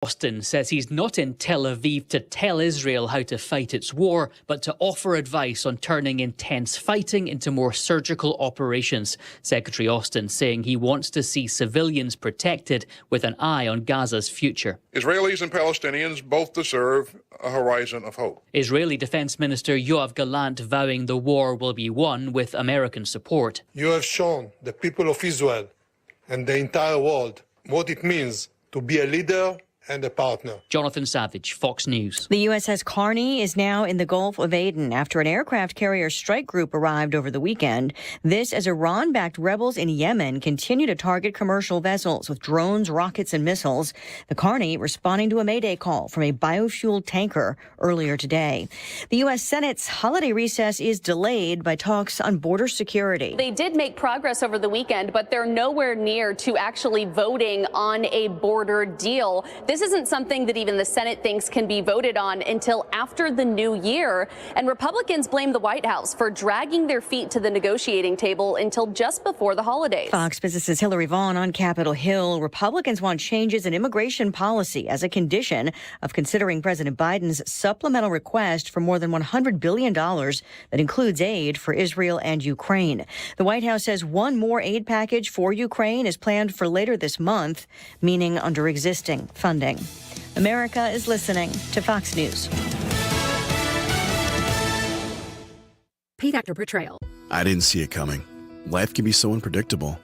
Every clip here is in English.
Austin says he's not in Tel Aviv to tell Israel how to fight its war, but to offer advice on turning intense fighting into more surgical operations. Secretary Austin saying he wants to see civilians protected with an eye on Gaza's future. Israelis and Palestinians both deserve a horizon of hope. Israeli Defense Minister Yoav Gallant vowing the war will be won with American support. You have shown the people of Israel and the entire world what it means to be a leader and a partner. Jonathan Savage, Fox News. The USS Carney is now in the Gulf of Aden after an aircraft carrier strike group arrived over the weekend. This as Iran-backed rebels in Yemen continue to target commercial vessels with drones, rockets, and missiles. The Carney responding to a mayday call from a biofuel tanker earlier today. The U.S. Senate's holiday recess is delayed by talks on border security. They did make progress over the weekend, but they're nowhere near to actually voting on a border deal. This isn't something that even the Senate thinks can be voted on until after the new year. And Republicans blame the White House for dragging their feet to the negotiating table until just before the holidays. Fox Business's Hillary Vaughn on Capitol Hill. Republicans want changes in immigration policy as a condition of considering President Biden's supplemental request for more than $100 billion that includes aid for Israel and Ukraine. The White House says one more aid package for Ukraine is planned for later this month, meaning under existing funding. America is listening to Fox News. Paid actor portrayal. I didn't see it coming. Life can be so unpredictable.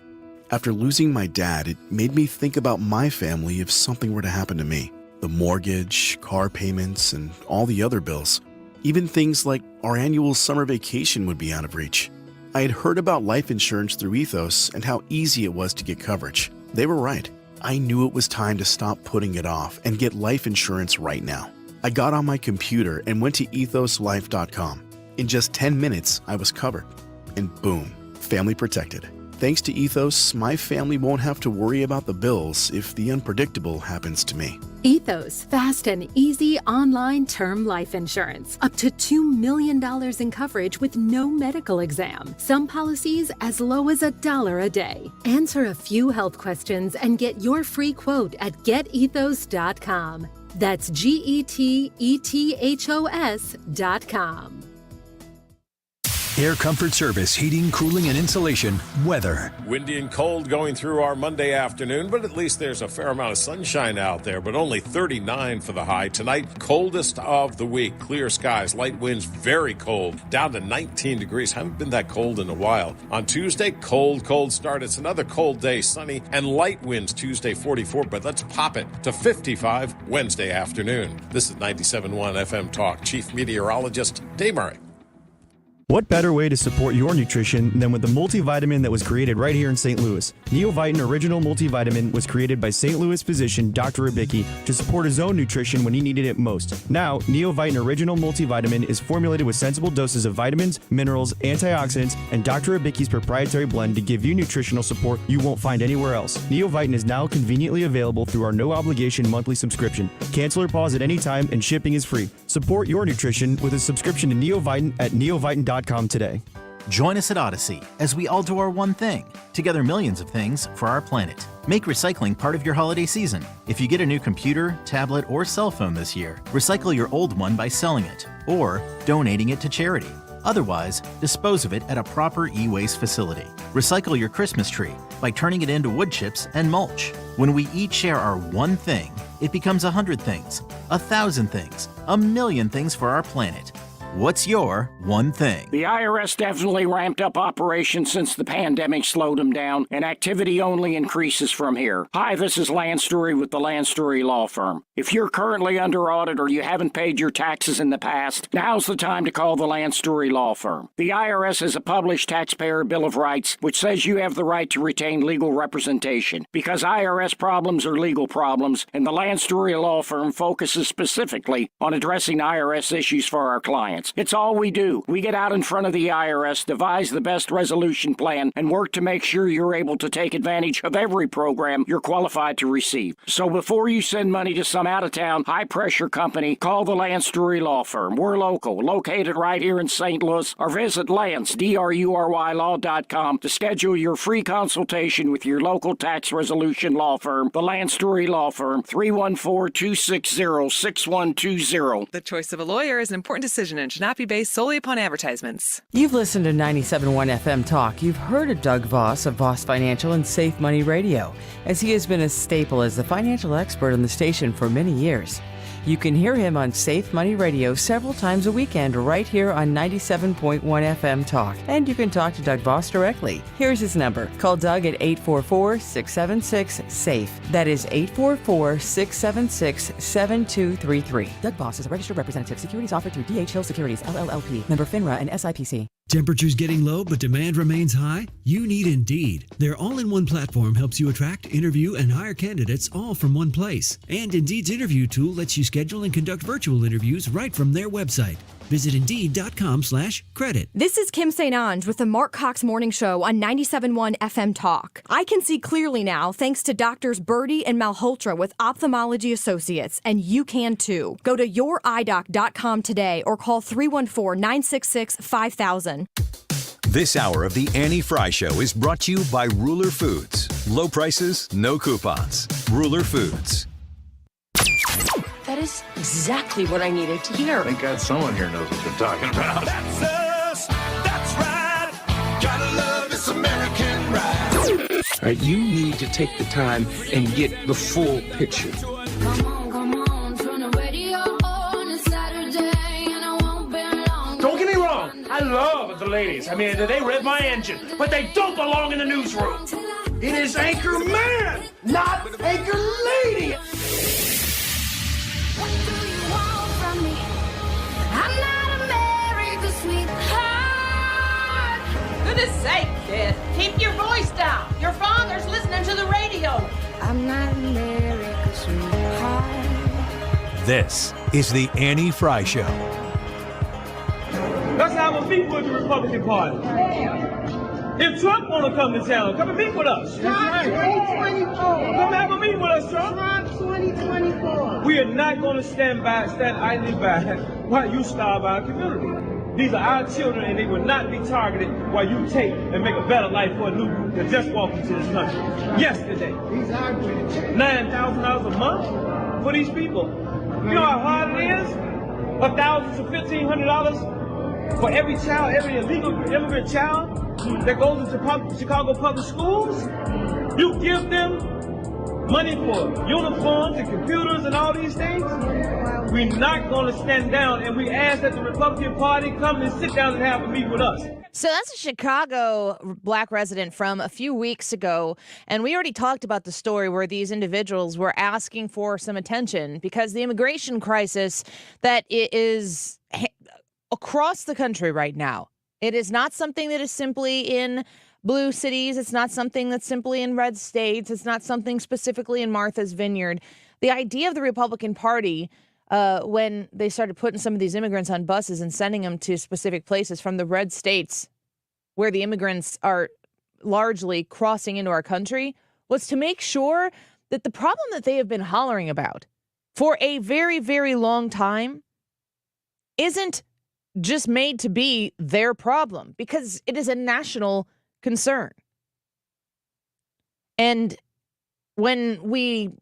After losing my dad, it made me think about my family if something were to happen to me. The mortgage, car payments, and all the other bills. Even things like our annual summer vacation would be out of reach. I had heard about life insurance through Ethos and how easy it was to get coverage. They were right. I knew it was time to stop putting it off and get life insurance right now. I got on my computer and went to ethoslife.com. In just 10 minutes, I was covered. And boom, family protected. Thanks to Ethos, my family won't have to worry about the bills if the unpredictable happens to me. Ethos, fast and easy online term life insurance. Up to $2 million in coverage with no medical exam. Some policies as low as $1 a day. Answer a few health questions and get your free quote at getethos.com. That's GETETHOS.com. Air Comfort Service, heating, cooling, and insulation. Weather. Windy and cold going through our Monday afternoon, but at least there's a fair amount of sunshine out there, but only 39 for the high. Tonight, coldest of the week. Clear skies, light winds, very cold, down to 19 degrees. Haven't been that cold in a while. On Tuesday, cold start. It's another cold day, sunny, and light winds Tuesday, 44, but let's pop it to 55 Wednesday afternoon. This is 97.1 FM Talk. Chief Meteorologist Dave Murray. What better way to support your nutrition than with the multivitamin that was created right here in St. Louis? Neovitin Original Multivitamin was created by St. Louis physician Dr. Ribicki to support his own nutrition when he needed it most. Now, Neovitin Original Multivitamin is formulated with sensible doses of vitamins, minerals, antioxidants, and Dr. Ribicki's proprietary blend to give you nutritional support you won't find anywhere else. Neovitin is now conveniently available through our no-obligation monthly subscription. Cancel or pause at any time, and shipping is free. Support your nutrition with a subscription to Neovitin at neovitin.com today. Join us at Odyssey as we all do our one thing, together millions of things for our planet. Make recycling part of your holiday season. If you get a new computer, tablet, or cell phone this year, recycle your old one by selling it or donating it to charity. Otherwise, dispose of it at a proper e-waste facility. Recycle your Christmas tree by turning it into wood chips and mulch. When we each share our one thing, it becomes 100 things, 1,000 things, 1,000,000 things for our planet. What's your one thing? The IRS definitely ramped up operations since the pandemic slowed them down, and activity only increases from here. Hi, this is Lance Story with the Lance Story Law Firm. If you're currently under audit or you haven't paid your taxes in the past, now's the time to call the Lance Story Law Firm. The IRS has a published Taxpayer Bill of Rights, which says you have the right to retain legal representation. Because IRS problems are legal problems, and the Lance Story Law Firm focuses specifically on addressing IRS issues for our clients. benefits. It's all we do. We get out in front of the IRS, devise the best resolution plan, and work to make sure you're able to take advantage of every program you're qualified to receive. So before you send money to some out-of-town, high-pressure company, call the Lance Drury Law Firm. We're local, located right here in St. Louis, or visit Lance, DRURYLaw.com to schedule your free consultation with your local tax resolution law firm, the Lance Drury Law Firm, 314-260-6120. The choice of a lawyer is an important decision and should not be based solely upon advertisements. You've listened to 97.1 FM Talk. You've heard of Doug Voss of Voss Financial and Safe Money Radio, as he has been a staple as the financial expert on the station for many years. You can hear him on Safe Money Radio several times a weekend right here on 97.1 FM Talk. And you can talk to Doug Voss directly. Here's his number. Call Doug at 844-676-SAFE. That is 844-676-7233. Doug Voss is a registered representative. Securities offered through D.H. Hill Securities, LLLP. Member FINRA and SIPC. Temperatures getting low, but demand remains high? You need Indeed. Their all-in-one platform helps you attract, interview, and hire candidates all from one place. And Indeed's interview tool lets you schedule and conduct virtual interviews right from their website. Visit Indeed.com/credit. This is Kim St. Ange with the Mark Cox Morning Show on 97.1 FM Talk. I can see clearly now thanks to Doctors Birdie and Malhotra with Ophthalmology Associates, and you can too. Go to youridoc.com today or call 314-966-5000. This hour of the Annie Frey Show is brought to you by Ruler Foods. Low prices, no coupons. Ruler Foods. That is exactly what I needed to hear. Thank God someone here knows what they're talking about. That's us. That's right. Gotta love this American ride. All right, you need to take the time and get the full picture. Come on, turn the radio on. It's Saturday and I won't be long. Don't get me wrong. I love the ladies. I mean, they rev my engine, but they don't belong in the newsroom. It is Anchor Man, not Anchor Lady. What do you want from me? I'm not America's sweetheart. Goodness sake, kid. Keep your voice down. Your father's listening to the radio. I'm not America's sweetheart. This is the Annie Frey Show. Let's have a meet with the Republican Party. If Trump want to come to town, come and meet with us. Trump 2024. Come have a meet with us, Trump. Trump 2024. We are not going to stand idly by while you starve our community. These are our children, and they will not be targeted while you take and make a better life for a new that just walked into this country yesterday. $9,000 a month for these people. You know how hard it is? $1,000 to $1,500 for every child, every illegal immigrant child that goes into Chicago public schools. You give them money for uniforms and computers and all these things. We're not going to stand down, and we ask that the Republican Party come and sit down and have a meet with us. So that's a Chicago black resident from a few weeks ago, and we already talked about the story where these individuals were asking for some attention because the immigration crisis that is across the country right now. It is not something that is simply in blue cities. It's not something that's simply in red states. It's not something specifically in Martha's Vineyard. The idea of the Republican Party, when they started putting some of these immigrants on buses and sending them to specific places from the red states where the immigrants are largely crossing into our country, was to make sure that the problem that they have been hollering about for a very, very long time isn't just made to be their problem, because it is a national concern. And when we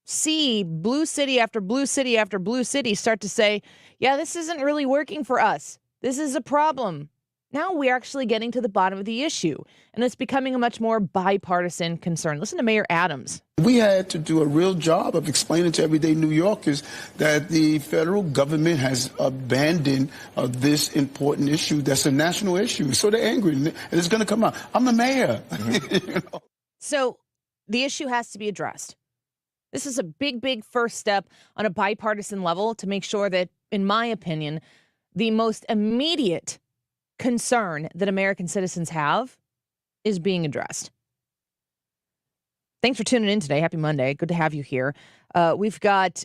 see blue city after blue city after blue city start to say, yeah, this isn't really working for us, this is a problem, now we're actually getting to the bottom of the issue, and it's becoming a much more bipartisan concern. Listen to Mayor Adams. We had to do a real job of explaining to everyday New Yorkers that the federal government has abandoned this important issue that's a national issue. So they're angry, and it's going to come out. I'm the mayor. You know? So the issue has to be addressed. This is a big, big first step on a bipartisan level to make sure that, in my opinion, the most immediate concern that American citizens have is being addressed. Thanks for tuning in today. Happy Monday. Good to have you here. We've got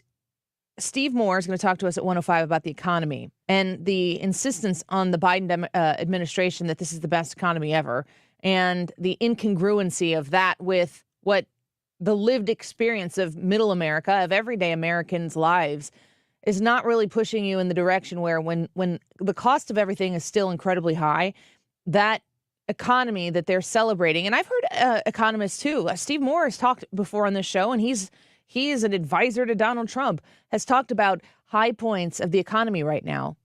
Steve Moore is going to talk to us at 105 about the economy and the insistence on the Biden administration that this is the best economy ever, and the incongruency of that with what the lived experience of middle America, of everyday Americans' lives, is not really pushing you in the direction where when the cost of everything is still incredibly high, that economy that they're celebrating. And I've heard economists too. Steve Moore has talked before on this show, and he is an advisor to Donald Trump, has talked about high points of the economy right now.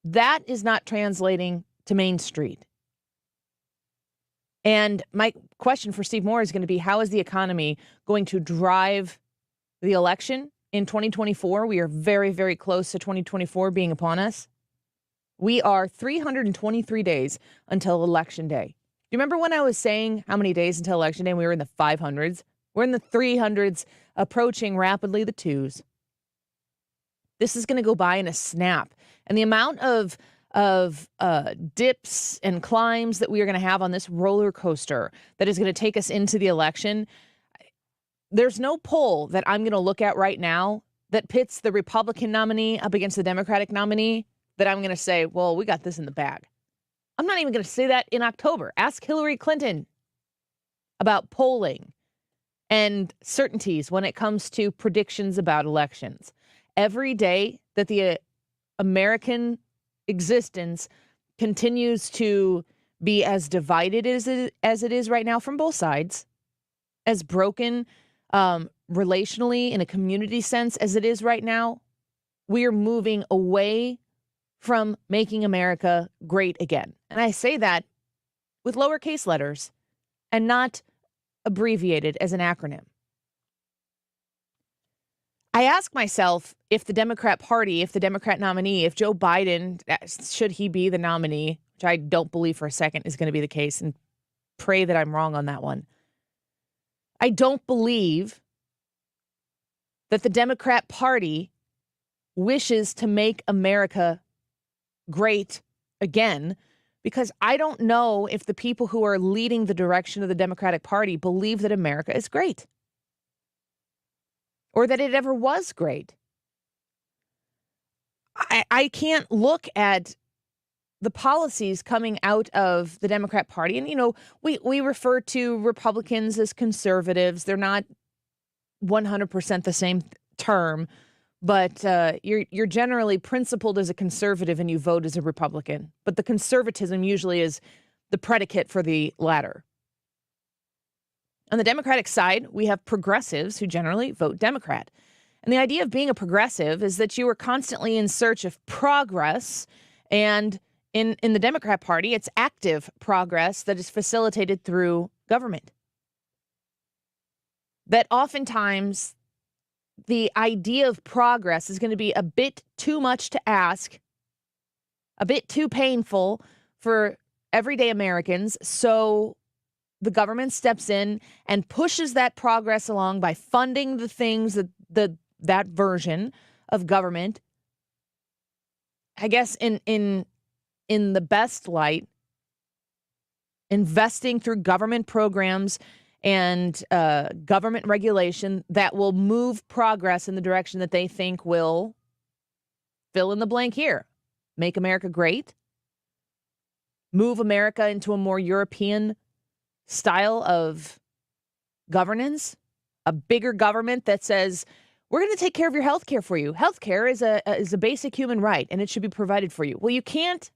That is not translating to Main Street. And my question for Steve Moore is going to be, how is the economy going to drive the election in 2024? We are very, very close to 2024 being upon us. We are 323 days until Election Day. Do you remember when I was saying how many days until Election Day? And we were in the 500s. We're in the 300s, approaching rapidly the 2s. This is going to go by in a snap. And the amount of dips and climbs that we are going to have on this roller coaster that is going to take us into the election, there's no poll that I'm going to look at right now that pits the Republican nominee up against the Democratic nominee that I'm going to say, well, we got this in the bag. I'm not even going to say that in October. Ask Hillary Clinton about polling and certainties when it comes to predictions about elections. Every day that the American existence continues to be as divided as it is right now from both sides, as broken relationally in a community sense as it is right now, we are moving away from making America great again. And I say that with lowercase letters and not abbreviated as an acronym. I ask myself if the Democrat Party, if the Democrat nominee, if Joe Biden, should he be the nominee, which I don't believe for a second is going to be the case, and pray that I'm wrong on that one. I don't believe that the Democrat Party wishes to make America great again, because I don't know if the people who are leading the direction of the Democratic Party believe that America is great or that it ever was great. I can't look at the policies coming out of the Democrat Party. And, you know, we refer to Republicans as conservatives. They're not 100% the same term, but you're generally principled as a conservative and you vote as a Republican. But the conservatism usually is the predicate for the latter. On the Democratic side, we have progressives who generally vote Democrat. And the idea of being a progressive is that you are constantly in search of progress. And in the Democrat Party, it's active progress that is facilitated through government. That oftentimes the idea of progress is going to be a bit too much to ask, a bit too painful for everyday Americans. So the government steps in and pushes that progress along by funding the things that version of government, I guess in the best light, investing through government programs and government regulation that will move progress in the direction that they think will fill in the blank here. Make America great. Move America into a more European style of governance. A bigger government that says, we're going to take care of your health care for you. Health care is a basic human right, and it should be provided for you. Well, you can't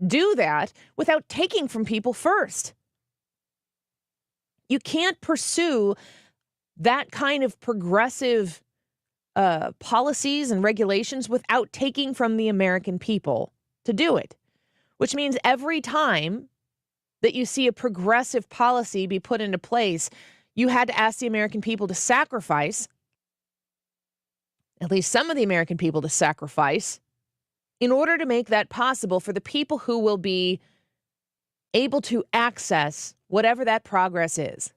do that without taking from people first. You can't pursue that kind of progressive policies and regulations without taking from the American people to do it, which means every time that you see a progressive policy be put into place, you had to ask the American people to sacrifice, at least some of the American people to sacrifice, in order to make that possible for the people who will be able to access whatever that progress is.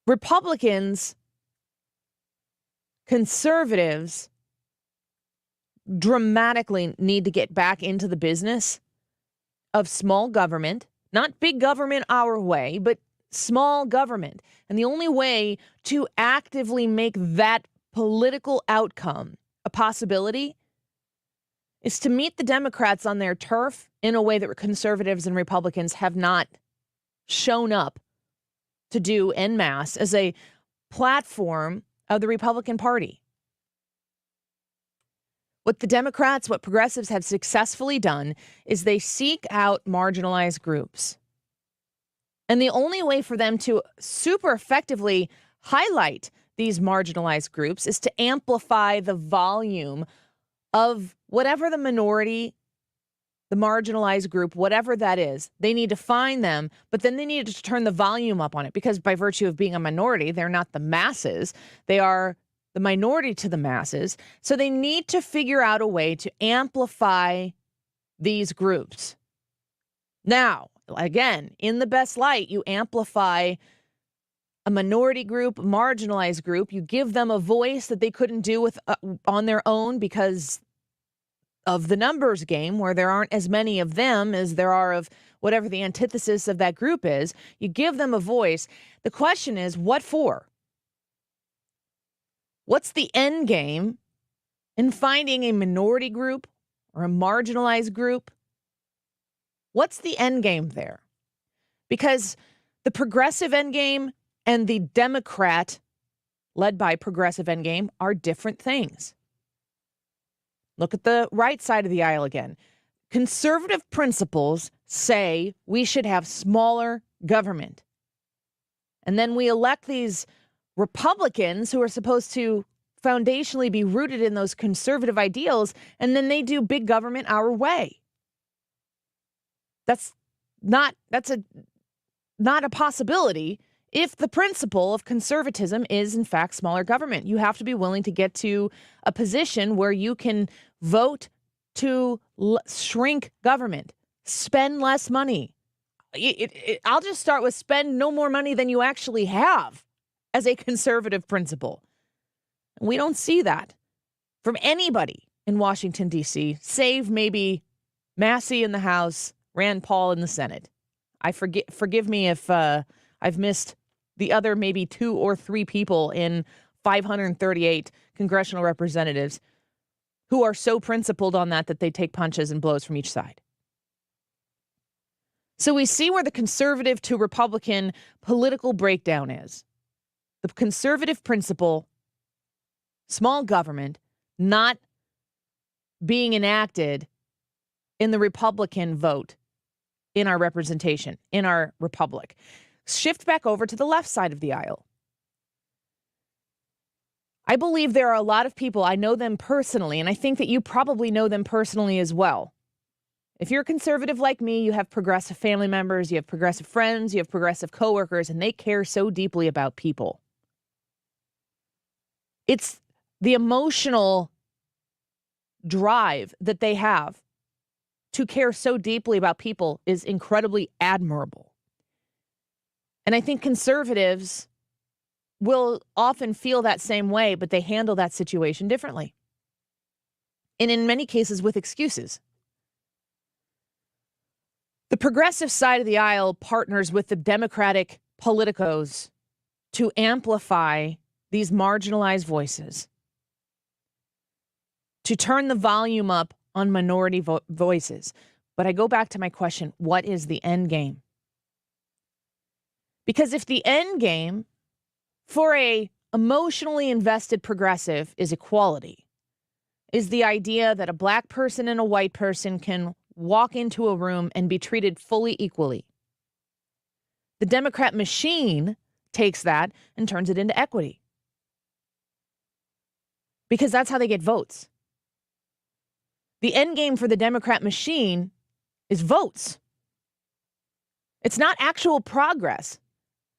Republicans, conservatives, dramatically need to get back into the business of small government, not big government our way, but small government. And the only way to actively make that political outcome a possibility is to meet the Democrats on their turf in a way that conservatives and Republicans have not shown up to do en masse as a platform of the Republican Party. What the Democrats, what progressives have successfully done is they seek out marginalized groups. And the only way for them to super effectively highlight these marginalized groups is to amplify the volume of whatever the minority, the marginalized group, whatever that is. They need to find them, but then they need to turn the volume up on it because by virtue of being a minority, they're not the masses. They are the minority to the masses. So they need to figure out a way to amplify these groups. Now, again, in the best light, you amplify a minority group, marginalized group. You give them a voice that they couldn't do with on their own because of the numbers game, where there aren't as many of them as there are of whatever the antithesis of that group is. You give them a voice. The question is, what for? What's the end game in finding a minority group or a marginalized group? What's the end game there? Because the progressive end game and the Democrat led by progressive end game are different things. Look at the right side of the aisle again. Conservative principles say we should have smaller government. And then we elect these Republicans who are supposed to foundationally be rooted in those conservative ideals, and then they do big government our way. That's not a possibility if the principle of conservatism is in fact smaller government. You have to be willing to get to a position where you can vote to shrink government, spend less money. I'll just start with spend no more money than you actually have as a conservative principle. We don't see that from anybody in Washington, D.C., save maybe Massey in the House, Rand Paul in the Senate. Forgive me if I've missed the other maybe 2 or 3 people in 538 congressional representatives who are so principled on that they take punches and blows from each side. So we see where the conservative to Republican political breakdown is. The conservative principle, small government, not being enacted in the Republican vote in our representation, in our republic. Shift back over to the left side of the aisle. I believe there are a lot of people, I know them personally, and I think that you probably know them personally as well. If you're conservative like me, you have progressive family members, you have progressive friends, you have progressive coworkers, and they care so deeply about people. It's the emotional drive that they have to care so deeply about people is incredibly admirable. And I think conservatives will often feel that same way, but they handle that situation differently. And in many cases with excuses. The progressive side of the aisle partners with the Democratic politicos to amplify these marginalized voices, to turn the volume up on minority voices. But I go back to my question, what is the end game? Because if the end game for a emotionally invested progressive is equality, is the idea that a black person and a white person can walk into a room and be treated fully equally. The Democrat machine takes that and turns it into equity. Because that's how they get votes. The end game for the Democrat machine is votes. It's not actual progress.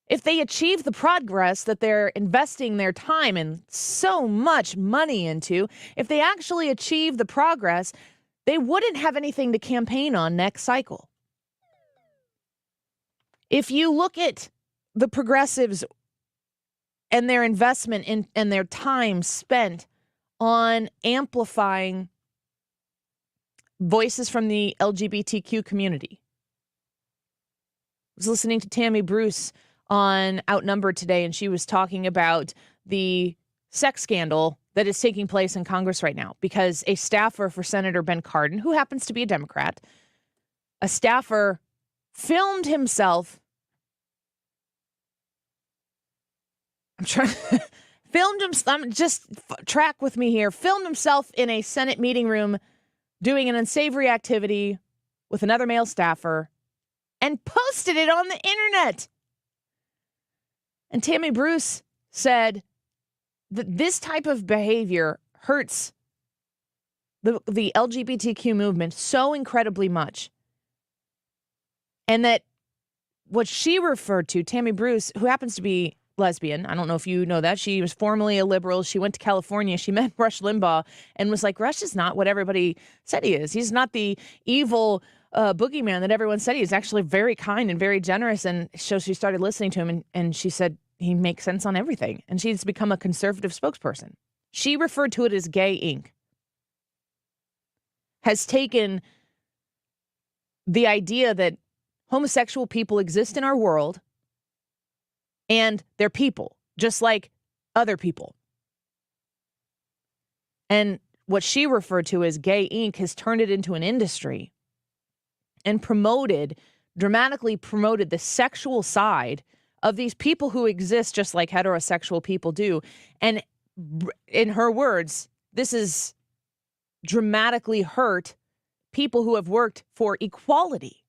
If they achieve the progress that they're investing their time and so much money into, if they actually achieve the progress, they wouldn't have anything to campaign on next cycle. If you look at the progressives and their investment in and their time spent on amplifying voices from the LGBTQ community. I was listening to Tammy Bruce on Outnumbered today, and she was talking about the sex scandal that is taking place in Congress right now because a staffer for Senator Ben Cardin, who happens to be a Democrat, a staffer filmed himself. Track with me here. Filmed himself in a Senate meeting room doing an unsavory activity with another male staffer and posted it on the internet. And Tammy Bruce said that this type of behavior hurts the LGBTQ movement so incredibly much. And that what she referred to, Tammy Bruce, who happens to be lesbian, I don't know if you know that, she was formerly a liberal. She went to California. She met Rush Limbaugh and was like, Rush is not what everybody said he is. He's not the evil boogeyman that everyone said he is. Actually very kind and very generous. And so she started listening to him and she said he makes sense on everything. And she's become a conservative spokesperson. She referred to it as Gay Inc. Has taken the idea that homosexual people exist in our world and they're people, just like other people. And what she referred to as Gay Inc. has turned it into an industry and dramatically promoted the sexual side of these people who exist just like heterosexual people do. And in her words, this has dramatically hurt people who have worked for equality.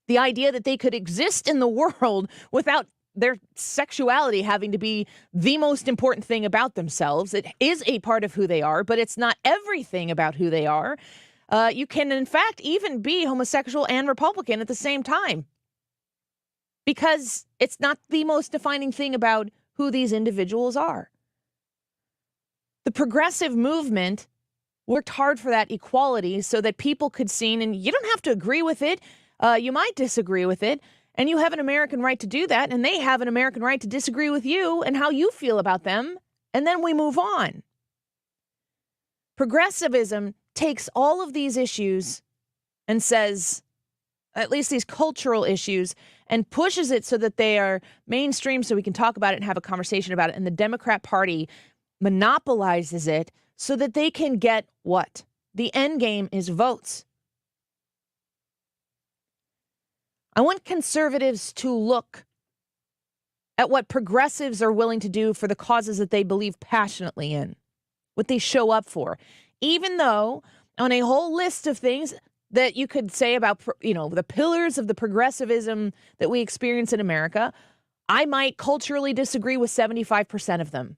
The idea that they could exist in the world without their sexuality having to be the most important thing about themselves. It is a part of who they are, but it's not everything about who they are. You can, in fact, even be homosexual and Republican at the same time because it's not the most defining thing about who these individuals are. The progressive movement worked hard for that equality so that people could see, and you don't have to agree with it. You might disagree with it, and you have an American right to do that, and they have an American right to disagree with you and how you feel about them, and then we move on. Progressivism takes all of these issues and says, at least these cultural issues, and pushes it so that they are mainstream so we can talk about it and have a conversation about it, and the Democrat Party monopolizes it so that they can get what? The end game is votes. I want conservatives to look at what progressives are willing to do for the causes that they believe passionately in, what they show up for. Even though on a whole list of things that you could say about, the pillars of the progressivism that we experience in America, I might culturally disagree with 75% of them.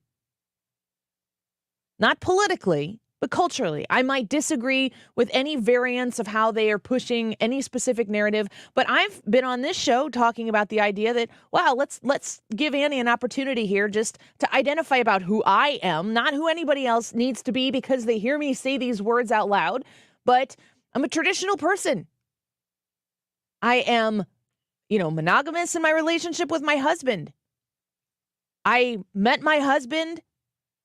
Not politically, but culturally. I might disagree with any variance of how they are pushing any specific narrative, but I've been on this show talking about the idea that, wow, let's give Annie an opportunity here just to identify about who I am, not who anybody else needs to be because they hear me say these words out loud, but I'm a traditional person. I am, monogamous in my relationship with my husband. I met my husband.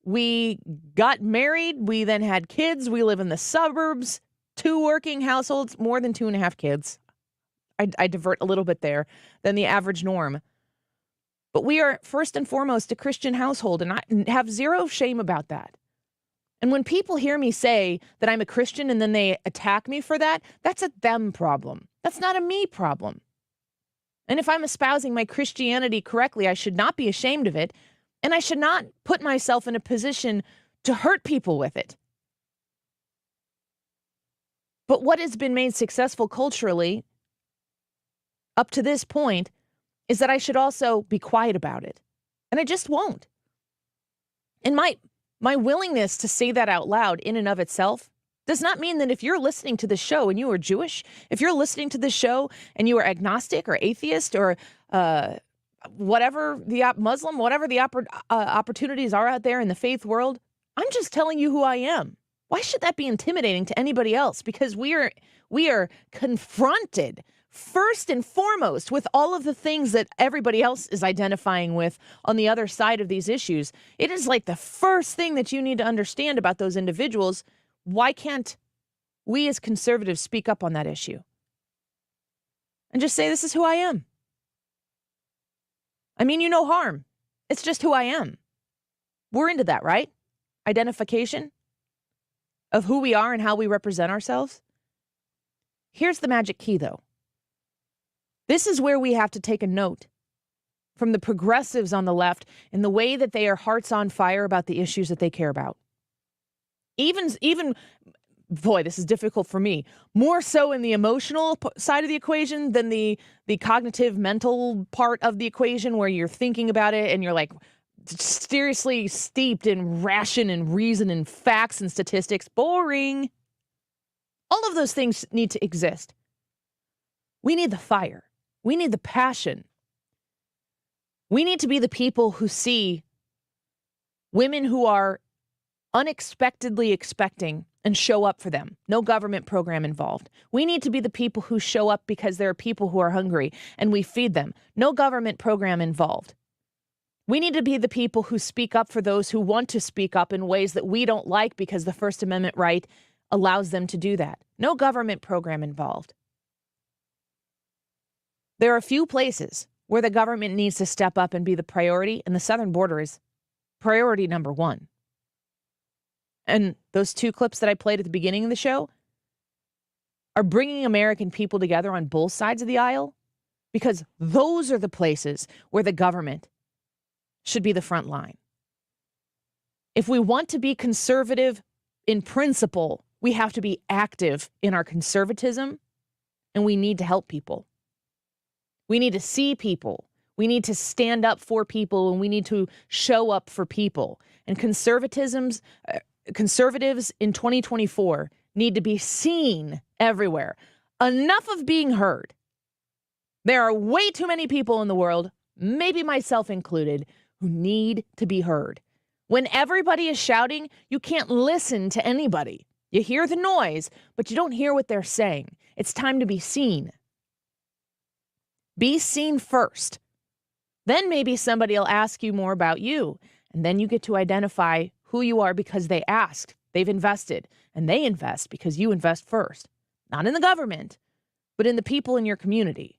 We got married. We then had kids. We live in the suburbs, 2 working households, more than 2.5 kids. I divert a little bit there than the average norm. But we are first and foremost a Christian household, and I have zero shame about that. And when people hear me say that I'm a Christian and then they attack me for that, that's a them problem. That's not a me problem. And if I'm espousing my Christianity correctly, I should not be ashamed of it. And I should not put myself in a position to hurt people with it. But what has been made successful culturally up to this point is that I should also be quiet about it. And I just won't. And my willingness to say that out loud in and of itself does not mean that if you're listening to the show and you are Jewish, if you're listening to the show and you are agnostic or atheist or whatever the Muslim, whatever the opportunities are out there in the faith world, I'm just telling you who I am. Why should that be intimidating to anybody else? Because we are confronted first and foremost with all of the things that everybody else is identifying with on the other side of these issues. It is like the first thing that you need to understand about those individuals. Why can't we as conservatives speak up on that issue? And just say, this is who I am. I mean you no harm. It's just who I am. We're into that, right? Identification of who we are and how we represent ourselves. Here's the magic key, though. This is where we have to take a note from the progressives on the left in the way that they are hearts on fire about the issues that they care about. Even, boy, this is difficult for me, more so in the emotional side of the equation than the cognitive mental part of the equation where you're thinking about it and you're like seriously steeped in ration and reason and facts and statistics. Boring. All of those things need to exist. We need the fire. We need the passion. We need to be the people who see women who are unexpectedly expecting and show up for them. No government program involved. We need to be the people who show up because there are people who are hungry and we feed them. No government program involved. We need to be the people who speak up for those who want to speak up in ways that we don't like because the First Amendment right allows them to do that. No government program involved. There are a few places where the government needs to step up and be the priority, and the southern border is priority number one. And those two clips that I played at the beginning of the show are bringing American people together on both sides of the aisle because those are the places where the government should be the front line. If we want to be conservative in principle, we have to be active in our conservatism, and we need to help people. We need to see people. We need to stand up for people, and we need to show up for people. And conservatives in 2024 need to be seen everywhere. Enough of being heard. There are way too many people in the world, maybe myself included, who need to be heard. When everybody is shouting, you can't listen to anybody. You hear the noise, but you don't hear what they're saying. It's time to be seen. Be seen first. Then maybe somebody will ask you more about you, and then you get to identify who you are because they asked, they've invested, and they invest because you invest first. Not in the government, but in the people in your community.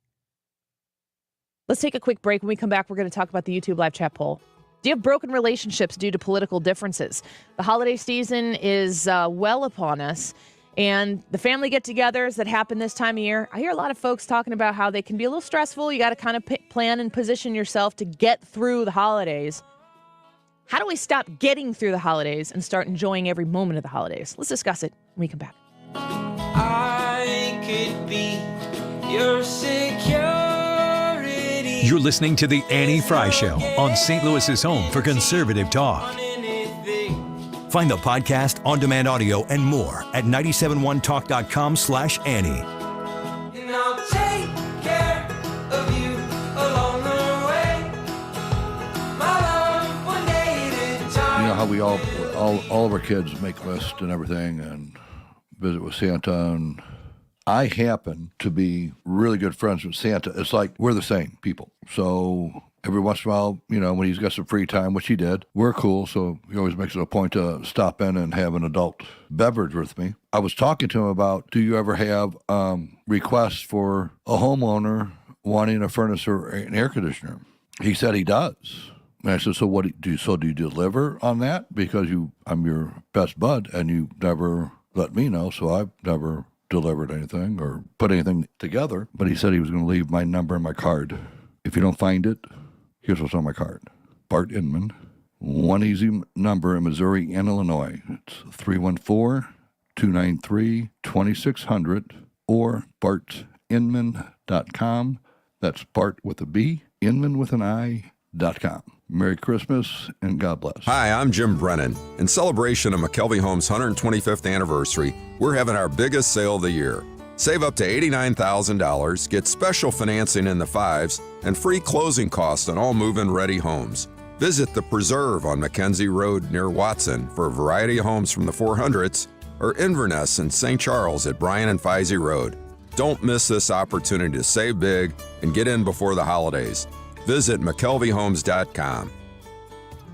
Let's take a quick break. When we come back, we're going to talk about the YouTube live chat poll. Do you have broken relationships due to political differences? The holiday season is well upon us, and the family get-togethers that happen this time of year, I hear a lot of folks talking about how they can be a little stressful. You got to kind of plan and position yourself to get through the holidays. How do we stop getting through the holidays and start enjoying every moment of the holidays? Let's discuss it when we come back. I could be your security. You're listening to The Annie Frey Show on St. Louis's home for conservative talk. Find the podcast, on-demand audio, and more at 971talk.com/Annie. And I'll take care of you along the way. My love, one day at a time. You know how we all of our kids make lists and everything and visit with Santa, and I happen to be really good friends with Santa. It's like we're the same people. So every once in a while, you know, when he's got some free time, which he did, we're cool. So he always makes it a point to stop in and have an adult beverage with me. I was talking to him about, do you ever have requests for a homeowner wanting a furnace or an air conditioner? He said he does. And I said, so what do you deliver on that? Because I'm your best bud and you never let me know. So I've never delivered anything or put anything together. But he said he was going to leave my number and my card. If you don't find it, here's what's on my card. Bart Inman. One easy number in Missouri and Illinois. It's 314-293-2600 or bartinman.com. That's Bart with a B, Inman with an I.com. Merry Christmas and God bless. Hi, I'm Jim Brennan. In celebration of McKelvey Homes' 125th anniversary, we're having our biggest sale of the year. Save up to $89,000, get special financing in the fives, and free closing costs on all move-in ready homes. Visit The Preserve on Mackenzie Road near Watson for a variety of homes from the 400s, or Inverness in St. Charles at Bryan and Feisey Road. Don't miss this opportunity to save big and get in before the holidays. Visit McKelveyhomes.com.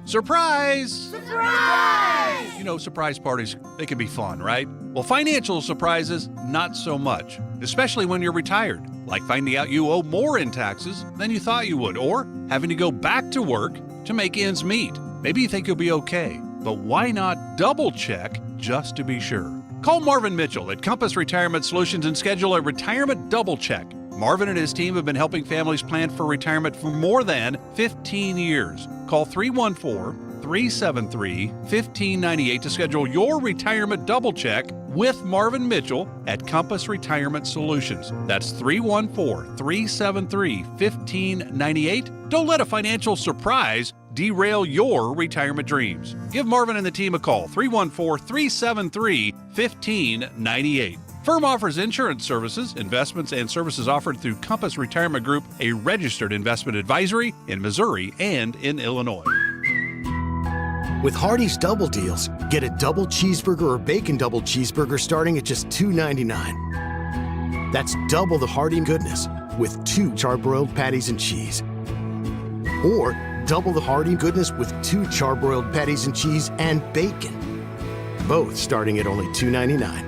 Surprise! Surprise! You know, surprise parties, they can be fun, right? Well, financial surprises, not so much, especially when you're retired, like finding out you owe more in taxes than you thought you would, or having to go back to work to make ends meet. Maybe you think you'll be okay, but why not double check just to be sure? Call Marvin Mitchell at Compass Retirement Solutions and schedule a retirement double check. Marvin and his team have been helping families plan for retirement for more than 15 years. Call 314-373-1598 to schedule your retirement double check with Marvin Mitchell at Compass Retirement Solutions. That's 314-373-1598. Don't let a financial surprise derail your retirement dreams. Give Marvin and the team a call, 314-373-1598. Firm offers insurance services, investments, and services offered through Compass Retirement Group, a registered investment advisory in Missouri and in Illinois. With Hardee's Double Deals, get a double cheeseburger or bacon double cheeseburger starting at just $2.99. That's double the Hardee goodness with 2 charbroiled patties and cheese. Or double the Hardee goodness with 2 charbroiled patties and cheese and bacon. Both starting at only $2.99.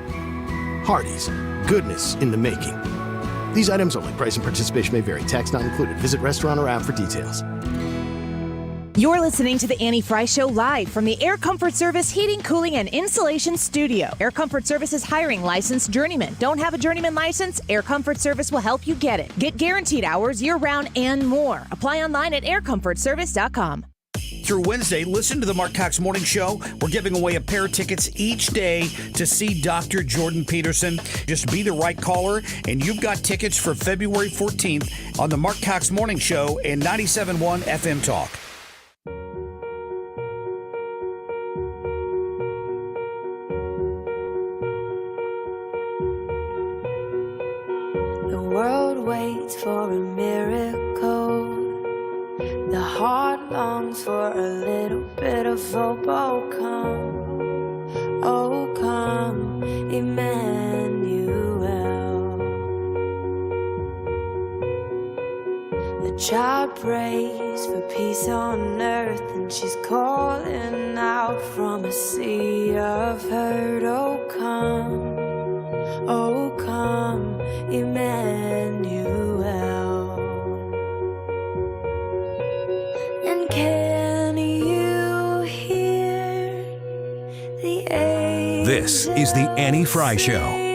Hardee's, goodness in the making. These items only. Price and participation may vary. Tax not included. Visit restaurant or app for details. You're listening to the Annie Frey Show live from the Air Comfort Service Heating, Cooling, and Insulation Studio. Air Comfort Service is hiring licensed journeymen. Don't have a journeyman license? Air Comfort Service will help you get it. Get guaranteed hours year-round and more. Apply online at aircomfortservice.com. Through Wednesday, listen to the Mark Cox Morning Show. We're giving away a pair of tickets each day to see Dr. Jordan Peterson. Just be the right caller, and you've got tickets for February 14th on the Mark Cox Morning Show and 97.1 FM Talk. The world waits for a miracle. The heart longs for a little bit of hope. Oh come, Emmanuel. The child prays for peace on earth, and she's calling out from a sea of hurt. Oh come, Emmanuel. And can you hear the angels? This is the Annie Frey Show.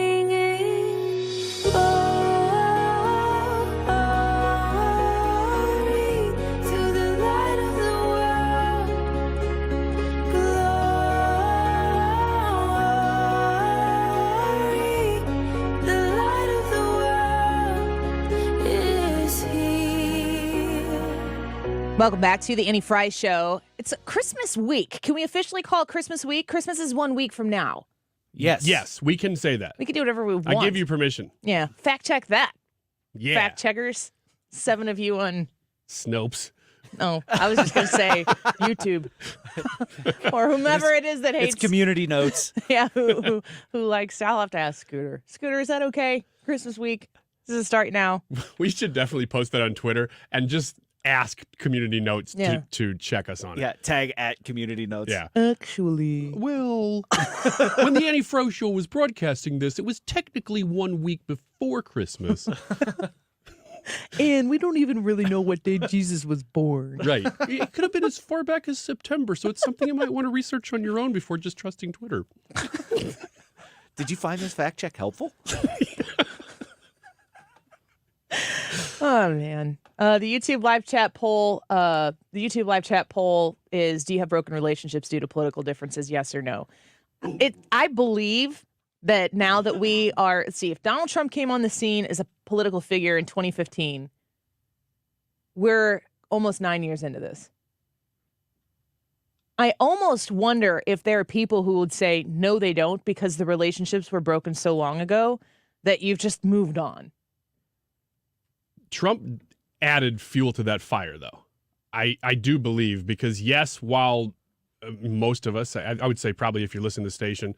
Welcome back to the Annie Frey Show. It's a Christmas week. Can we officially call it Christmas week? Christmas is 1 week from now. Yes. Yes, we can say that. We can do whatever we want. I give you permission. Yeah. Fact check that. Yeah. Fact checkers. 7 of you on Snopes. Oh, I was just going to say YouTube. Or whomever it is that hates. It's community notes. Yeah, who likes. I'll have to ask Scooter. Scooter, is that okay? Christmas week. Does it start now? We should definitely post that on Twitter and just ask community notes to check us on it. Yeah, tag at community notes. Yeah. Actually. Well, when the Annie Frey Show was broadcasting this, it was technically 1 week before Christmas. And we don't even really know what day Jesus was born. Right. It could have been as far back as September, so it's something you might want to research on your own before just trusting Twitter. Did you find this fact check helpful? Oh man. The YouTube live chat poll is, do you have broken relationships due to political differences? Yes or no? I believe that now that we are, let's see, if Donald Trump came on the scene as a political figure in 2015, we're almost 9 years into this. I almost wonder if there are people who would say, no, they don't, because the relationships were broken so long ago that you've just moved on. Trump added fuel to that fire, though. I do believe, because yes, while most of us, I would say probably if you're listening to the station,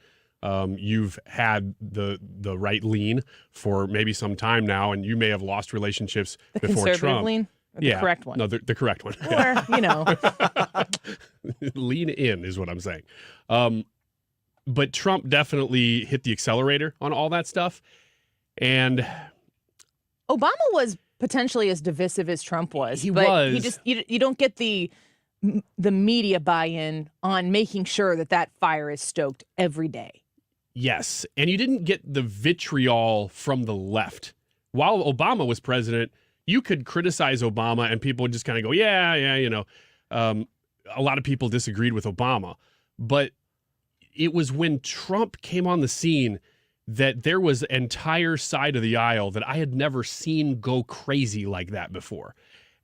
you've had the right lean for maybe some time now, and you may have lost relationships the before conservative Trump. Lean? Or the correct one? No, the correct one. Or, you know. Lean in is what I'm saying. But Trump definitely hit the accelerator on all that stuff. And Obama was potentially as divisive as Trump was. He but was. He just you don't get the media buy-in on making sure that fire is stoked every day. yes, and you didn't get the vitriol from the left. While Obama was president, you could criticize Obama and people would just kind of go, yeah, you know. A lot of people disagreed with Obama. But it was when Trump came on the scene that there was an entire side of the aisle that I had never seen go crazy like that before.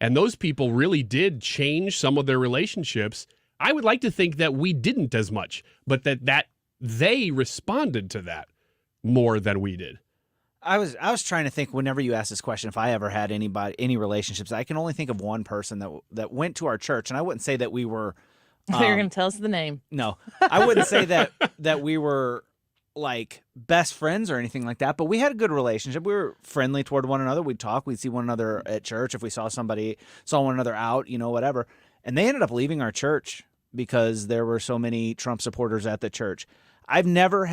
And those people really did change some of their relationships. I would like to think that we didn't as much, but that they responded to that more than we did. I was trying to think whenever you asked this question if I ever had any relationships. I can only think of one person that went to our church, and I wouldn't say that we were. You're going to tell us the name. No, I wouldn't say that we were like best friends or anything like that, but we had a good relationship. We were friendly toward one another. We'd talk. We'd see one another at church. If we saw one another out, whatever. And they ended up leaving our church because there were so many Trump supporters at the church. I've never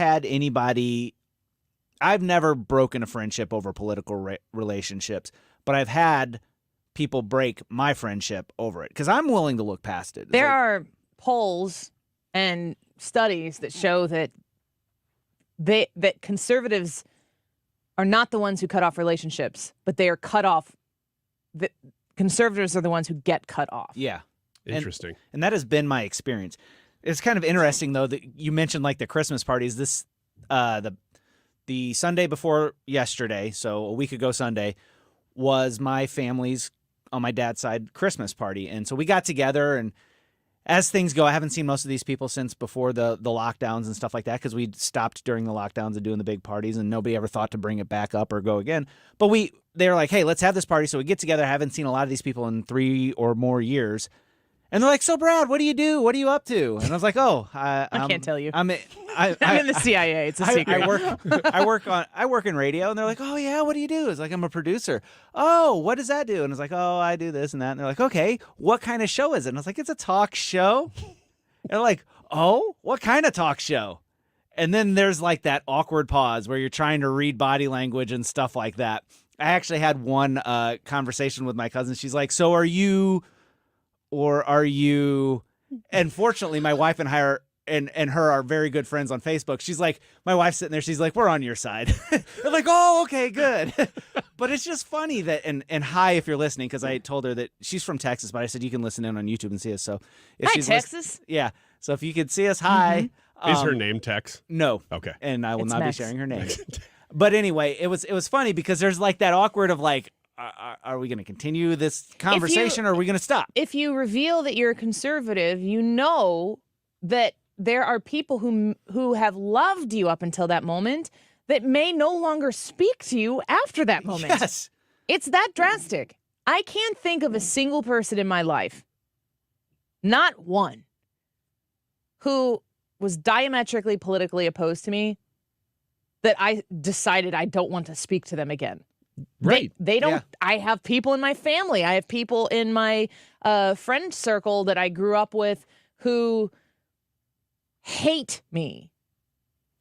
broken a friendship over political relationships, but I've had people break my friendship over it because I'm willing to look past it. There are polls and studies that show that that conservatives are not the ones who cut off relationships, but they are cut off. The conservatives are the ones who get cut off. Yeah. Interesting. And that has been my experience. It's kind of interesting, though, that you mentioned like the Christmas parties. This, the Sunday before yesterday, so a week ago Sunday, was my family's, on my dad's side, Christmas party. And so we got together, and as things go, I haven't seen most of these people since before the lockdowns and stuff like that, because we stopped during the lockdowns and doing the big parties, and nobody ever thought to bring it back up or go again. But they were like, hey, let's have this party. So we get together. I haven't seen a lot of these people in 3 or more years. And they're like, so Brad, what do you do? What are you up to? And I was like, oh, I can't tell you. I'm in the CIA. It's a secret. I work in radio. And they're like, oh yeah, what do you do? It's like, I'm a producer. Oh, what does that do? And it's like, oh, I do this and that. And they're like, okay, what kind of show is it? And I was like, it's a talk show. And they're like, oh, what kind of talk show? And then there's like that awkward pause where you're trying to read body language and stuff like that. I actually had one conversation with my cousin. She's like, so are you... Or are you? And fortunately, my wife and I are very good friends on Facebook. She's like, my wife's sitting there. She's like, we're on your side. They're like, oh, okay, good. But it's just funny that, and hi, if you're listening, because I told her that she's from Texas, but I said you can listen in on YouTube and see us. So if hi, she's Texas. Yeah. So if you could see us, hi. Is her name Tex? No. Okay. And I will It's not Mex. be sharing her name. But anyway, it was funny because there's like that awkward of like, are we going to continue this conversation or are we going to stop? If you reveal that you're a conservative, you know that there are people who have loved you up until that moment that may no longer speak to you after that moment. Yes. It's that drastic. I can't think of a single person in my life, not one, who was diametrically politically opposed to me that I decided I don't want to speak to them again. Right. They don't. Yeah. I have people in my family. I have people in my friend circle that I grew up with who hate me.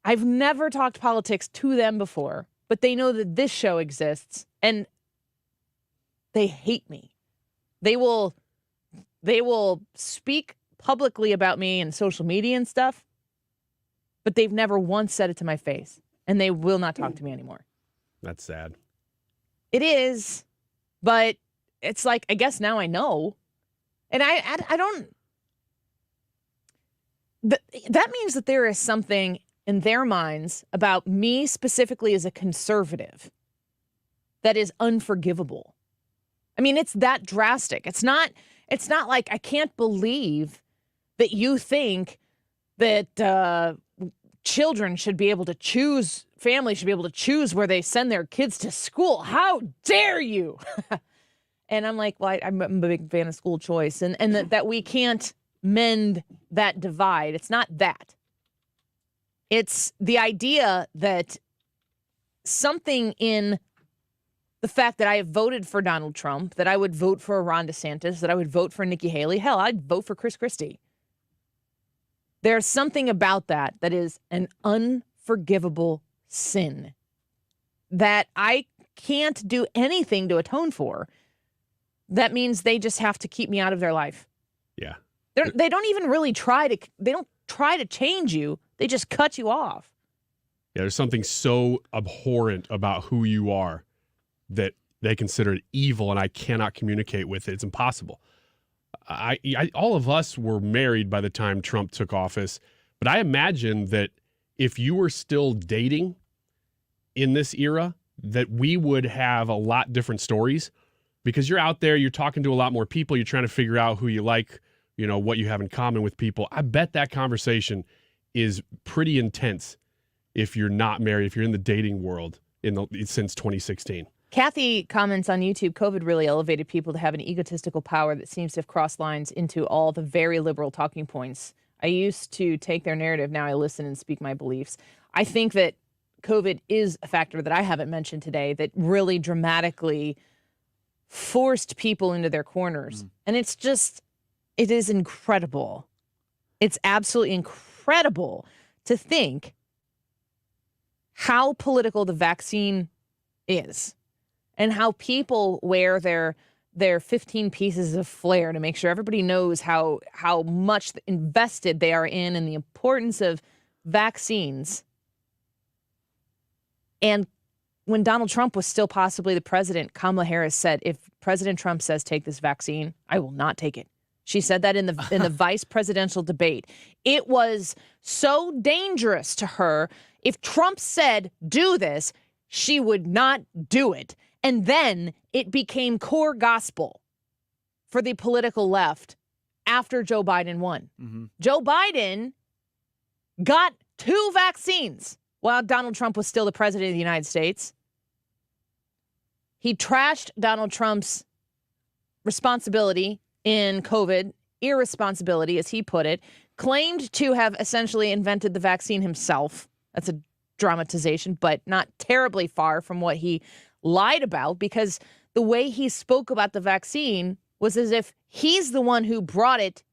I've never talked politics to them before, but they know that this show exists and they hate me. They will speak publicly about me in social media and stuff, but they've never once said it to my face, and they will not talk to me anymore. That's sad. It is, but it's like, I guess now I know. And I don't... That means that there is something in their minds about me specifically as a conservative that is unforgivable. I mean, it's that drastic. It's not like I can't believe that you think that children should be able to choose, families should be able to choose where they send their kids to school. How dare you? And I'm like, well, I'm a big fan of school choice and that we can't mend that divide. It's not that. It's the idea that something in the fact that I have voted for Donald Trump, that I would vote for Ron DeSantis, that I would vote for Nikki Haley. Hell, I'd vote for Chris Christie. There's something about that is an unforgivable sin that I can't do anything to atone for. That means they just have to keep me out of their life. Yeah. They don't even really try to change you. They just cut you off. Yeah, there's something so abhorrent about who you are that they consider it evil, and I cannot communicate with it. It's impossible. All of us were married by the time Trump took office, but I imagine that if you were still dating in this era, that we would have a lot different stories, because you're out there, you're talking to a lot more people, you're trying to figure out who you like, what you have in common with people. I bet that conversation is pretty intense if you're not married, if you're in the dating world since 2016. Kathy comments on YouTube, COVID really elevated people to have an egotistical power that seems to have crossed lines into all the very liberal talking points. I used to take their narrative. Now I listen and speak my beliefs. I think that COVID is a factor that I haven't mentioned today that really dramatically forced people into their corners. And it is incredible. It's absolutely incredible to think how political the vaccine is. And how people wear their 15 pieces of flair to make sure everybody knows how much invested they are in and the importance of vaccines. And when Donald Trump was still possibly the president, Kamala Harris said, if President Trump says take this vaccine, I will not take it. She said that in the vice presidential debate. It was so dangerous to her. If Trump said do this, she would not do it. And then it became core gospel for the political left after Joe Biden won. Mm-hmm. Joe Biden got 2 vaccines while Donald Trump was still the president of the United States. He trashed Donald Trump's responsibility in COVID, irresponsibility, as he put it, claimed to have essentially invented the vaccine himself. That's a dramatization, but not terribly far from what he lied about, because the way he spoke about the vaccine was as if he's the one who brought it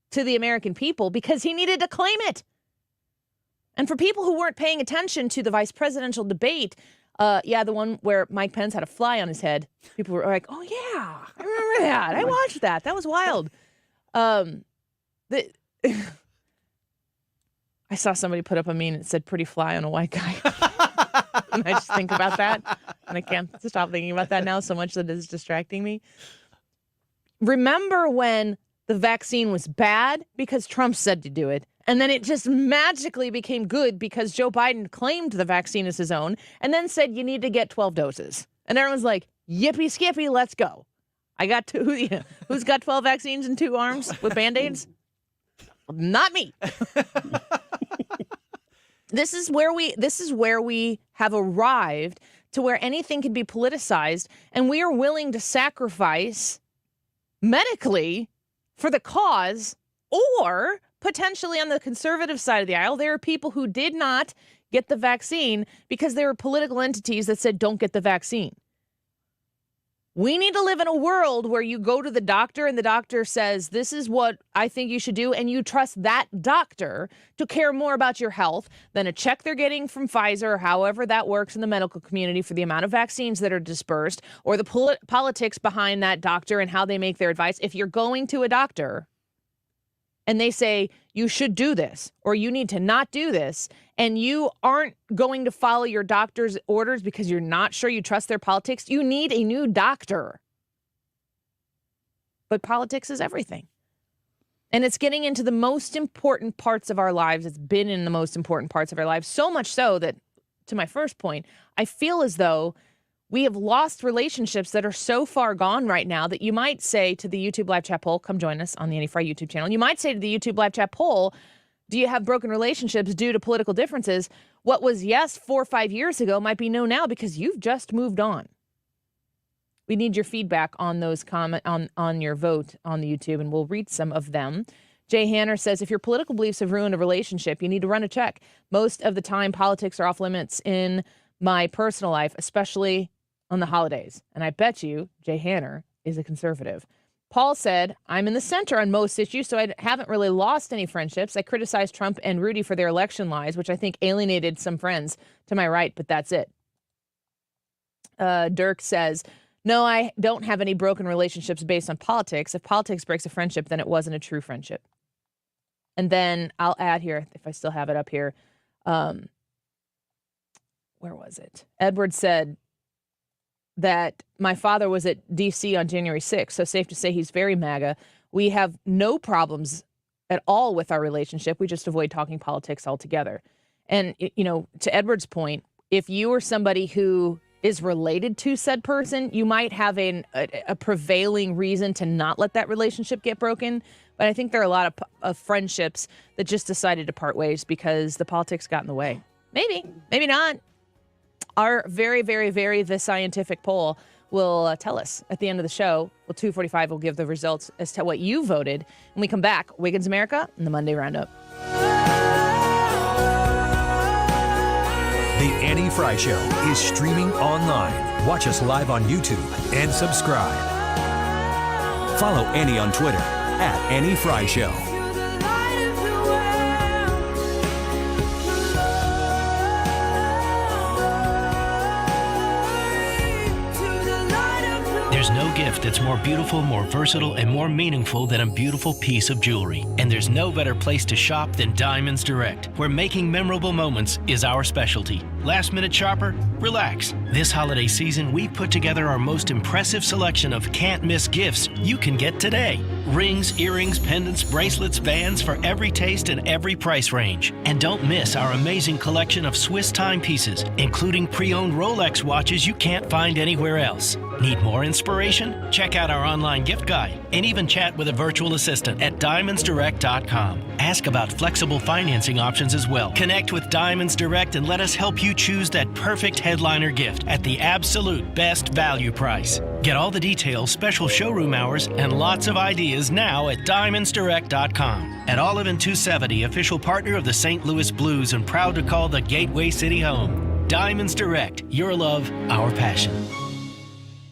to the American people because he needed to claim it. And for people who weren't paying attention to the vice presidential debate, the one where Mike Pence had a fly on his head, people were like, oh yeah, I remember that. I watched that. That was wild. I saw somebody put up a meme that said pretty fly on a white guy. And I just think about that. And I can't stop thinking about that now so much that it's distracting me. Remember when the vaccine was bad because Trump said to do it, and then it just magically became good because Joe Biden claimed the vaccine as his own and then said you need to get 12 doses. And everyone's like, yippee skippy, let's go. I got 2. Who's got 12 vaccines in 2 arms with Band-Aids? Not me. This is where we have arrived to where anything can be politicized, and we are willing to sacrifice medically for the cause, or potentially on the conservative side of the aisle, there are people who did not get the vaccine because there were political entities that said don't get the vaccine. We need to live in a world where you go to the doctor and the doctor says, this is what I think you should do. And you trust that doctor to care more about your health than a check they're getting from Pfizer, or however that works in the medical community for the amount of vaccines that are dispersed, or the politics behind that doctor and how they make their advice. If you're going to a doctor and they say you should do this or you need to not do this, and you aren't going to follow your doctor's orders because you're not sure you trust their politics, you need a new doctor. But politics is everything. And it's getting into the most important parts of our lives. It's been in the most important parts of our lives, so much so that, to my first point, I feel as though we have lost relationships that are so far gone right now that you might say to the YouTube live chat poll, come join us on the Annie Frey YouTube channel. You might say to the YouTube live chat poll, do you have broken relationships due to political differences? What was yes 4 or 5 years ago might be no now because you've just moved on. We need your feedback on those on your vote on the YouTube, and we'll read some of them. Jay Hanner says, if your political beliefs have ruined a relationship, you need to run a check. Most of the time, politics are off limits in my personal life, especially on the holidays. And I bet you Jay Hanner is a conservative. Paul said, I'm in the center on most issues, so I haven't really lost any friendships. I criticized Trump and Rudy for their election lies, which I think alienated some friends to my right, but that's it. Dirk says, no, I don't have any broken relationships based on politics. If politics breaks a friendship, then it wasn't a true friendship. And then I'll add here, if I still have it up here, where was it? Edward said that my father was at D.C. on January 6th, so safe to say he's very MAGA. We have no problems at all with our relationship. We just avoid talking politics altogether. And, you know, to Edward's point, if you are somebody who is related to said person, you might have a prevailing reason to not let that relationship get broken. But I think there are a lot of friendships that just decided to part ways because the politics got in the way. Maybe, maybe not. Our very, very, very The Scientific poll will tell us at the end of the show. Well, 2:45 will give the results as to what you voted. When we come back, Wiggins America and the Monday Roundup. The Annie Frey Show is streaming online. Watch us live on YouTube and subscribe. Follow Annie on Twitter @Annie Frey Show. There's no gift that's more beautiful, more versatile, and more meaningful than a beautiful piece of jewelry. And there's no better place to shop than Diamonds Direct, where making memorable moments is our specialty. Last-minute shopper? Relax. This holiday season, we've put together our most impressive selection of can't-miss gifts you can get today. Rings, earrings, pendants, bracelets, bands for every taste and every price range. And don't miss our amazing collection of Swiss timepieces, including pre-owned Rolex watches you can't find anywhere else. Need more inspiration? Check out our online gift guide and even chat with a virtual assistant at diamondsdirect.com. Ask about flexible financing options as well. Connect with Diamonds Direct and let us help you choose that perfect headliner gift at the absolute best value price. Get all the details, special showroom hours, and lots of ideas now at diamondsdirect.com. At Olive & 270, official partner of the St. Louis Blues and proud to call the Gateway City home. Diamonds Direct, your love, our passion.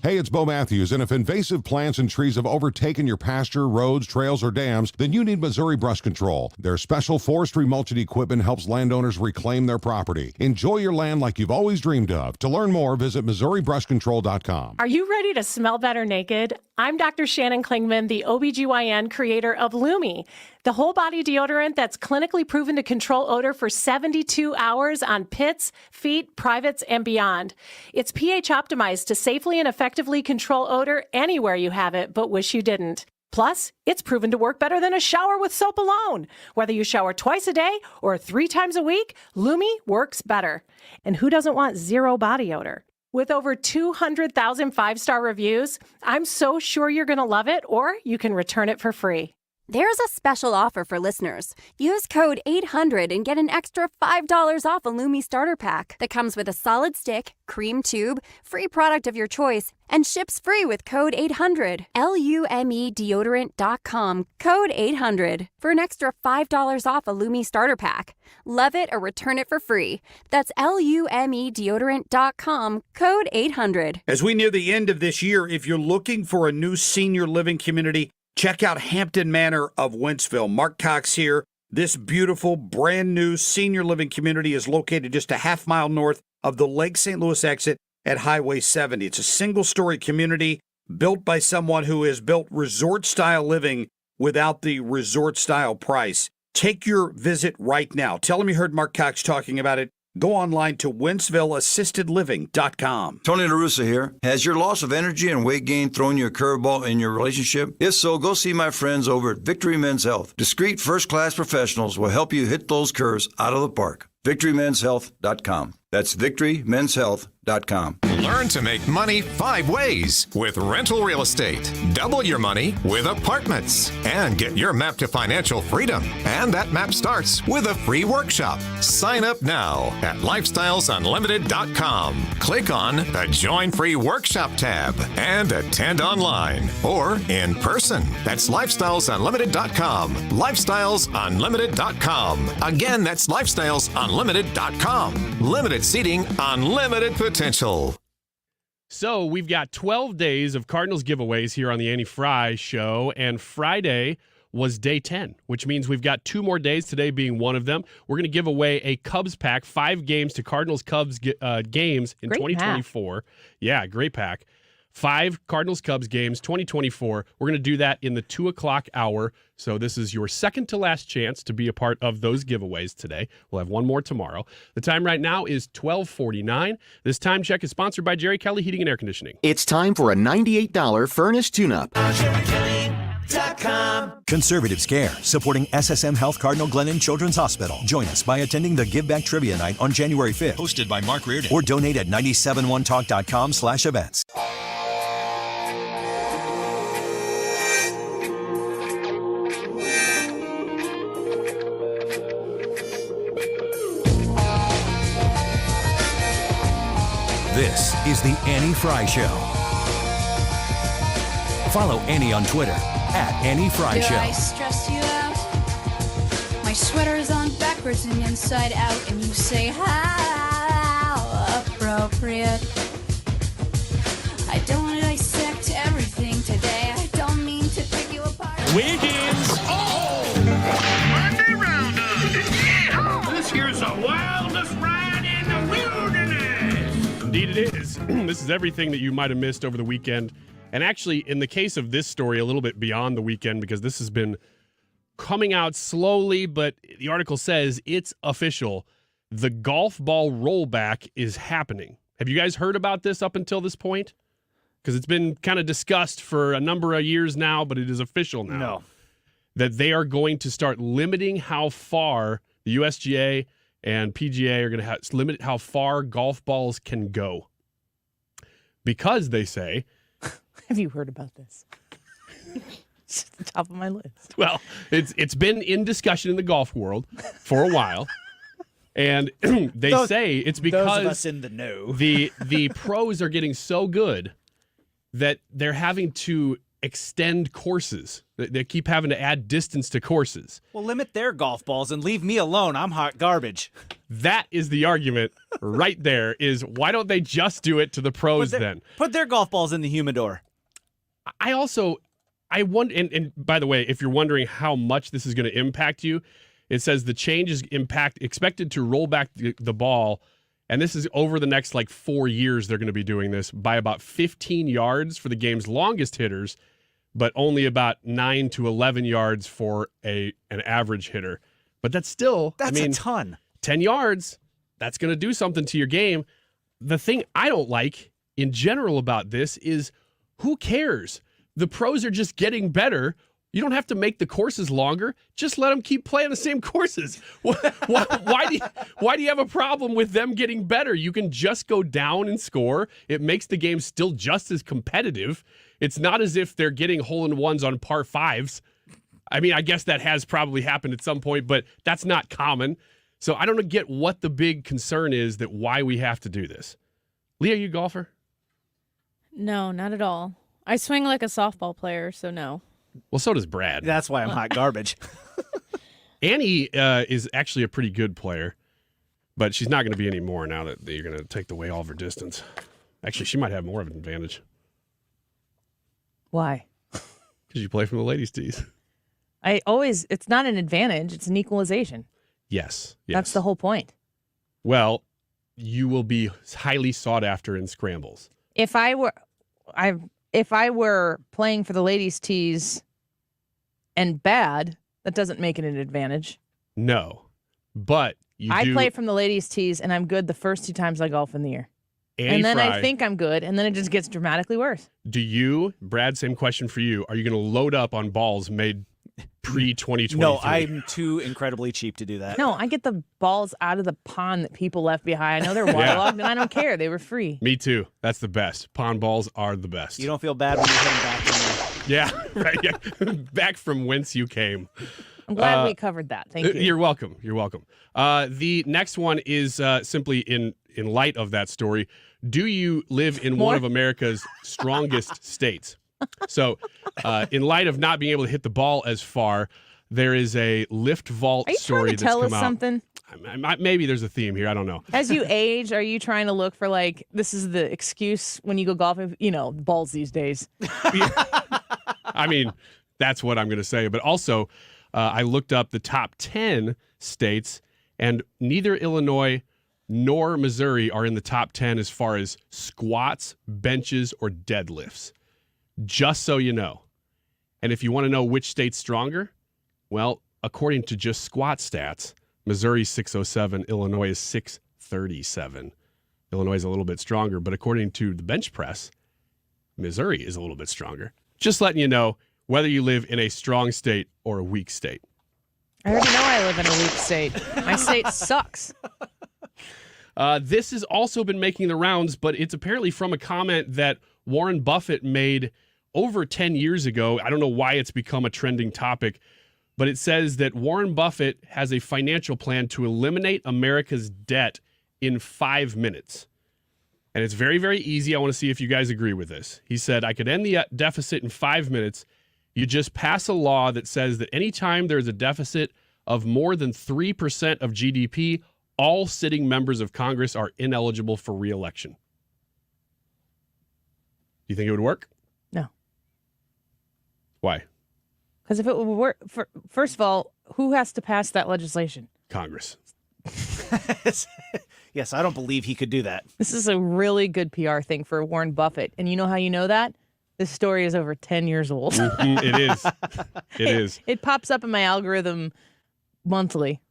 Hey, it's Bo Matthews, and if invasive plants and trees have overtaken your pasture, roads, trails, or dams, then you need Missouri Brush Control. Their special forestry mulching equipment helps landowners reclaim their property. Enjoy your land like you've always dreamed of. To learn more, visit MissouriBrushControl.com. Are you ready to smell better naked? I'm Dr. Shannon Klingman, the OBGYN creator of Lumi, the whole body deodorant that's clinically proven to control odor for 72 hours on pits, feet, privates, and beyond. It's pH optimized to safely and effectively control odor anywhere you have it, but wish you didn't. Plus, it's proven to work better than a shower with soap alone. Whether you shower twice a day or 3 times a week, Lumi works better. And who doesn't want zero body odor? With over 200,000 5-star reviews, I'm so sure you're going to love it, or you can return it for free. There's a special offer for listeners. Use code 800 and get an extra $5 off a Lumi starter pack that comes with a solid stick, cream tube, free product of your choice, and ships free with code 800. LumeDeodorant.com, code 800 for an extra $5 off a Lumi starter pack. Love it or return it for free. That's LumeDeodorant.com, code 800. As we near the end of this year, if you're looking for a new senior living community, check out Hampton Manor of Wentzville. Mark Cox here. This beautiful, brand new senior living community is located just a half mile north of the Lake St. Louis exit at Highway 70. It's a single-story community built by someone who has built resort-style living without the resort-style price. Take your visit right now. Tell them you heard Mark Cox talking about it. Go online to WentzvilleAssistedLiving.com. Tony LaRussa here. Has your loss of energy and weight gain thrown you a curveball in your relationship? If so, go see my friends over at Victory Men's Health. Discreet first-class professionals will help you hit those curves out of the park. VictoryMen'sHealth.com. That's VictoryMen'sHealth.com. Learn to make money 5 ways with rental real estate. Double your money with apartments. And get your map to financial freedom. And that map starts with a free workshop. Sign up now at LifestylesUnlimited.com. Click on the Join Free Workshop tab and attend online or in person. That's LifestylesUnlimited.com. LifestylesUnlimited.com. Again, that's LifestylesUnlimited.com. Limited seating, unlimited potential. So we've got 12 days of Cardinals giveaways here on the Annie Frey Show, and Friday was day 10, which means we've got 2 more days, today being one of them. We're going to give away a Cubs pack, 5 games to Cardinals-Cubs games in Great 2024. Yeah, great pack. 5 Cardinals-Cubs games, 2024. We're going to do that in the 2 o'clock hour. So this is your second to last chance to be a part of those giveaways today. We'll have one more tomorrow. The time right now is 12:49. This time check is sponsored by Jerry Kelly Heating and Air Conditioning. It's time for a $98 furnace tune-up. Conservatives Care, supporting SSM Health Cardinal Glennon Children's Hospital. Join us by attending the Give Back Trivia Night on January 5th. Hosted by Mark Reardon. Or donate at 971talk.com/events. This is the Annie Frey Show. Follow Annie on Twitter @Annie Frey Do Show. I stress you out? My sweater is on backwards and inside out, and you say how appropriate. I don't want to dissect everything today. I don't mean to pick you apart. Wiggins! Oh! Monday Roundup! Yeah! This here's the wildest ride in the wilderness! Indeed it is. This is everything that you might have missed over the weekend. And actually, in the case of this story, a little bit beyond the weekend, because this has been coming out slowly, but the article says it's official. The golf ball rollback is happening. Have you guys heard about this up until this point? Because it's been kind of discussed for a number of years now, but it is official now. No. That they are going to start limiting how far the USGA and PGA are going to limit how far golf balls can go. Because they say... Have you heard about this? It's at the top of my list. Well, it's been in discussion in the golf world for a while. And they say it's because those of us in the know. the pros are getting so good that they're having to extend courses. They keep having to add distance to courses. Well, limit their golf balls and leave me alone. I'm hot garbage. That is the argument right there, is why don't they just do it to the pros then? Put their golf balls in the humidor. I wonder, and by the way, if you're wondering how much this is going to impact you, it says the change is expected to roll back the ball, and this is over the next 4 years they're going to be doing this, by about 15 yards for the game's longest hitters, but only about 9 to 11 yards for an average hitter. But that's still, a ton. 10 yards, that's going to do something to your game. The thing I don't like in general about this is, who cares? The pros are just getting better. You don't have to make the courses longer. Just let them keep playing the same courses. Why do you have a problem with them getting better? You can just go down and score. It makes the game still just as competitive. It's not as if they're getting hole-in-ones on par 5s. I mean, I guess that has probably happened at some point, but that's not common. So I don't get what the big concern is that why we have to do this. Leah, you a golfer? No, not at all. I swing like a softball player, so no. Well, so does Brad. That's why I'm hot garbage. Annie is actually a pretty good player, but she's not going to be anymore now that you're going to take away all of her distance. Actually, she might have more of an advantage. Why? Because you play from the ladies' tees. It's not an advantage, it's an equalization. Yes. That's the whole point. Well, you will be highly sought after in scrambles. If I were playing for the ladies' tees and bad, that doesn't make it an advantage. No, but I play from the ladies' tees and I'm good the first 2 times I golf in the year. Annie and then Frey, I think I'm good, and then it just gets dramatically worse. Do you, Brad, same question for you. Are you going to load up on balls made pre-2023? No, I'm too incredibly cheap to do that. No, I get the balls out of the pond that people left behind. I know they're waterlogged, and I don't care. They were free. Me too. That's the best. Pond balls are the best. You don't feel bad when you hit them back in there. Yeah, right. Yeah. Back from whence you came. I'm glad we covered that. Thank you. You're welcome. You're welcome. The next one is simply in light of that story. Do you live in one of America's strongest states? So, in light of not being able to hit the ball as far, there is a lift vault Are you story trying to that's tell come us out. something? Maybe there's a theme here. I don't know. As you age, are you trying to look for like this is the excuse when you go golfing? You know, balls these days. I mean, that's what I'm going to say. But also, I looked up the top 10 states, and neither Illinois nor Missouri are in the top 10 as far as squats, benches, or deadlifts. Just so you know. And if you want to know which state's stronger, well, according to just squat stats, Missouri's 607, Illinois is 637. Illinois is a little bit stronger, but according to the bench press, Missouri is a little bit stronger. Just letting you know whether you live in a strong state or a weak state. I already know I live in a weak state. My state sucks. This has also been making the rounds, but it's apparently from a comment that Warren Buffett made over 10 years ago. I don't know why it's become a trending topic, but it says that Warren Buffett has a financial plan to eliminate America's debt in 5 minutes. And it's very, very easy. I want to see if you guys agree with this. He said, I could end the deficit in 5 minutes. You just pass a law that says that anytime there's a deficit of more than 3% of GDP, all sitting members of Congress are ineligible for re-election. Do you think it would work? No. Why? Because if it would work, first of all, who has to pass that legislation? Congress. Yes, I don't believe he could do that. This is a really good PR thing for Warren Buffett. And you know how you know that? This story is over 10 years old. It is. It is. It pops up in my algorithm monthly.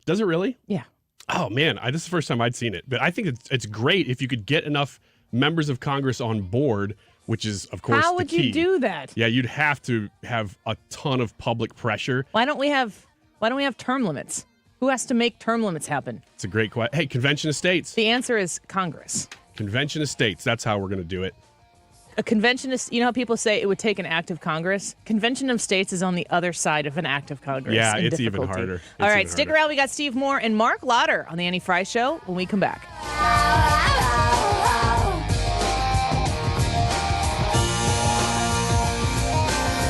Does it really? Yeah. Oh, man. This is the first time I'd seen it. But I think it's great if you could get enough members of Congress on board, which is, of course, How the would key. you do that? Yeah, you'd have to have a ton of public pressure. Why don't we have term limits? Who has to make term limits happen? It's a great question. Hey, Convention of States. The answer is Congress. Convention of States. That's how we're going to do it. A convention is, you know how people say it would take an act of Congress? Convention of States is on the other side of an act of Congress. Yeah, in it's even difficulty. harder. All right, stick around. We got Steve Moore and Marc Lotter on the Annie Frey Show when we come back.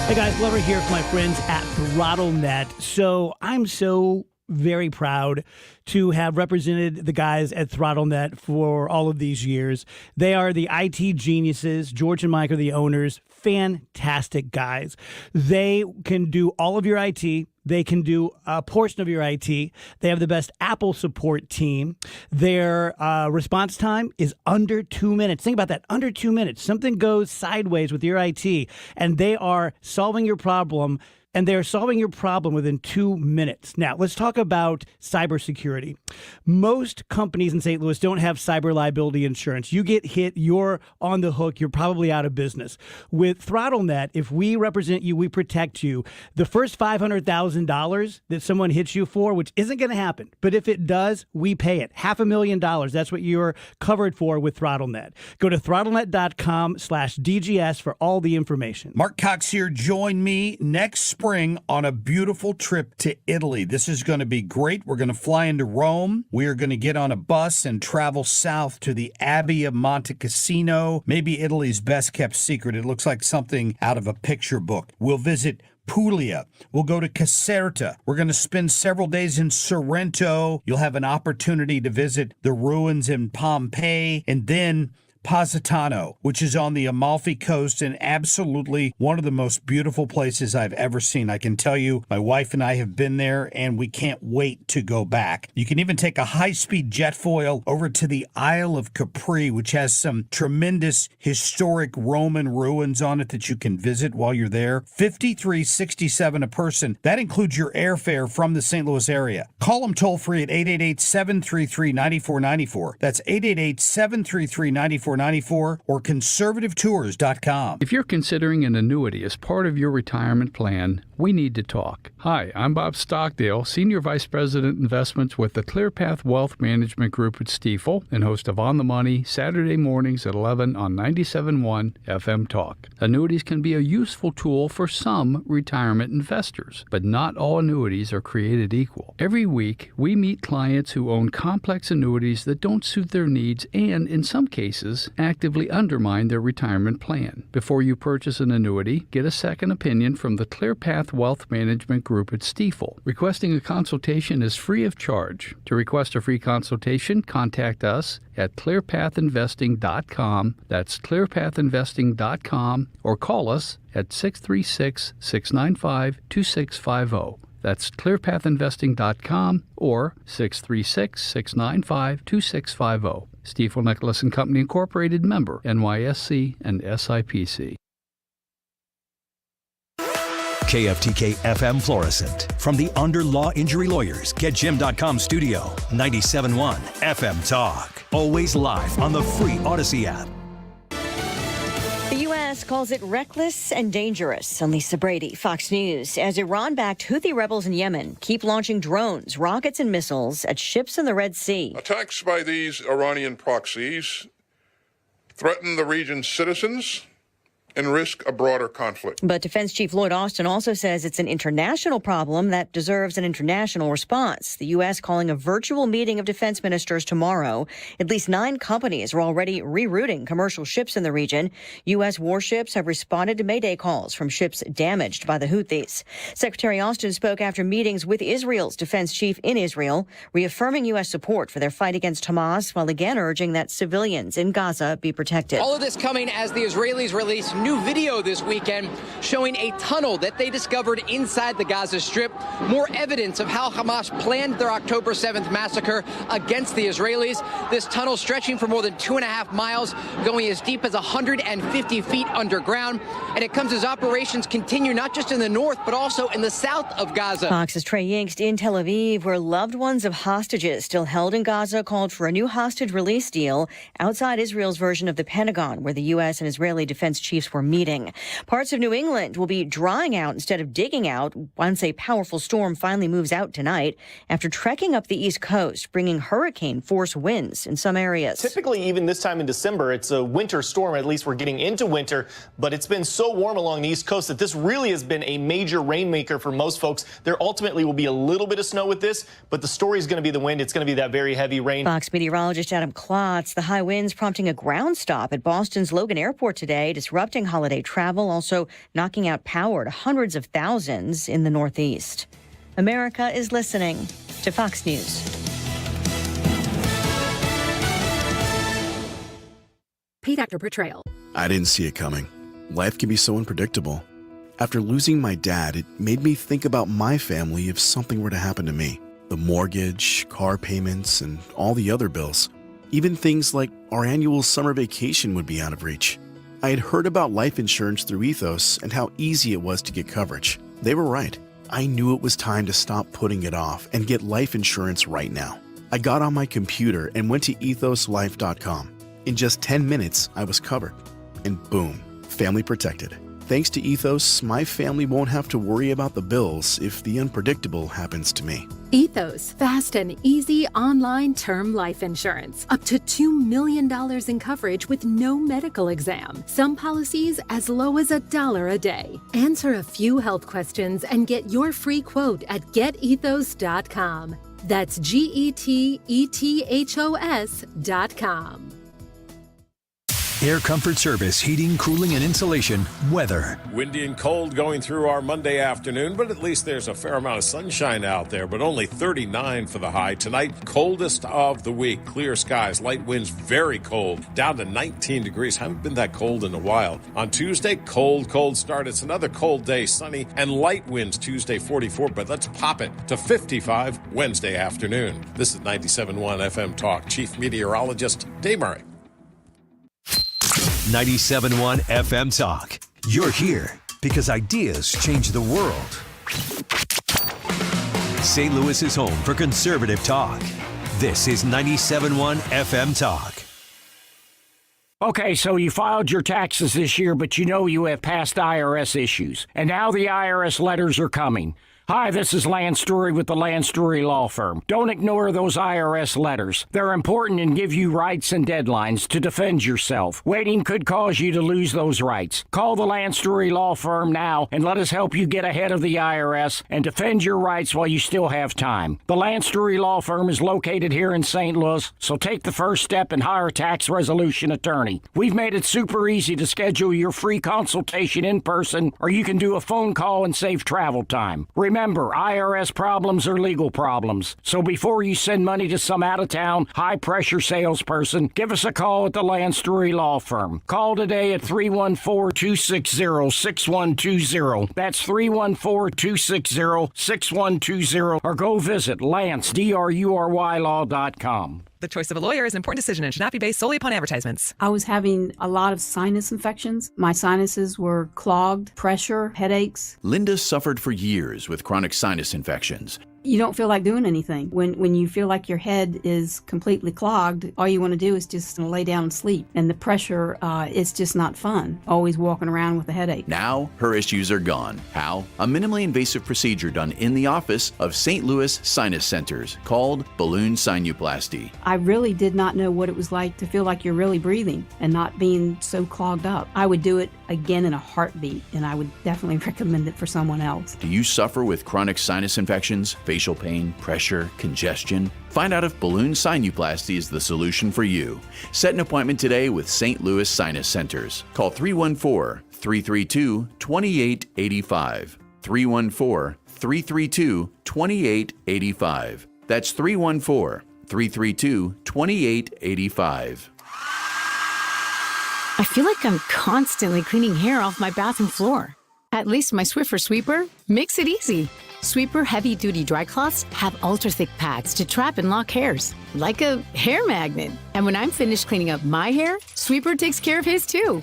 Hey guys, Glover here for my friends at ThrottleNet. So I'm so very proud to have represented the guys at ThrottleNet for all of these years. They are the IT geniuses. George and Mike are the owners. Fantastic guys. They can do all of your IT. They can do a portion of your IT. They have the best Apple support team. Their response time is under 2 minutes. Think about that, under 2 minutes. Something goes sideways with your IT, and they are solving your problem. And they're solving your problem within 2 minutes. Now, let's talk about cybersecurity. Most companies in St. Louis don't have cyber liability insurance. You get hit, you're on the hook, you're probably out of business. With ThrottleNet, if we represent you, we protect you. The first $500,000 that someone hits you for, which isn't going to happen, but if it does, we pay it. $500,000. That's what you're covered for with ThrottleNet. Go to throttlenet.com/DGS for all the information. Mark Cox here. Join me next spring on a beautiful trip to Italy. This is going to be great. We're going to fly into Rome. We are going to get on a bus and travel south to the Abbey of Monte Cassino, maybe Italy's best kept secret. It looks like something out of a picture book. We'll visit Puglia. We'll go to Caserta. We're going to spend several days in Sorrento. You'll have an opportunity to visit the ruins in Pompeii, and then Positano, which is on the Amalfi Coast and absolutely one of the most beautiful places I've ever seen. I can tell you, my wife and I have been there, and we can't wait to go back. You can even take a high-speed jet foil over to the Isle of Capri, which has some tremendous historic Roman ruins on it that you can visit while you're there. $53.67 a person. That includes your airfare from the St. Louis area. Call them toll-free at 888-733-9494. That's 888-733-9494. or conservativetours.com. If you're considering an annuity as part of your retirement plan, we need to talk. Hi, I'm Bob Stockdale, Senior Vice President Investments with the ClearPath Wealth Management Group at Stifel and host of On the Money Saturday mornings at 11 on 97.1 FM Talk. Annuities can be a useful tool for some retirement investors, but not all annuities are created equal. Every week, we meet clients who own complex annuities that don't suit their needs and, in some cases, actively undermine their retirement plan. Before you purchase an annuity, get a second opinion from the ClearPath ClearPath Wealth Management Group at Stifel. Requesting a consultation is free of charge. To request a free consultation, contact us at clearpathinvesting.com. That's clearpathinvesting.com, or call us at 636-695-2650. That's clearpathinvesting.com or 636-695-2650. Stifel Nicholas and Company Incorporated, member NYSE and SIPC. KFTK FM Florissant. From the Under Law Injury Lawyers, GetJim.com studio, 97.1 FM Talk. Always live on the free Odyssey app. The U.S. calls it reckless and dangerous. I'm Lisa Brady, Fox News. As Iran-backed Houthi rebels in Yemen keep launching drones, rockets, and missiles at ships in the Red Sea. Attacks by these Iranian proxies threaten the region's citizens and risk a broader conflict. But Defense Chief Lloyd Austin also says it's an international problem that deserves an international response. The U.S. calling a virtual meeting of defense ministers tomorrow. At least 9 companies are already rerouting commercial ships in the region. U.S. warships have responded to Mayday calls from ships damaged by the Houthis. Secretary Austin spoke after meetings with Israel's defense chief in Israel, reaffirming U.S. support for their fight against Hamas, while again urging that civilians in Gaza be protected. All of this coming as the Israelis release new video this weekend showing a tunnel that they discovered inside the Gaza Strip. More evidence of how Hamas planned their October 7th massacre against the Israelis. This tunnel stretching for more than 2.5 miles, going as deep as 150 feet underground. And it comes as operations continue not just in the north, but also in the south of Gaza. Fox's Trey Yingst in Tel Aviv, where loved ones of hostages still held in Gaza called for a new hostage release deal outside Israel's version of the Pentagon, where the U.S. and Israeli defense chiefs were meeting. Parts of New England will be drying out instead of digging out once a powerful storm finally moves out tonight after trekking up the East Coast, bringing hurricane-force winds in some areas. Typically, even this time in December, it's a winter storm. At least we're getting into winter, but it's been so warm along the East Coast that this really has been a major rainmaker for most folks. There ultimately will be a little bit of snow with this, but the story is going to be the wind. It's going to be that very heavy rain. Fox meteorologist Adam Klotz, the high winds prompting a ground stop at Boston's Logan Airport today, disrupting holiday travel, also knocking out power to hundreds of thousands in the Northeast. America is listening to Fox News. Paid actor portrayal. I didn't see it coming. Life can be so unpredictable. After losing my dad, it made me think about my family if something were to happen to me. The mortgage, car payments, and all the other bills. Even things like our annual summer vacation would be out of reach. I had heard about life insurance through Ethos and how easy it was to get coverage. They were right. I knew it was time to stop putting it off and get life insurance right now. I got on my computer and went to ethoslife.com. In just 10 minutes, I was covered. And boom, family protected. Thanks to Ethos, my family won't have to worry about the bills if the unpredictable happens to me. Ethos, fast and easy online term life insurance. Up to $2 million in coverage with no medical exam. Some policies as low as $1 a day. Answer a few health questions and get your free quote at getethos.com. That's GETETHOS.com. Air Comfort Service, heating, cooling, and insulation, weather. Windy and cold going through our Monday afternoon, but at least there's a fair amount of sunshine out there, but only 39 for the high. Tonight, coldest of the week. Clear skies, light winds, very cold, down to 19 degrees. Haven't been that cold in a while. On Tuesday, cold start. It's another cold day, sunny, and light winds Tuesday, 44, but let's pop it to 55 Wednesday afternoon. This is 97.1 FM Talk. Chief Meteorologist Dave Murray. 97.1 FM Talk. You're here because ideas change the world. St. Louis is home for conservative talk. This is 97.1 FM Talk. Okay, so you filed your taxes this year, but you know you have past IRS issues. And now the IRS letters are coming. Hi, this is Lance Story with the Lance Story Law Firm. Don't ignore those IRS letters. They're important and give you rights and deadlines to defend yourself. Waiting could cause you to lose those rights. Call the Lance Story Law Firm now and let us help you get ahead of the IRS and defend your rights while you still have time. The Lance Story Law Firm is located here in St. Louis, so take the first step and hire a tax resolution attorney. We've made it super easy to schedule your free consultation in person, or you can do a phone call and save travel time. Remember, IRS problems are legal problems. So before you send money to some out-of-town, high-pressure salesperson, give us a call at the Lance Story Law Firm. Call today at 314-260-6120. That's 314-260-6120. Or go visit LanceDruryLaw.com. The choice of a lawyer is an important decision and should not be based solely upon advertisements. I was having a lot of sinus infections. My sinuses were clogged, pressure, headaches. Linda suffered for years with chronic sinus infections. You don't feel like doing anything. When you feel like your head is completely clogged, all you want to do is just lay down and sleep. And the pressure, it's just not fun. Always walking around with a headache. Now, her issues are gone. How? A minimally invasive procedure done in the office of St. Louis Sinus Centers called balloon sinuplasty. I really did not know what it was like to feel like you're really breathing and not being so clogged up. I would do it again in a heartbeat, and I would definitely recommend it for someone else. Do you suffer with chronic sinus infections, facial pain, pressure, congestion? Find out if balloon sinuplasty is the solution for you. Set an appointment today with St. Louis Sinus Centers. Call 314-332-2885. 314-332-2885. That's 314-332-2885. I feel like I'm constantly cleaning hair off my bathroom floor. At least my Swiffer Sweeper makes it easy. Sweeper heavy-duty dry cloths have ultra-thick pads to trap and lock hairs, like a hair magnet. And when I'm finished cleaning up my hair, Sweeper takes care of his too.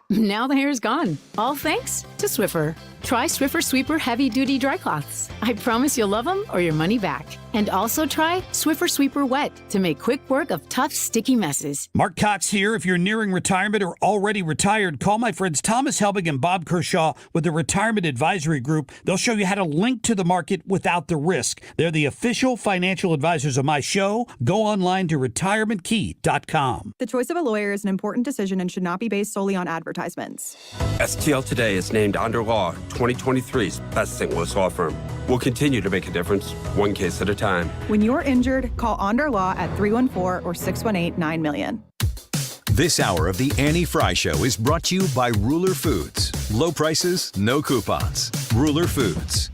Now the hair is gone, all thanks to Swiffer. Try Swiffer Sweeper heavy-duty dry cloths. I promise you'll love them or your money back. And also try Swiffer Sweeper Wet to make quick work of tough, sticky messes. Mark Cox here. If you're nearing retirement or already retired, call my friends Thomas Helbig and Bob Kershaw with the Retirement Advisory Group. They'll show you how to link to the market without the risk. They're the official financial advisors of my show. Go online to retirementkey.com. The choice of a lawyer is an important decision and should not be based solely on advertisements. STL Today is named Under Law 2023's best St. Louis law firm. We'll continue to make a difference, one case at a time. When you're injured, call Onder Law at 314 or 618-9000000. This hour of the Annie Frey Show is brought to you by Ruler Foods. Low prices, no coupons. Ruler Foods.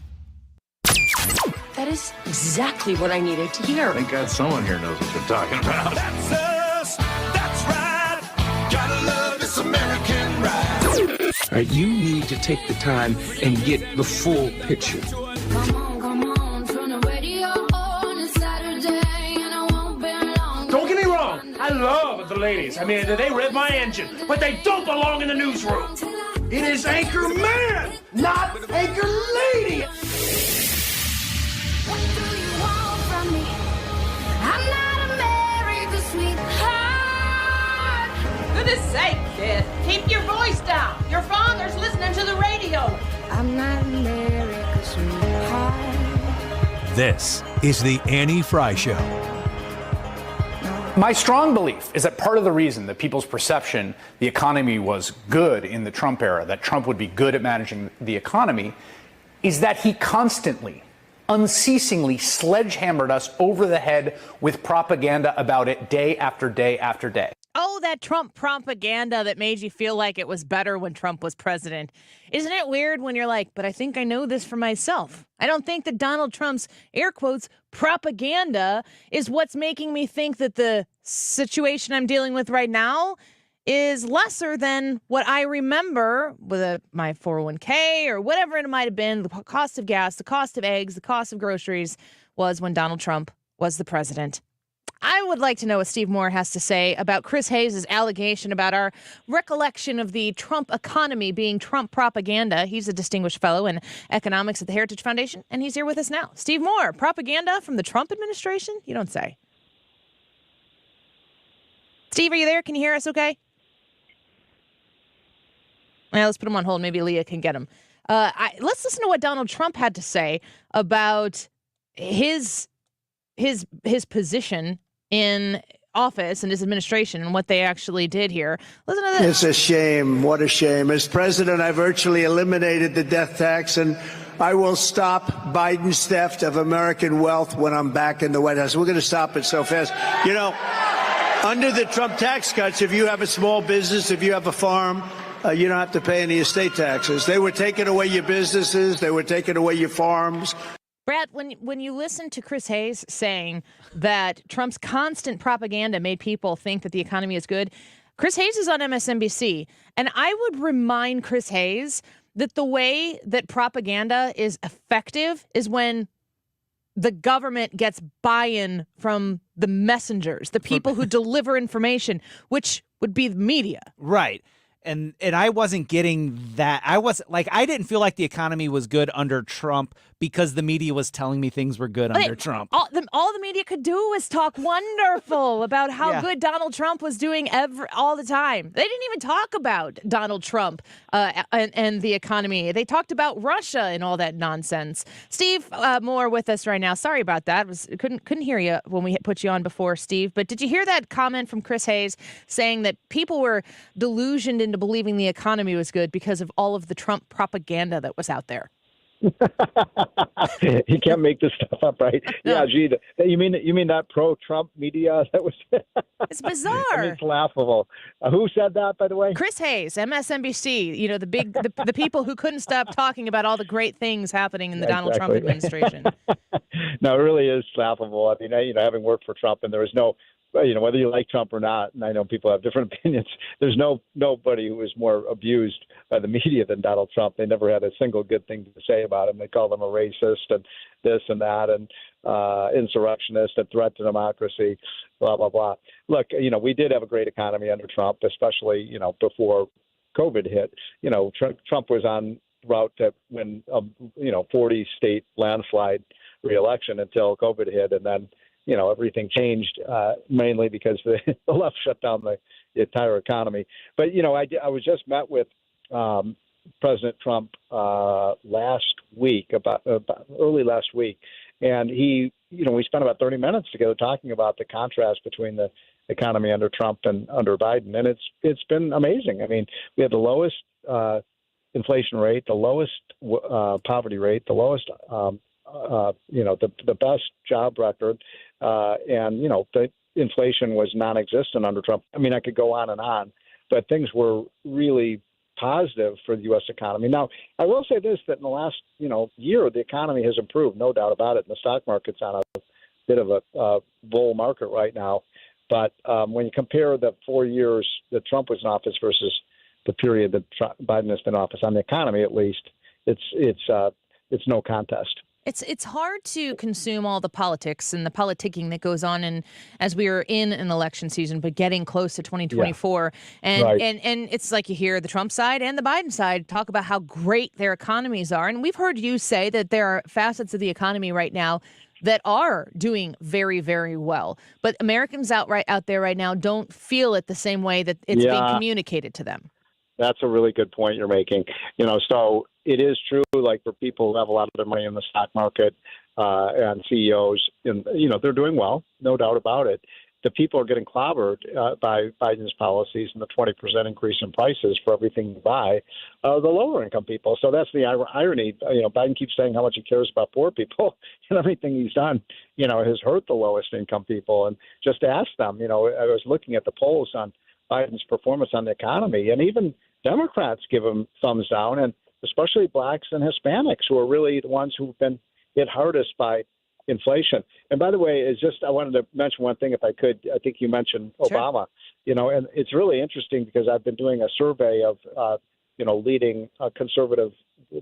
That is exactly what I needed to hear. Thank God someone here knows what they're talking about. That's us. That's right. Gotta love this American ride. All right, you need to take the time and get the full picture. Don't get me wrong, I love the ladies. I mean, they rev my engine, but they don't belong in the newsroom. It is Anchor Man, not Anchor Lady. I'm not America's sweetheart. Goodness sake, kid. Keep your voice down. Your father's listening to the radio. I'm not America's sweetheart. This is the Annie Frey Show. My strong belief is that part of the reason that people's perception the economy was good in the Trump era, that Trump would be good at managing the economy, is that he constantly, unceasingly sledgehammered us over the head with propaganda about it day after day after day. Oh, that Trump propaganda that made you feel like it was better when Trump was president. Isn't it weird when you're like, but I think I know this for myself? I don't think that Donald Trump's, air quotes, propaganda is what's making me think that the situation I'm dealing with right now is lesser than what I remember with my 401k or whatever it might have been. The cost of gas, the cost of eggs, the cost of groceries was when Donald Trump was the president. I would like to know what Steve Moore has to say about Chris Hayes' allegation about our recollection of the Trump economy being Trump propaganda. He's a distinguished fellow in economics at the Heritage Foundation, and he's here with us now. Steve Moore, propaganda from the Trump administration? You don't say. Steve, are you there? Can you hear us okay? Well, let's put him on hold. Maybe Leah can get him. Let's listen to what Donald Trump had to say about his position in office and his administration and what they actually did here. Listen to this. It's a shame. What a shame. As president, I virtually eliminated the death tax, and I will stop Biden's theft of American wealth when I'm back in the White House. We're going to stop it so fast. You know, under the Trump tax cuts, if you have a small business, if you have a farm, you don't have to pay any estate taxes. They were taking away your businesses. They were taking away your farms. Brad, when you listen to Chris Hayes saying that Trump's constant propaganda made people think that the economy is good, Chris Hayes is on MSNBC, and I would remind Chris Hayes that the way that propaganda is effective is when the government gets buy-in from the messengers, the people who deliver information, which would be the media. Right. And I wasn't getting that. I didn't feel like the economy was good under Trump because the media was telling me things were good under Trump. All the media could do was talk wonderful about how good Donald Trump was doing all the time. They didn't even talk about Donald Trump and the economy. They talked about Russia and all that nonsense. Steve Moore with us right now. Sorry about that. Couldn't hear you when we put you on before, Steve. But did you hear that comment from Chris Hayes saying that people were delusioned into believing the economy was good because of all of the Trump propaganda that was out there? You can't make this stuff up, right? No. Yeah, gee, you mean that pro-Trump media? That was it's bizarre. I mean, it's laughable. Who said that, by the way? Chris Hayes, MSNBC. You know, the people who couldn't stop talking about all the great things happening in the Donald Trump administration. No, it really is laughable. I mean, having worked for Trump, and there was no. Whether you like Trump or not, and I know people have different opinions, there's nobody who was more abused by the media than Donald Trump. They never had a single good thing to say about him. They called him a racist and this and that and insurrectionist, a threat to democracy, blah, blah, blah. Look, we did have a great economy under Trump, especially, before COVID hit. Trump was on route to win, 40-state landslide reelection until COVID hit, and then everything changed mainly because the left shut down the entire economy. But, I was just met with President Trump last week, about early last week. And we spent about 30 minutes together talking about the contrast between the economy under Trump and under Biden. And it's been amazing. I mean, we had the lowest inflation rate, the lowest poverty rate, the lowest the best job record, and the inflation was non-existent under Trump. I mean, I could go on, but things were really positive for the U.S. economy. Now, I will say this: that in the last year, the economy has improved, no doubt about it. And the stock market's on a bit of a bull market right now. But when you compare the 4 years that Trump was in office versus the period that Biden has been in office, on the economy at least, it's no contest. It's hard to consume all the politics and the politicking that goes on as we are in an election season, but getting close to 2024. And it's like you hear the Trump side and the Biden side talk about how great their economies are. And we've heard you say that there are facets of the economy right now that are doing very, very well. But Americans out there right now don't feel it the same way that it's being communicated to them. That's a really good point you're making. So it is true, like for people who have a lot of their money in the stock market and CEOs, they're doing well, no doubt about it. The people are getting clobbered by Biden's policies and the 20% increase in prices for everything you buy, the lower income people. So that's the irony. Biden keeps saying how much he cares about poor people, and everything he's done, has hurt the lowest income people. And just to ask them, I was looking at the polls on Biden's performance on the economy, and even Democrats give him thumbs down, and especially blacks and Hispanics, who are really the ones who've been hit hardest by inflation. And by the way, I wanted to mention one thing, if I could. I think you mentioned Obama, and it's really interesting because I've been doing a survey of, leading conservative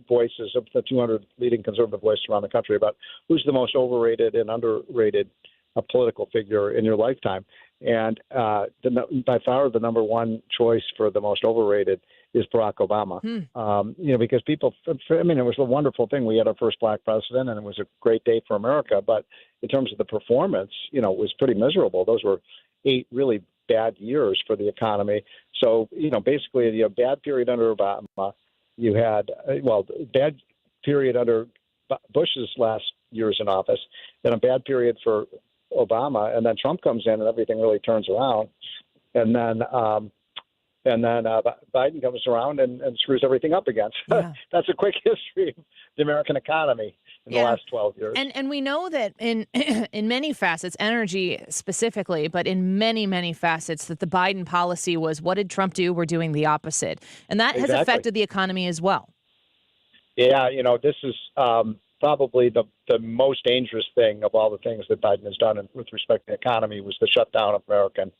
voices, of the 200 leading conservative voices around the country, about who's the most overrated and underrated political figure in your lifetime. And by far the number one choice for the most overrated is Barack Obama. Because people, it was a wonderful thing. We had our first black president, and it was a great day for America. But in terms of the performance, it was pretty miserable. Those were 8 really bad years for the economy. So, basically, bad period under Obama, You had, bad period under Bush's last years in office, then a bad period for Obama, and then Trump comes in and everything really turns around. And then Biden comes around and screws everything up again. Yeah. That's a quick history of the American economy in the last 12 years. And we know that in in many facets, energy specifically, but in many, many facets, that the Biden policy was, what did Trump do? We're doing the opposite. And that has affected the economy as well. Yeah, this is probably the most dangerous thing of all the things that Biden has done with respect to the economy was the shutdown of American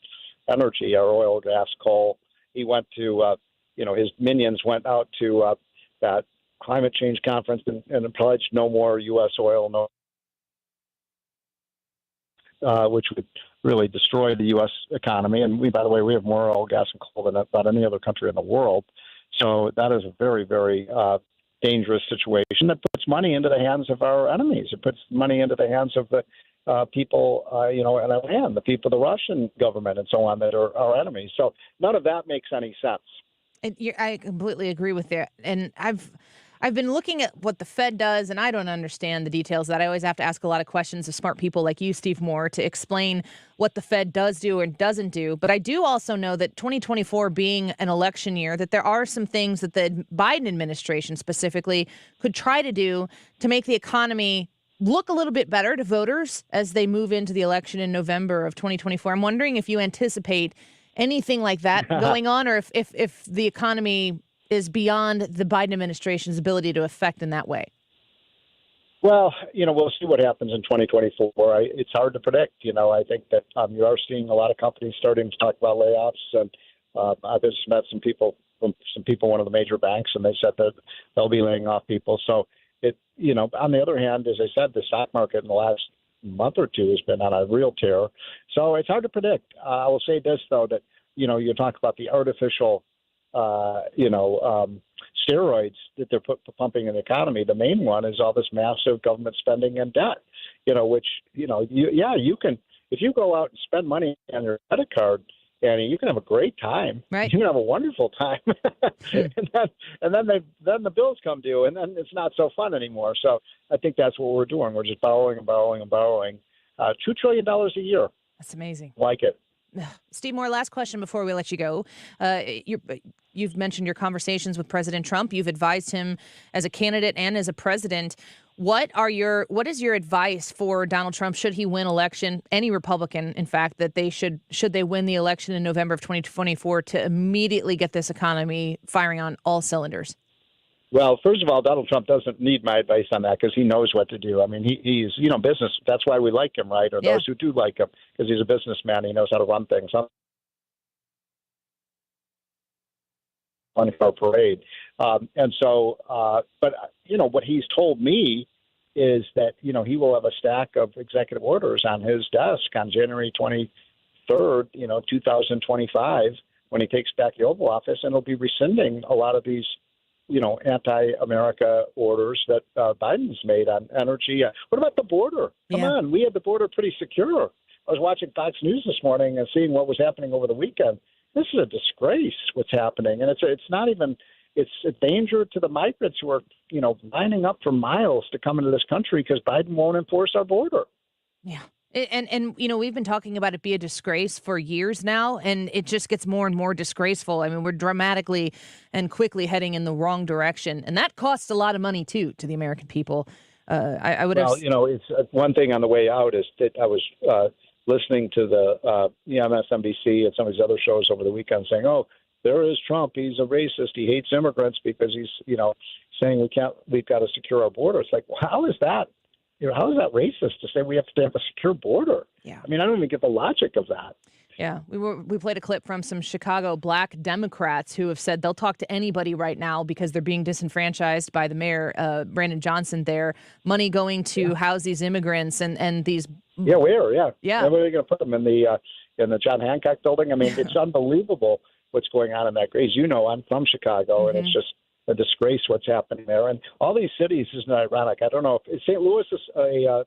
energy, our oil, gas, coal. He went to, his minions went out to that climate change conference and pledged no more U.S. oil, which would really destroy the U.S. economy. And by the way, we have more oil, gas, and coal than about any other country in the world. So that is a very, very dangerous situation that puts money into the hands of our enemies. It puts money into the hands of the people, in Iran, the people, the Russian government, and so on, that are our enemies. So none of that makes any sense. I completely agree with that. And I've been looking at what the Fed does, and I don't understand the details of that. I always have to ask a lot of questions of smart people like you, Steve Moore, to explain what the Fed does do or doesn't do. But I do also know that 2024 being an election year, that there are some things that the Biden administration specifically could try to do to make the economy look a little bit better to voters as they move into the election in November of 2024. I'm wondering if you anticipate anything like that going on, or if the economy is beyond the Biden administration's ability to affect in that way. Well, we'll see what happens in 2024. It's hard to predict. I think that you are seeing a lot of companies starting to talk about layoffs, and I've just met some people from one of the major banks, and they said that they'll be laying off people. So on the other hand, as I said, the stock market in the last month or two has been on a real tear. So it's hard to predict. I will say this, though, that, you talk about the artificial, steroids that they're pumping in the economy. The main one is all this massive government spending and debt, which, you can, if you go out and spend money on your credit card, Annie, you can have a great time. Right. You can have a wonderful time. and then the bills come due, and then it's not so fun anymore. So I think that's what we're doing. We're just borrowing and borrowing and borrowing. $2 trillion a year. That's amazing. Like it. Steve Moore, last question before we let you go. You've mentioned your conversations with President Trump. You've advised him as a candidate and as a president. What is your advice for Donald Trump should he win election, any Republican, in fact, that they should they win the election in November of 2024 to immediately get this economy firing on all cylinders? Well, first of all, Donald Trump doesn't need my advice on that because he knows what to do. I mean, he's, business. That's why we like him, right? Or those who do like him, because he's a businessman. He knows how to run things. On our parade. But what he's told me is that, he will have a stack of executive orders on his desk on January 23rd, 2025, when he takes back the Oval Office, and he'll be rescinding a lot of these anti-America orders that Biden's made on energy. What about the border? Come on, we had the border pretty secure. I was watching Fox News this morning and seeing what was happening over the weekend. This is a disgrace what's happening, and it's a danger to the migrants who are lining up for miles to come into this country because Biden won't enforce our border. Yeah. And we've been talking about it be a disgrace for years now, and it just gets more and more disgraceful. I mean, we're dramatically and quickly heading in the wrong direction, and that costs a lot of money, too, to the American people. I would Well, it's one thing on the way out is that I was listening to the MSNBC and some of these other shows over the weekend saying, oh, there is Trump. He's a racist. He hates immigrants because he's, saying we've got to secure our border. It's like, well, how is that? How is that racist to say we have to have a secure border? Yeah. I mean, I don't even get the logic of that. Yeah, we played a clip from some Chicago black Democrats who have said they'll talk to anybody right now because they're being disenfranchised by the mayor, Brandon Johnson there. Money going to house these immigrants and these. Yeah, where? Yeah. Yeah. Where are they going to put them in the John Hancock building? I mean, it's unbelievable what's going on in that. As you know, I'm from Chicago, and it's just a disgrace what's happening there. And all these cities, isn't it ironic? I don't know if St. Louis is a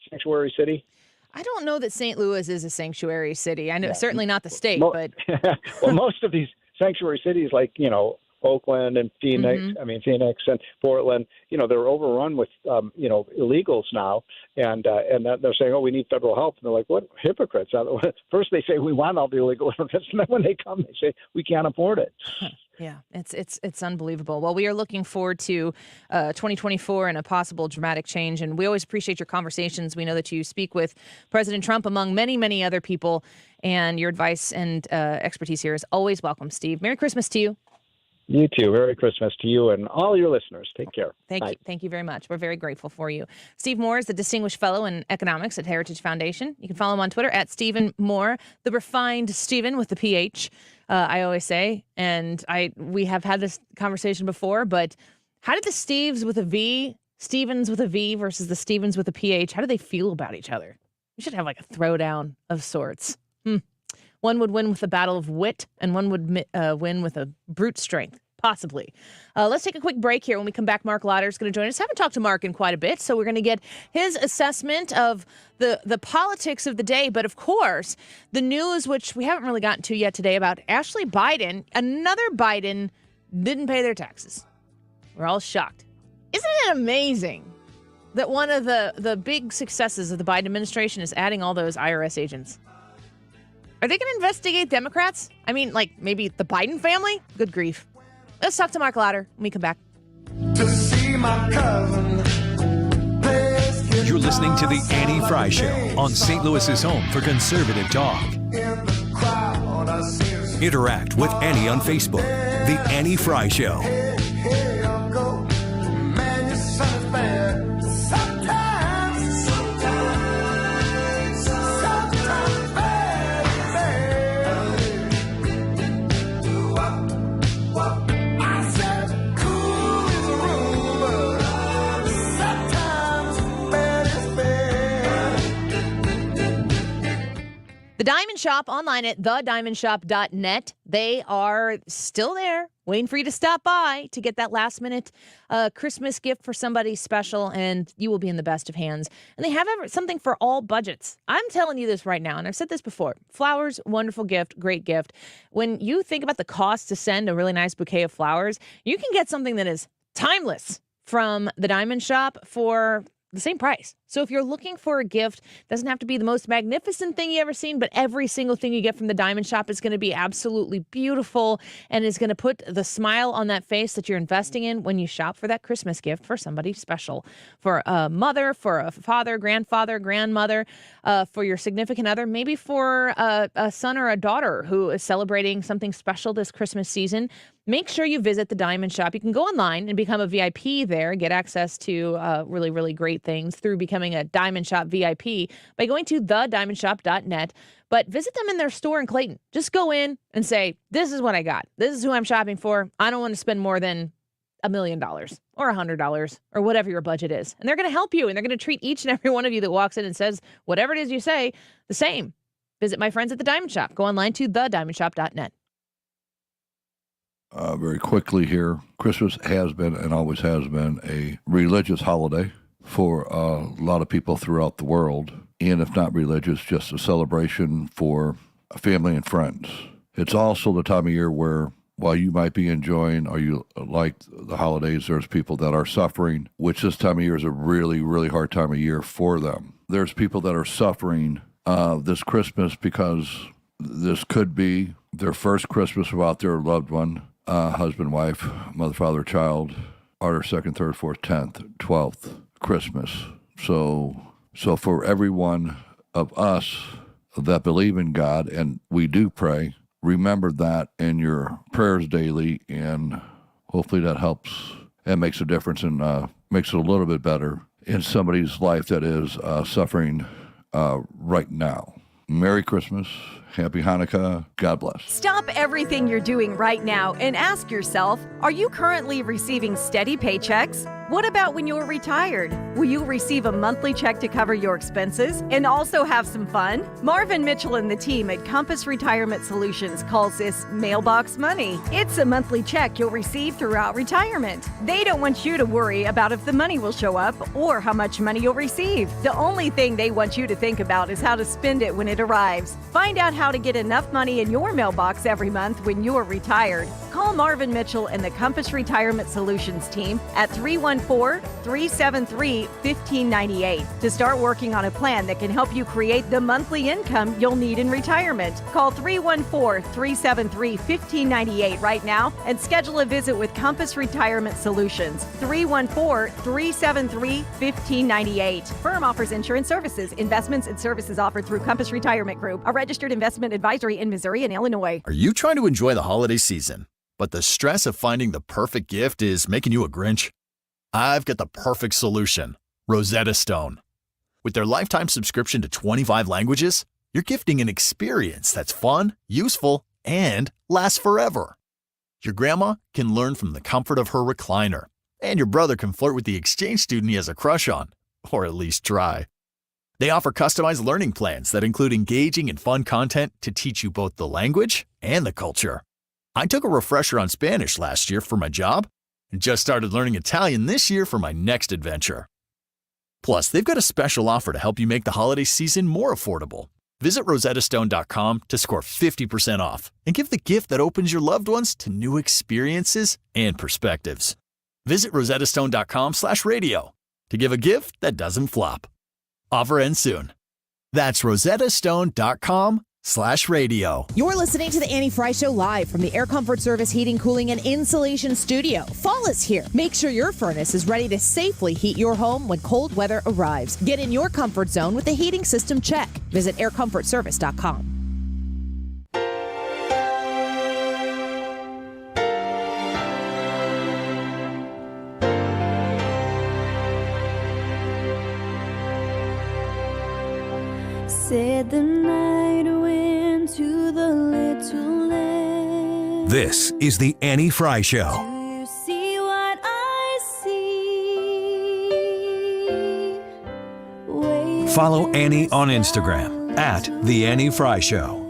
sanctuary city. I don't know that St. Louis is a sanctuary city. I know certainly not the state, but well, most of these sanctuary cities, like Oakland and Phoenix. I mean, Phoenix and Portland. They're overrun with illegals now, and that they're saying, "Oh, we need federal help." And they're like, "What hypocrites?" First they say we want all the illegal immigrants, and then when they come, they say we can't afford it. Yeah, it's unbelievable. Well, we are looking forward to 2024 and a possible dramatic change, and we always appreciate your conversations. We know that you speak with President Trump, among many, many other people, and your advice and expertise here is always welcome, Steve. Merry Christmas to you. You too. Merry Christmas to you and all your listeners. Take care. Thank you very much. We're very grateful for you. Steve Moore is the Distinguished Fellow in Economics at Heritage Foundation. You can follow him on Twitter at Stephen Moore, the refined Stephen with the PH. I always say, and we have had this conversation before, but how did the Steves with a V, Stevens with a V versus the Stevens with a PH, how do they feel about each other? We should have like a throwdown of sorts. One would win with a battle of wit, and one would win with a brute strength, possibly. Let's take a quick break here. When we come back, Marc Lotter is going to join us. Haven't talked to Marc in quite a bit, so we're going to get his assessment of the politics of the day. But, of course, the news, which we haven't really gotten to yet today, about Ashley Biden. Another Biden didn't pay their taxes. We're all shocked. Isn't it amazing that one of the big successes of the Biden administration is adding all those IRS agents? Are they going to investigate Democrats? I mean, like maybe the Biden family? Good grief. Let's talk to Marc Lotter when we come back. To see my cousin. You're listening to The Annie Frey Show on St. Louis's home for conservative talk. Interact with Annie on Facebook. The Annie Frey Show. The Diamond Shop online at thediamondshop.net. They are still there, waiting for you to stop by to get that last minute Christmas gift for somebody special, and you will be in the best of hands. And they have something for all budgets. I'm telling you this right now, and I've said this before. Flowers, wonderful gift, great gift. When you think about the cost to send a really nice bouquet of flowers, you can get something that is timeless from the Diamond Shop for the same price. So if you're looking for a gift, it doesn't have to be the most magnificent thing you ever seen, but every single thing you get from the Diamond Shop is going to be absolutely beautiful and is going to put the smile on that face that you're investing in when you shop for that Christmas gift for somebody special, for a mother, for a father, grandfather, grandmother, for your significant other, maybe for a son or a daughter who is celebrating something special this Christmas season. Make sure you visit the Diamond Shop. You can go online and become a VIP there, get access to really, really great things through becoming a Diamond Shop VIP by going to thediamondshop.net. But visit them in their store in Clayton. Just go in and say, this is what I got. This is who I'm shopping for. I don't want to spend more than $1 million or $100 or whatever your budget is. And they're going to help you, and they're going to treat each and every one of you that walks in and says whatever it is you say the same. Visit my friends at the Diamond Shop. Go online to thediamondshop.net. Very quickly here, Christmas has been and always has been a religious holiday for a lot of people throughout the world, and if not religious, just a celebration for family and friends. It's also the time of year where, while you might be enjoying or you like the holidays, there's people that are suffering, which this time of year is a really, really hard time of year for them. There's people that are suffering this Christmas because this could be their first Christmas without their loved one, husband, wife, mother, father, child, or their second, third, fourth, 10th, 12th Christmas. So for every one of us that believe in God, and we do pray, remember that in your prayers daily, and hopefully that helps and makes a difference and makes it a little bit better in somebody's life that is suffering right now. Merry Christmas. Happy Hanukkah. God bless. Stop everything you're doing right now and ask yourself, are you currently receiving steady paychecks? What about when you're retired? Will you receive a monthly check to cover your expenses and also have some fun? Marvin Mitchell and the team at Compass Retirement Solutions calls this mailbox money. It's a monthly check you'll receive throughout retirement. They don't want you to worry about if the money will show up or how much money you'll receive. The only thing they want you to think about is how to spend it when it arrives. Find out how to get enough money in your mailbox every month when you're retired. Call Marvin Mitchell and the Compass Retirement Solutions team at 314-373-1598 to start working on a plan that can help you create the monthly income you'll need in retirement. Call 314-373-1598 right now and schedule a visit with Compass Retirement Solutions. 314-373-1598. Firm offers insurance services, investments, and services offered through Compass Retirement Group, a registered investment advisory in Missouri and Illinois. Are you trying to enjoy the holiday season, but the stress of finding the perfect gift is making you a Grinch? I've got the perfect solution. Rosetta Stone. With their lifetime subscription to 25 languages, you're gifting an experience that's fun, useful, and lasts forever. Your grandma can learn from the comfort of her recliner, and your brother can flirt with the exchange student he has a crush on, or at least try. They offer customized learning plans that include engaging and fun content to teach you both the language and the culture. I took a refresher on Spanish last year for my job and just started learning Italian this year for my next adventure. Plus, they've got a special offer to help you make the holiday season more affordable. Visit rosettastone.com to score 50% off and give the gift that opens your loved ones to new experiences and perspectives. Visit rosettastone.com/radio to give a gift that doesn't flop. Offer ends soon. That's rosettastone.com/radio. You're listening to the Annie Frey Show live from the Air Comfort Service Heating, Cooling, and Insulation Studio. Fall is here. Make sure your furnace is ready to safely heat your home when cold weather arrives. Get in your comfort zone with the heating system check. Visit aircomfortservice.com. Said the night went to the little land. This is the Annie Frey Show. You see what I see. Follow Annie on Instagram at The Annie Frey Show.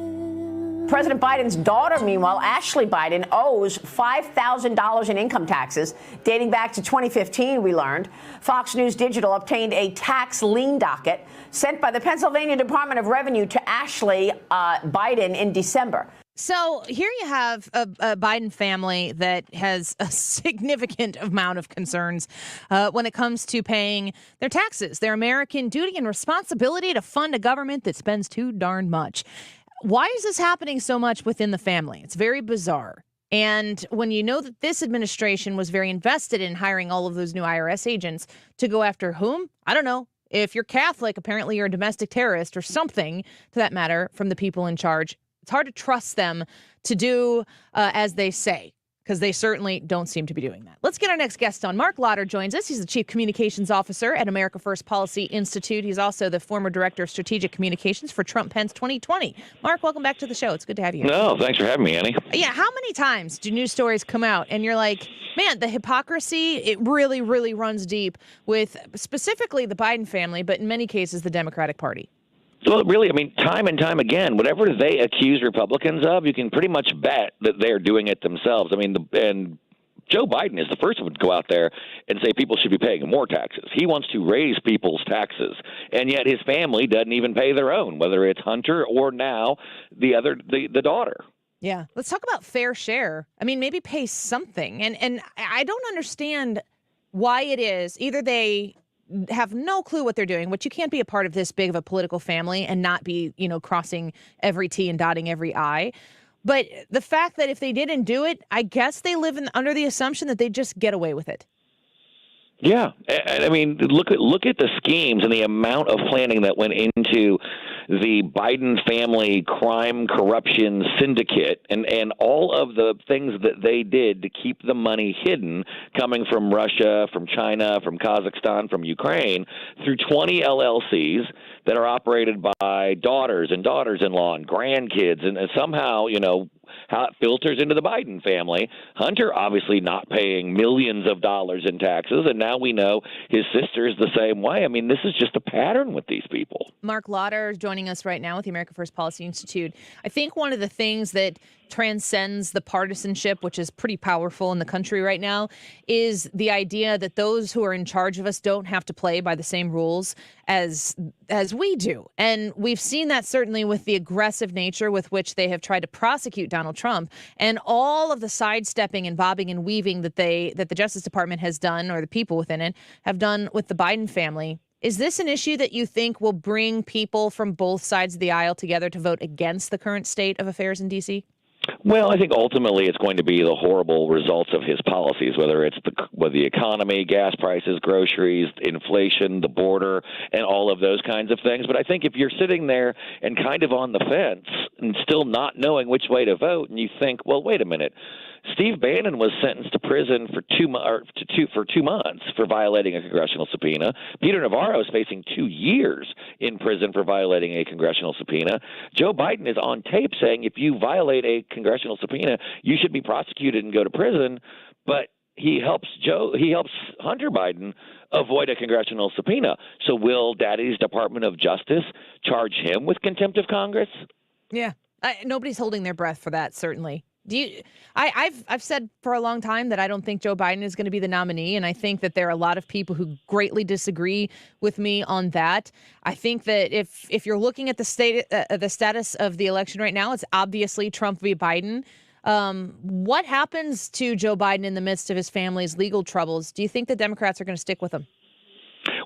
President Biden's daughter, meanwhile, Ashley Biden, owes $5,000 in income taxes dating back to 2015, we learned. Fox News Digital obtained a tax lien docket sent by the Pennsylvania Department of Revenue to Ashley Biden in December. So here you have a Biden family that has a significant amount of concerns when it comes to paying their taxes, their American duty and responsibility to fund a government that spends too darn much. Why is this happening so much within the family? It's very bizarre. And when you know that this administration was very invested in hiring all of those new IRS agents to go after whom? I don't know. If you're Catholic, apparently you're a domestic terrorist or something to that matter from the people in charge. It's hard to trust them to do as they say, because they certainly don't seem to be doing that. Let's get our next guest on. Marc Lotter joins us. He's the Chief Communications Officer at America First Policy Institute. He's also the former Director of Strategic Communications for Trump-Pence 2020. Marc, welcome back to the show. It's good to have you here. No, thanks for having me, Annie. Yeah, how many times do news stories come out and you're like, man, the hypocrisy, it really, really runs deep with specifically the Biden family, but in many cases, the Democratic Party? Well, really, I mean, time and time again, whatever they accuse Republicans of, you can pretty much bet that they're doing it themselves. I mean, and Joe Biden is the first one to go out there and say people should be paying more taxes. He wants to raise people's taxes, and yet his family doesn't even pay their own, whether it's Hunter or now the daughter. Yeah. Let's talk about fair share. I mean, maybe pay something. And I don't understand why it is. Either they have no clue what they're doing, which you can't be a part of this big of a political family and not be, crossing every T and dotting every I. But the fact that if they didn't do it, I guess they live under the assumption that they just get away with it. Yeah, I mean, look at the schemes and the amount of planning that went into the Biden family crime corruption syndicate and all of the things that they did to keep the money hidden coming from Russia, from China, from Kazakhstan, from Ukraine through 20 LLCs that are operated by daughters and daughters-in-law and grandkids, and somehow, how it filters into the Biden family. Hunter obviously not paying millions of dollars in taxes, and now we know his sister is the same way. I mean, this is just a pattern with these people. Marc Lotter is joining us right now with the America First Policy Institute. I think one of the things that transcends the partisanship, which is pretty powerful in the country right now, is the idea that those who are in charge of us don't have to play by the same rules as we do. And we've seen that certainly with the aggressive nature with which they have tried to prosecute Donald Trump and all of the sidestepping and bobbing and weaving that the Justice Department has done, or the people within it have done with the Biden family. Is this an issue that you think will bring people from both sides of the aisle together to vote against the current state of affairs in D.C.? Well, I think ultimately it's going to be the horrible results of his policies, whether it's the economy, gas prices, groceries, inflation, the border, and all of those kinds of things. But I think if you're sitting there and kind of on the fence and still not knowing which way to vote, and you think, well, wait a minute, Steve Bannon was sentenced to prison for 2 months for violating a congressional subpoena. Peter Navarro is facing 2 years in prison for violating a congressional subpoena. Joe Biden is on tape saying if you violate a congressional subpoena, you should be prosecuted and go to prison. But he helps Hunter Biden avoid a congressional subpoena. So will Daddy's Department of Justice charge him with contempt of Congress? Yeah, nobody's holding their breath for that, certainly. I've said for a long time that I don't think Joe Biden is going to be the nominee, and I think that there are a lot of people who greatly disagree with me on that. I think that if you're looking at the status of the election right now, it's obviously Trump v. Biden. What happens to Joe Biden in the midst of his family's legal troubles? Do you think the Democrats are going to stick with him?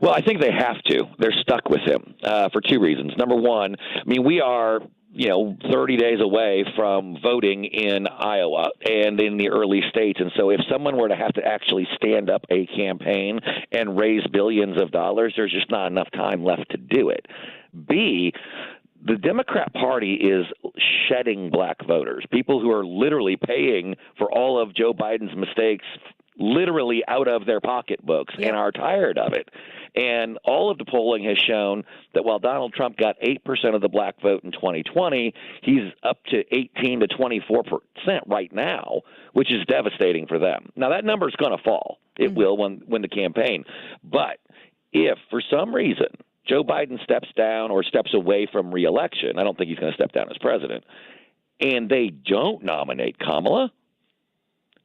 Well, I think they have to. They're stuck with him for two reasons. Number one, I mean, we are 30 days away from voting in Iowa and in the early states. And so if someone were to have to actually stand up a campaign and raise billions of dollars, there's just not enough time left to do it. B, the Democrat Party is shedding black voters, people who are literally paying for all of Joe Biden's mistakes literally out of their pocketbooks and are tired of it. And all of the polling has shown that while Donald Trump got 8% of the black vote in 2020, he's up to 18 to 24% right now, which is devastating for them. Now, that number is going to fall. It will when the campaign. But if for some reason Joe Biden steps down or steps away from re-election, I don't think he's going to step down as president, and they don't nominate Kamala,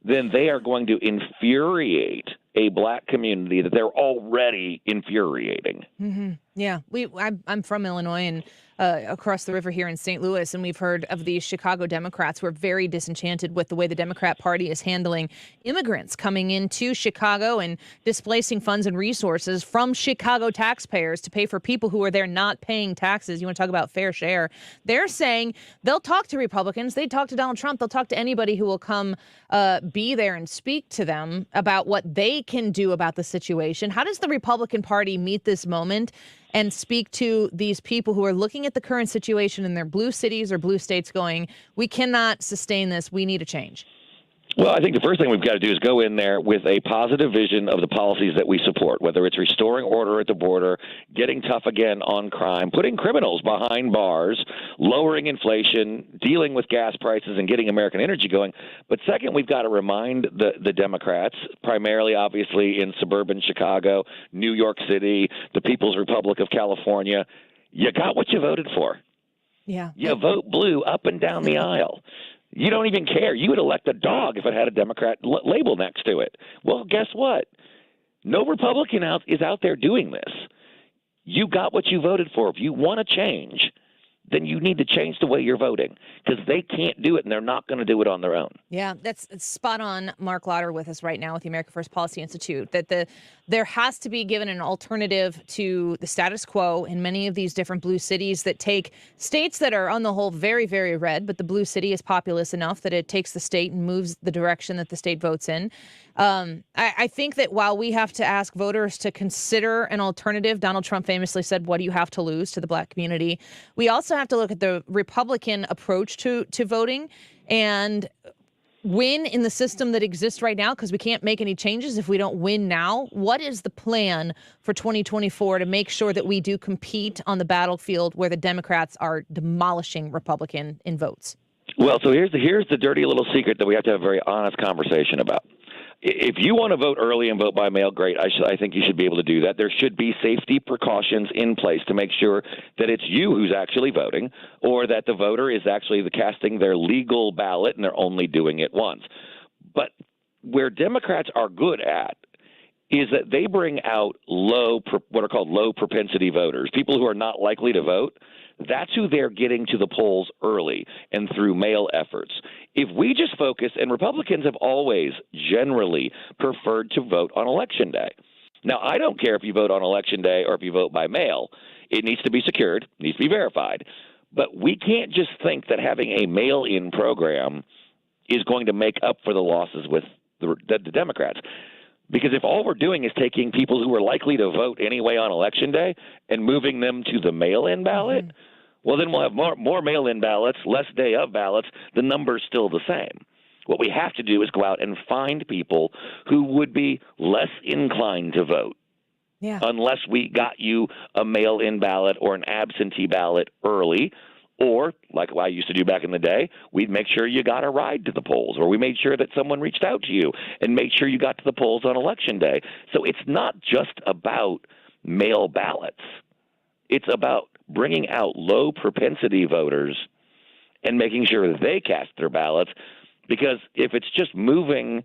then they are going to infuriate a black community that they're already infuriating. Mm-hmm. Yeah, I'm from Illinois and across the river here in St. Louis, and we've heard of these Chicago Democrats who are very disenchanted with the way the Democrat Party is handling immigrants coming into Chicago and displacing funds and resources from Chicago taxpayers to pay for people who are there not paying taxes. You want to talk about fair share? They're saying they'll talk to Republicans. They talk to Donald Trump. They'll talk to anybody who will come be there and speak to them about what they can do about the situation. How does the Republican Party meet this moment and speak to these people who are looking at the current situation in their blue cities or blue states going, we cannot sustain this, we need a change? Well, I think the first thing we've got to do is go in there with a positive vision of the policies that we support, whether it's restoring order at the border, getting tough again on crime, putting criminals behind bars, lowering inflation, dealing with gas prices, and getting American energy going. But second, we've got to remind the Democrats, primarily obviously in suburban Chicago, New York City, the People's Republic of California, you got what you voted for. Yeah. You vote blue up and down the aisle. You don't even care. You would elect a dog if it had a Democrat label next to it. Well, guess what? No Republican is out there doing this. You got what you voted for. If you want to change, then you need to change the way you're voting because they can't do it and they're not going to do it on their own. Yeah, that's spot on. Marc Lotter with us right now with the America First Policy Institute, that there has to be given an alternative to the status quo in many of these different blue cities that take states that are on the whole very, very red, but the blue city is populous enough that it takes the state and moves the direction that the state votes in. I think that while we have to ask voters to consider an alternative, Donald Trump famously said, what do you have to lose to the black community? We also have to look at the Republican approach to voting and win in the system that exists right now, because we can't make any changes if we don't win now. What is the plan for 2024 to make sure that we do compete on the battlefield where the Democrats are demolishing Republican in votes? Well, so here's the dirty little secret that we have to have a very honest conversation about. If you want to vote early and vote by mail, great. I think you should be able to do that. There should be safety precautions in place to make sure that it's you who's actually voting, or that the voter is actually casting their legal ballot and they're only doing it once. But where Democrats are good at is that they bring out what are called low propensity voters, people who are not likely to vote. That's who they're getting to the polls early and through mail efforts. If we just focus, and Republicans have always generally preferred to vote on Election Day. Now, I don't care if you vote on Election Day or if you vote by mail. It needs to be secured, needs to be verified. But we can't just think that having a mail-in program is going to make up for the losses with the Democrats. Because if all we're doing is taking people who are likely to vote anyway on Election Day and moving them to the mail-in ballot, well, then we'll have more mail-in ballots, less day-of ballots. The number's still the same. What we have to do is go out and find people who would be less inclined to vote. Yeah. Unless we got you a mail-in ballot or an absentee ballot early, or like I used to do back in the day, we'd make sure you got a ride to the polls, or we made sure that someone reached out to you and made sure you got to the polls on Election Day. So it's not just about mail ballots. It's about bringing out low propensity voters and making sure that they cast their ballots, because if it's just moving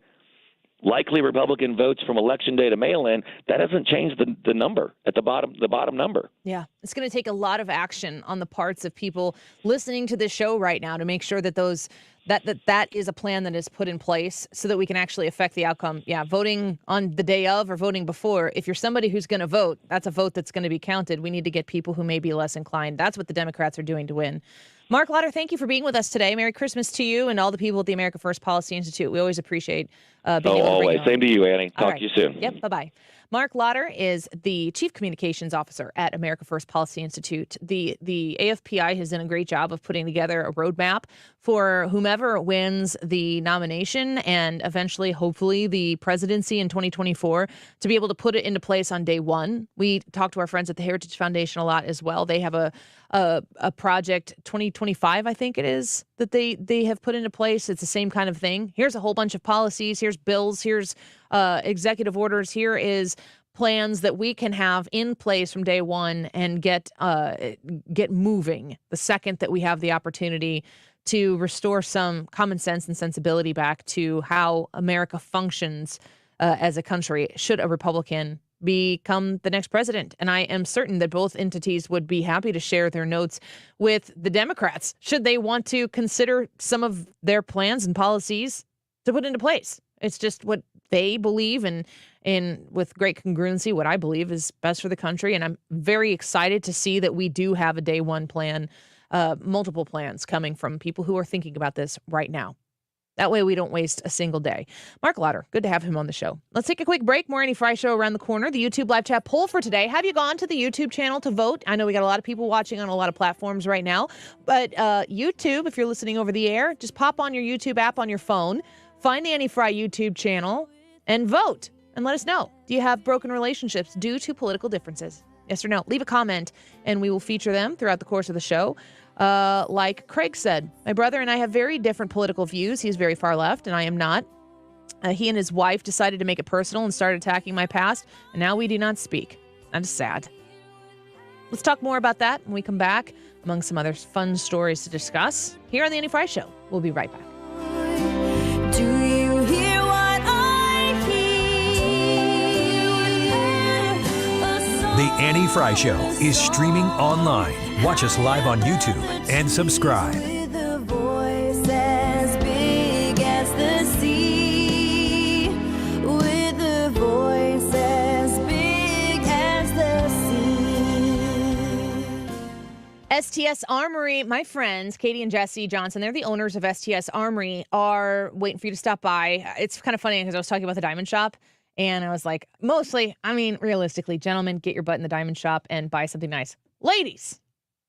likely Republican votes from Election Day to mail-in, that doesn't change the number at the bottom number. Yeah, it's going to take a lot of action on the parts of people listening to this show right now to make sure that that is a plan that is put in place so that we can actually affect the outcome. Yeah, voting on the day of or voting before. If you're somebody who's going to vote, that's a vote that's going to be counted. We need to get people who may be less inclined. That's what the Democrats are doing to win. Marc Lotter, thank you for being with us today. Merry Christmas to you and all the people at the America First Policy Institute. We always appreciate being able to bring always. you on. Same to you, Annie. Talk right. to you soon. Yep, bye-bye. Marc Lotter is the Chief Communications Officer at America First Policy Institute. The AFPI has done a great job of putting together a roadmap for whomever wins the nomination and eventually, hopefully, the presidency in 2024 to be able to put it into place on day one. We talked to our friends at the Heritage Foundation a lot as well. They have a project 2025, I think it is, that they have put into place. It's the same kind of thing. Here's a whole bunch of policies. Here's bills. Here's executive orders. Here is plans that we can have in place from day one and get moving the second that we have the opportunity to restore some common sense and sensibility back to how America functions as a country should a Republican become the next president. And I am certain that both entities would be happy to share their notes with the Democrats should they want to consider some of their plans and policies to put into place. It's just what they believe and with great congruency, what I believe is best for the country. And I'm very excited to see that we do have a day one plan, multiple plans coming from people who are thinking about this right now. That way we don't waste a single day. Marc Lotter, good to have him on the show. Let's take a quick break. More Annie Frey Show around the corner. The YouTube live chat poll for today. Have you gone to the YouTube channel to vote? I know we got a lot of people watching on a lot of platforms right now. But YouTube, if you're listening over the air, just pop on your YouTube app on your phone, find the Annie Frey YouTube channel, and vote. And let us know. Do you have broken relationships due to political differences? Yes or no? Leave a comment, and we will feature them throughout the course of the show. Like Craig said, my brother and I have very different political views. He's very far left, and I am not. He and his wife decided to make it personal and started attacking my past, and now we do not speak. That is sad. Let's talk more about that when we come back, among some other fun stories to discuss, here on The Annie Frey Show. We'll be right back. Do you hear what I hear? The Annie Frey Show is streaming online. Watch us live on YouTube and subscribe. With a voice as big as the sea. With a voice as big as the sea. STS Armory, my friends, Katie and Jesse Johnson, they're the owners of STS Armory, are waiting for you to stop by. It's kind of funny because I was talking about the diamond shop. And I was like, realistically, gentlemen, get your butt in the diamond shop and buy something nice. Ladies,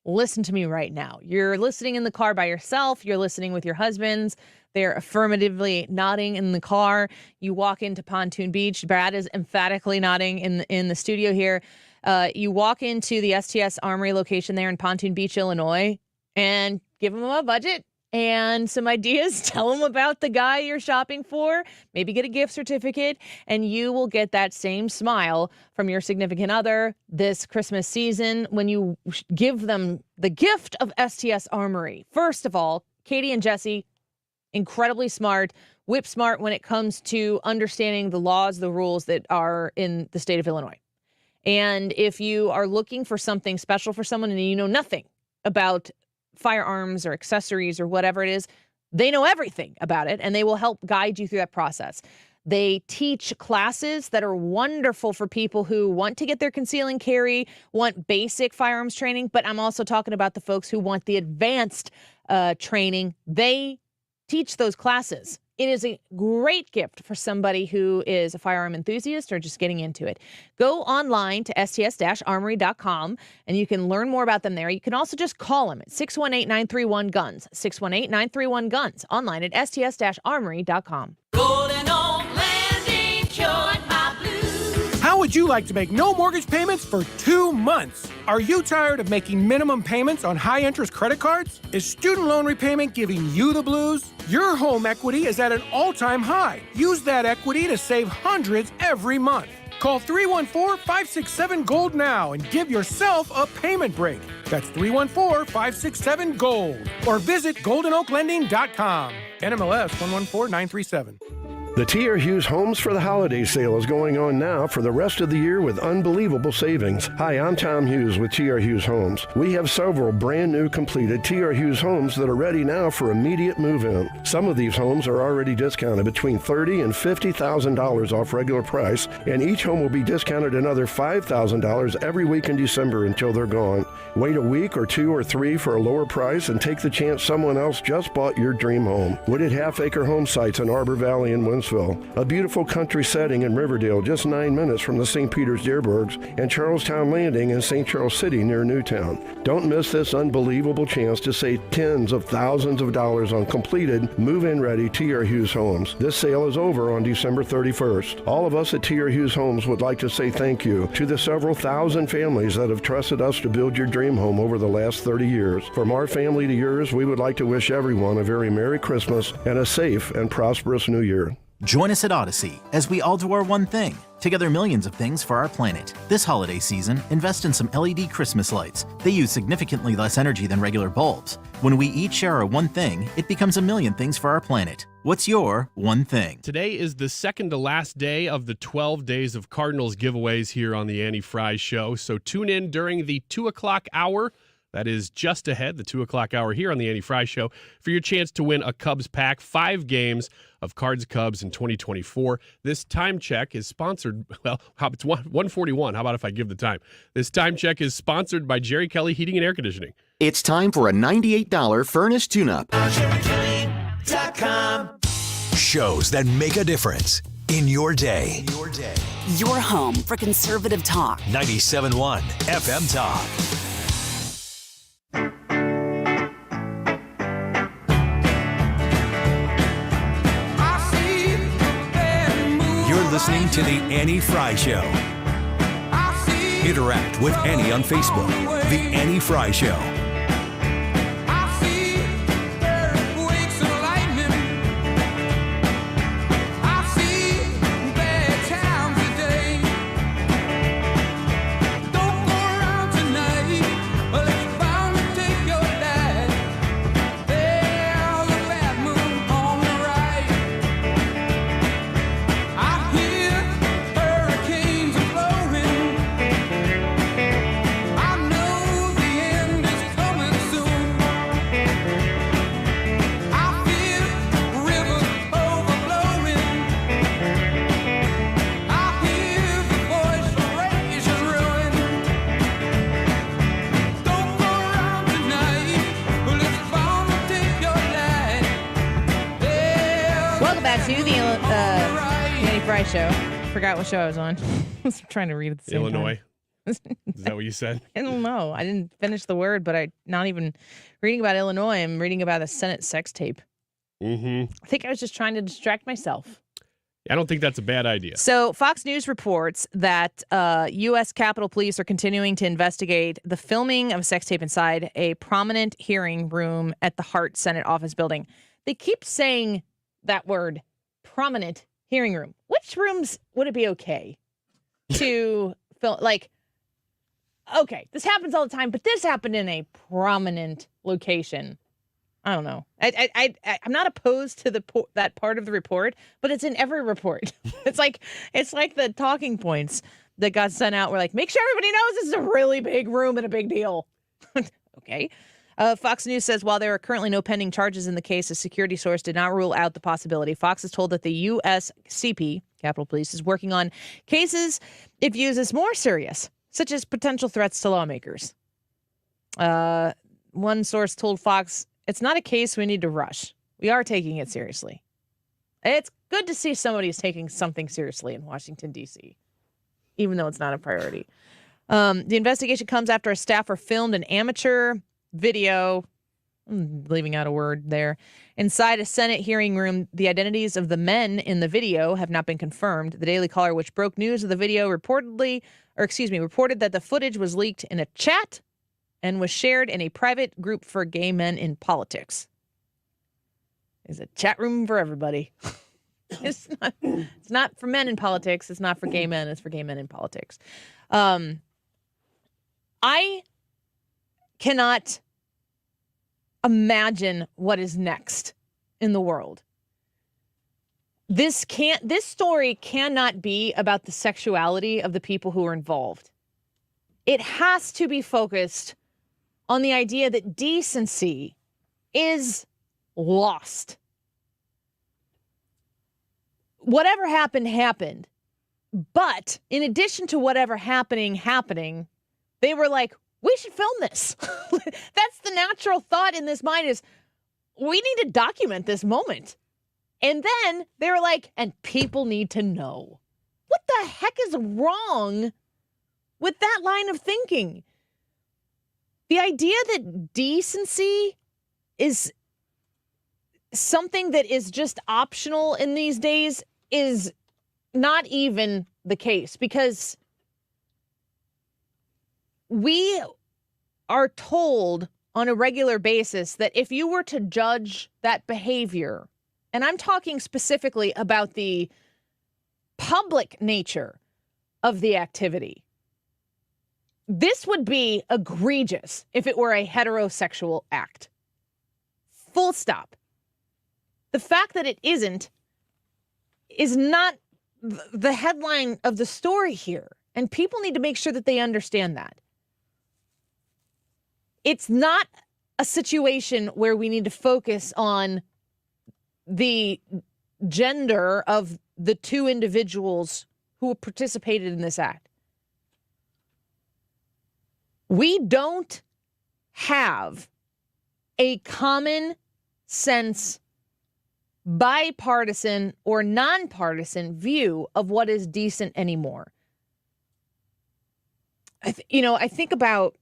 listen to me right now. You're listening in the car by yourself. You're listening with your husbands. They're affirmatively nodding in the car. You walk into Pontoon Beach. Brad is emphatically nodding in the studio here. You walk into the STS Armory location there in Pontoon Beach, Illinois, and give them a budget and some ideas. Tell them about the guy you're shopping for. Maybe get a gift certificate, and you will get that same smile from your significant other this Christmas season when you give them the gift of STS Armory. First of all, Katie and Jesse, incredibly smart, whip smart when it comes to understanding the laws, the rules that are in the state of Illinois. And if you are looking for something special for someone and you know nothing about firearms or accessories or whatever it is, they know everything about it, and they will help guide you through that process. They teach classes that are wonderful for people who want to get their conceal and carry, want basic firearms training, but I'm also talking about the folks who want the advanced training. They teach those classes. It is a great gift for somebody who is a firearm enthusiast or just getting into it. Go online to sts-armory.com, and you can learn more about them there. You can also just call them at 618-931-GUNS, 618-931-GUNS, online at sts-armory.com. Golden Oak Landing cured my blues. How would you like to make no mortgage payments for 2 months? Are you tired of making minimum payments on high-interest credit cards? Is student loan repayment giving you the blues? Your home equity is at an all-time high. Use that equity to save hundreds every month. Call 314-567-GOLD now and give yourself a payment break. That's 314-567-GOLD. Or visit goldenoaklending.com. NMLS 114937. The T.R. Hughes Homes for the Holiday Sale is going on now for the rest of the year with unbelievable savings. Hi, I'm Tom Hughes with T.R. Hughes Homes. We have several brand new completed T.R. Hughes homes that are ready now for immediate move-in. Some of these homes are already discounted between $30,000 and $50,000 off regular price, and each home will be discounted another $5,000 every week in December until they're gone. Wait a week or 2 or 3 for a lower price and take the chance someone else just bought your dream home. Wooded half-acre home sites in Arbor Valley and Winsville. A beautiful country setting in Riverdale, just 9 minutes from the St. Peter's Deerbergs, and Charlestown Landing in St. Charles City near Newtown. Don't miss this unbelievable chance to save tens of thousands of dollars on completed, move-in ready T.R. Hughes homes. This sale is over on December 31st. All of us at T.R. Hughes Homes would like to say thank you to the several thousand families that have trusted us to build your dream home over the last 30 years. From our family to yours, we would like to wish everyone a very Merry Christmas and a safe and prosperous New Year. Join us at Odyssey as we all do our one thing. Together millions of things for our planet. This holiday season, invest in some LED Christmas lights. They use significantly less energy than regular bulbs. When we each share our one thing, it becomes a million things for our planet. What's your one thing? Today is the second to last day of the 12 Days of Cardinals giveaways here on the Annie Frey Show. So tune in during the 2 o'clock hour. That is just ahead, the 2 o'clock hour here on the Annie Frey Show, for your chance to win a Cubs pack, 5 games of Cards Cubs in 2024. This time check is sponsored, well, it's 1:41. How about if I give the time? This time check is sponsored by Jerry Kelly Heating and Air Conditioning. It's time for a $98 furnace tune-up. Shows that make a difference in your day. Your home for conservative talk. 97.1 FM Talk. You're listening to The Annie Frey Show. Interact with Annie on Facebook. The Annie Frey Show. Show. Forgot what show I was on. I was trying to read at the same Illinois. time. Is that what you said? I don't know. I didn't finish the word, but I'm not even reading about Illinois. I'm reading about a Senate sex tape. Mm-hmm. I think I was just trying to distract myself. I don't think that's a bad idea. So Fox News reports that U.S. Capitol Police are continuing to investigate the filming of a sex tape inside a prominent hearing room at the Hart Senate office building. They keep saying that word, prominent hearing room. Which rooms would it be okay to film? Like, okay, this happens all the time, but this happened in a prominent location. I don't know. I'm not opposed to that part of the report, but it's in every report. It's like the talking points that got sent out were like, make sure everybody knows this is a really big room and a big deal. Okay. Fox News says while there are currently no pending charges in the case, a security source did not rule out the possibility. Fox is told that the USCP, Capitol Police, is working on cases it views as more serious, such as potential threats to lawmakers. One source told Fox, it's not a case we need to rush. We are taking it seriously. It's good to see somebody is taking something seriously in Washington, D.C., even though it's not a priority. The investigation comes after a staffer filmed an amateur video, I'm leaving out a word there, inside a Senate hearing room. The identities of the men in the video have not been confirmed. The Daily Caller, which broke news of the video, reported that the footage was leaked in a chat and was shared in a private group for gay men in politics. There's a chat room for everybody. It's not for men in politics. It's not for gay men. It's for gay men in politics. I cannot imagine what is next in the world. This story cannot be about the sexuality of the people who are involved. It has to be focused on the idea that decency is lost. Whatever happened, happened. But in addition to whatever happening, they were like, we should film this. That's the natural thought in this mind is, we need to document this moment. And then they were like, and people need to know. What the heck is wrong with that line of thinking? The idea that decency is something that is just optional in these days is not even the case, because we are told on a regular basis that if you were to judge that behavior, and I'm talking specifically about the public nature of the activity, this would be egregious if it were a heterosexual act. Full stop. The fact that it isn't is not the headline of the story here. And people need to make sure that they understand that. It's not a situation where we need to focus on the gender of the two individuals who participated in this act. We don't have a common sense, bipartisan or nonpartisan view of what is decent anymore. I think about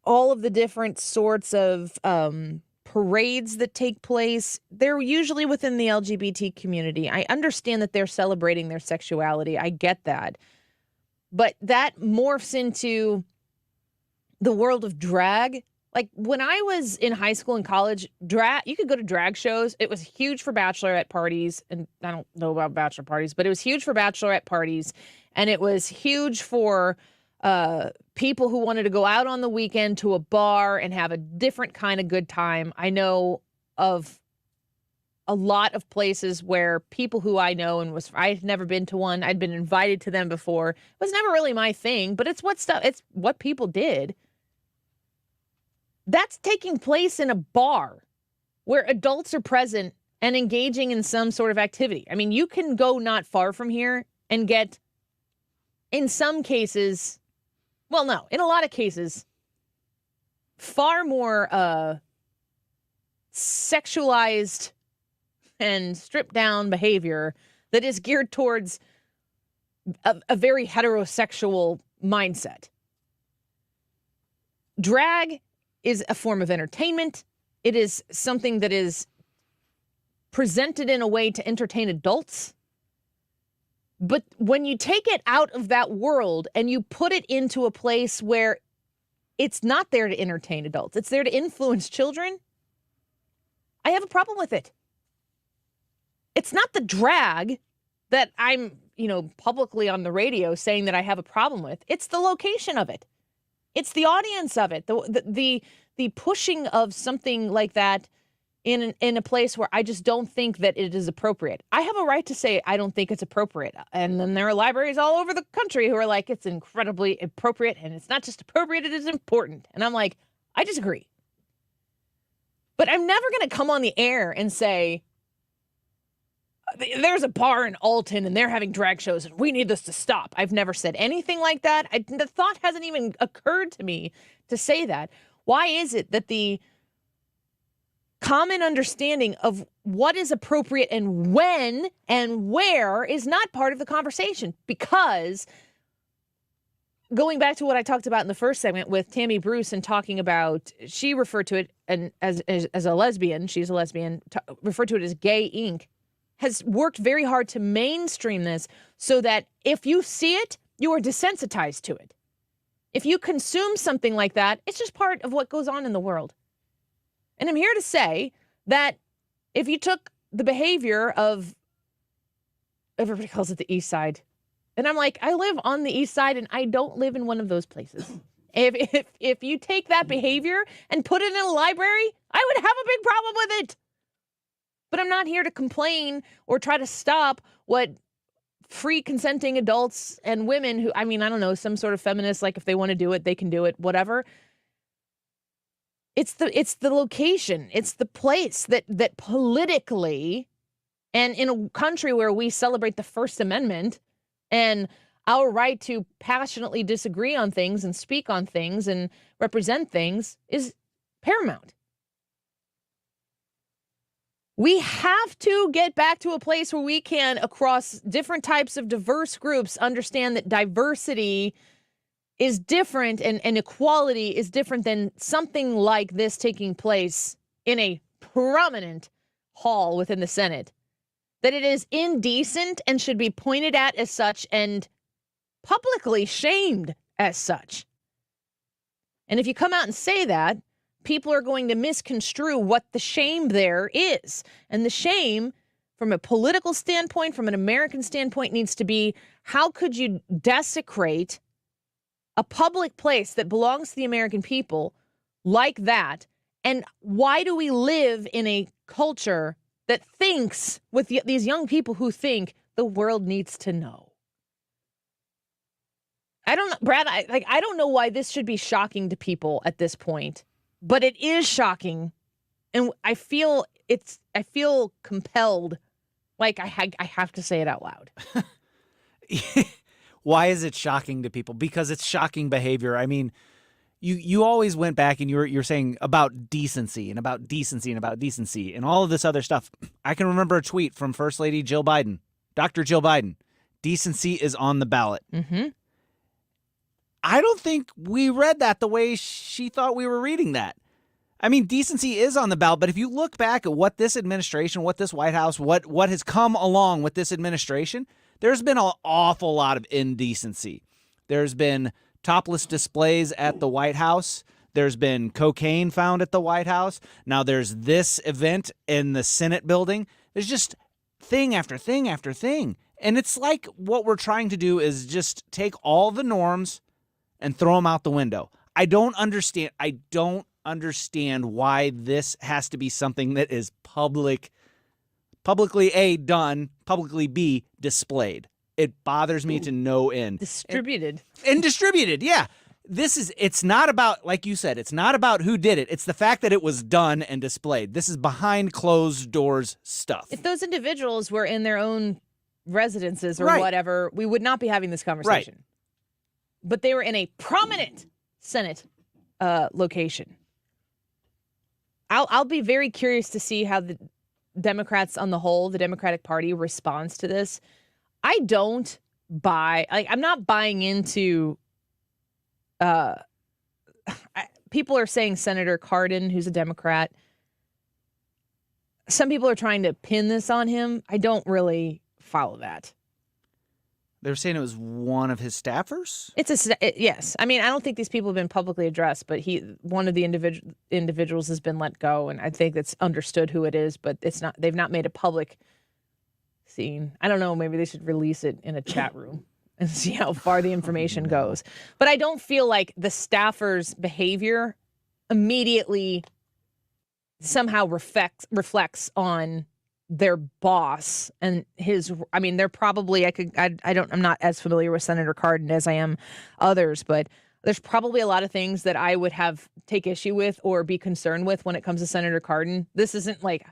all of the different sorts of parades that take place. They're usually within the LGBT community. I understand that they're celebrating their sexuality. I get that. But that morphs into the world of drag. Like when I was in high school and college, you could go to drag shows. It was huge for bachelorette parties. And I don't know about bachelor parties, but it was huge for bachelorette parties. And it was huge for people who wanted to go out on the weekend to a bar and have a different kind of good time. I know of a lot of places where people who I know I had never been to one. I'd been invited to them before. It was never really my thing, but it's what people did. That's taking place in a bar where adults are present and engaging in some sort of activity. I mean, you can go not far from here and get, in some cases, well, no, in a lot of cases, far more sexualized and stripped down behavior that is geared towards a very heterosexual mindset. Drag is a form of entertainment. It is something that is presented in a way to entertain adults. But when you take it out of that world and you put it into a place where it's not there to entertain adults, it's there to influence children, I have a problem with it. It's not the drag that I'm, publicly on the radio saying that I have a problem with. It's the location of it. It's the audience of it. The pushing of something like that in a place where I just don't think that it is appropriate. I have a right to say I don't think it's appropriate. And then there are libraries all over the country who are like, it's incredibly appropriate, and it's not just appropriate, it is important. And I'm like, I disagree. But I'm never going to come on the air and say, there's a bar in Alton and they're having drag shows and we need this to stop. I've never said anything like that. The thought hasn't even occurred to me to say that. Why is it that the common understanding of what is appropriate and when and where is not part of the conversation? Because going back to what I talked about in the first segment with Tammy Bruce and talking about, she referred to it as a lesbian, she's a lesbian, referred to it as gay ink, has worked very hard to mainstream this so that if you see it, you are desensitized to it. If you consume something like that, it's just part of what goes on in the world. And I'm here to say that if you took the behavior of, everybody calls it the East Side, and I'm like, I live on the East Side and I don't live in one of those places. If you take that behavior and put it in a library, I would have a big problem with it. But I'm not here to complain or try to stop what free consenting adults and women who, I don't know, some sort of feminists, like if they want to do it, they can do it, whatever. It's the location, it's the place that politically, and in a country where we celebrate the First Amendment and our right to passionately disagree on things and speak on things and represent things is paramount. We have to get back to a place where we can, across different types of diverse groups, understand that diversity is different and equality is different than something like this taking place in a prominent hall within the Senate. That it is indecent and should be pointed at as such and publicly shamed as such. And if you come out and say that, people are going to misconstrue what the shame there is. And the shame, from a political standpoint, from an American standpoint, needs to be, how could you desecrate a public place that belongs to the American people like that? And why do we live in a culture that thinks, with these young people who think the world needs to know? I don't know, Brad, I don't know why this should be shocking to people at this point. But it is shocking, and I feel compelled, like I have to say it out loud. Why is it shocking to people? Because it's shocking behavior. I mean, you always went back and you're saying about decency and about decency and about decency and all of this other stuff. I can remember a tweet from First Lady Jill Biden, Dr. Jill Biden. Decency is on the ballot. Mm-hmm. I don't think we read that the way she thought we were reading that. I mean, decency is on the ballot, but if you look back at what this administration, what this White House, what has come along with this administration, there's been an awful lot of indecency. There's been topless displays at the White House. There's been cocaine found at the White House. Now there's this event in the Senate building. There's just thing after thing after thing. And it's like what we're trying to do is just take all the norms and throw them out the window. I don't understand why this has to be something that is publicly A, done, publicly B, displayed. It bothers me to no end. Distributed. And distributed, yeah. It's not about, like you said, it's not about who did it. It's the fact that it was done and displayed. This is behind closed doors stuff. If those individuals were in their own residences or Right. whatever, we would not be having this conversation. Right. But they were in a prominent Senate location. I'll be very curious to see how the Democrats on the whole, the Democratic Party, responds to this. I don't buy, I'm not buying into, people are saying Senator Cardin, who's a Democrat, some people are trying to pin this on him. I don't really follow that. They were saying it was one of his staffers? Yes. I mean, I don't think these people have been publicly addressed, but one of the individuals has been let go, and I think it's understood who it is, but it's not. They've not made a public scene. I don't know. Maybe they should release it in a chat room and see how far the information goes. But I don't feel like the staffer's behavior immediately somehow reflects on their boss and his. I mean, they're probably. I'm not as familiar with Senator Cardin as I am others, but there's probably a lot of things that I would take issue with or be concerned with when it comes to Senator Cardin. This isn't like,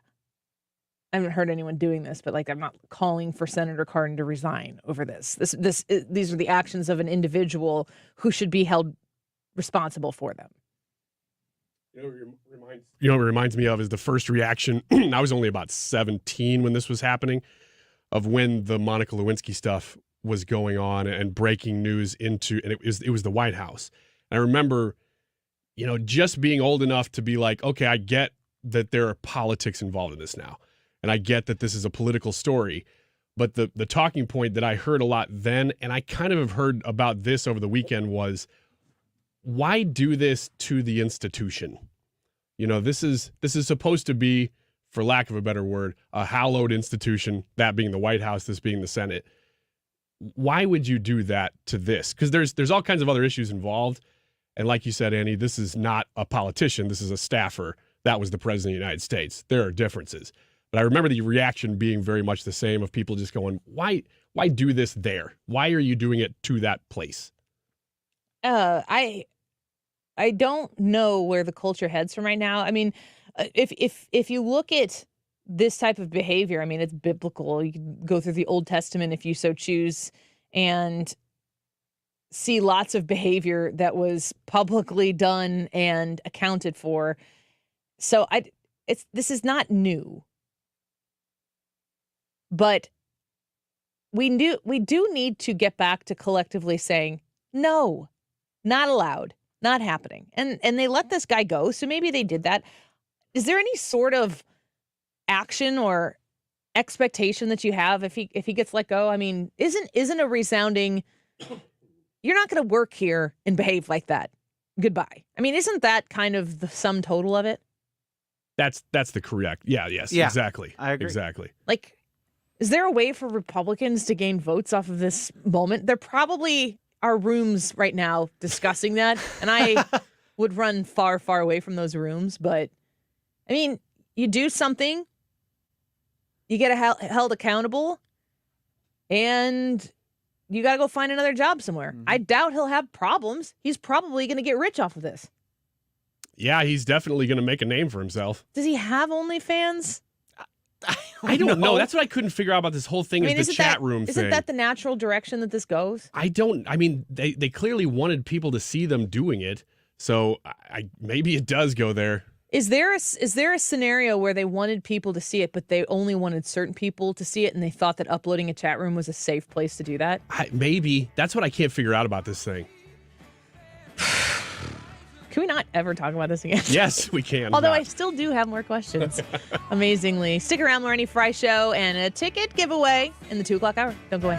I haven't heard anyone doing this, but like, I'm not calling for Senator Cardin to resign over this. These are the actions of an individual who should be held responsible for them. You know what it reminds me of is the first reaction. I was only about 17 when this was happening, of when the Monica Lewinsky stuff was going on and breaking news and it was the White House. And I remember, just being old enough to be like, okay, I get that there are politics involved in this now. And I get that this is a political story. But the talking point that I heard a lot then, and I kind of have heard about this over the weekend, was, why do this to the institution? This is supposed to be, for lack of a better word, a hallowed institution, that being the White House, this being the Senate. Why would you do that to this? Because there's all kinds of other issues involved. And like you said, Annie, this is not a politician. This is a staffer. That was the president of the United States. There are differences. But I remember the reaction being very much the same, of people just going, why do this there? Why are you doing it to that place? I don't know where the culture heads from right now. I mean, if you look at this type of behavior, I mean, it's biblical. You can go through the Old Testament if you so choose and see lots of behavior that was publicly done and accounted for. So this is not new. But we do need to get back to collectively saying, no, not allowed. Not happening. And they let this guy go, so maybe they did that. Is there any sort of action or expectation that you have if he gets let go? I mean, isn't a resounding, you're not going to work here and behave like that. Goodbye. I mean, isn't that kind of the sum total of it? That's the correct. Yeah, exactly. I agree. Exactly. Like, is there a way for Republicans to gain votes off of this moment? There probably are rooms right now discussing that, and I would run far, far away from those rooms. But I mean, you do something, you get held accountable, and you got to go find another job somewhere. Mm-hmm. I doubt he'll have problems. He's probably going to get rich off of this. Yeah, he's definitely going to make a name for himself. Does he have OnlyFans? I don't know. That's what I couldn't figure out about this whole thing, is the chat room thing. Isn't that the natural direction that this goes? I mean, they clearly wanted people to see them doing it, so maybe it does go there. Is there a scenario where they wanted people to see it, but they only wanted certain people to see it, and they thought that uploading a chat room was a safe place to do that? Maybe. That's what I can't figure out about this thing. Can we not ever talk about this again? Yes, we can. Although I still do have more questions, amazingly. Stick around, more Annie Frey Show, and a ticket giveaway in the 2 o'clock hour. Don't go away.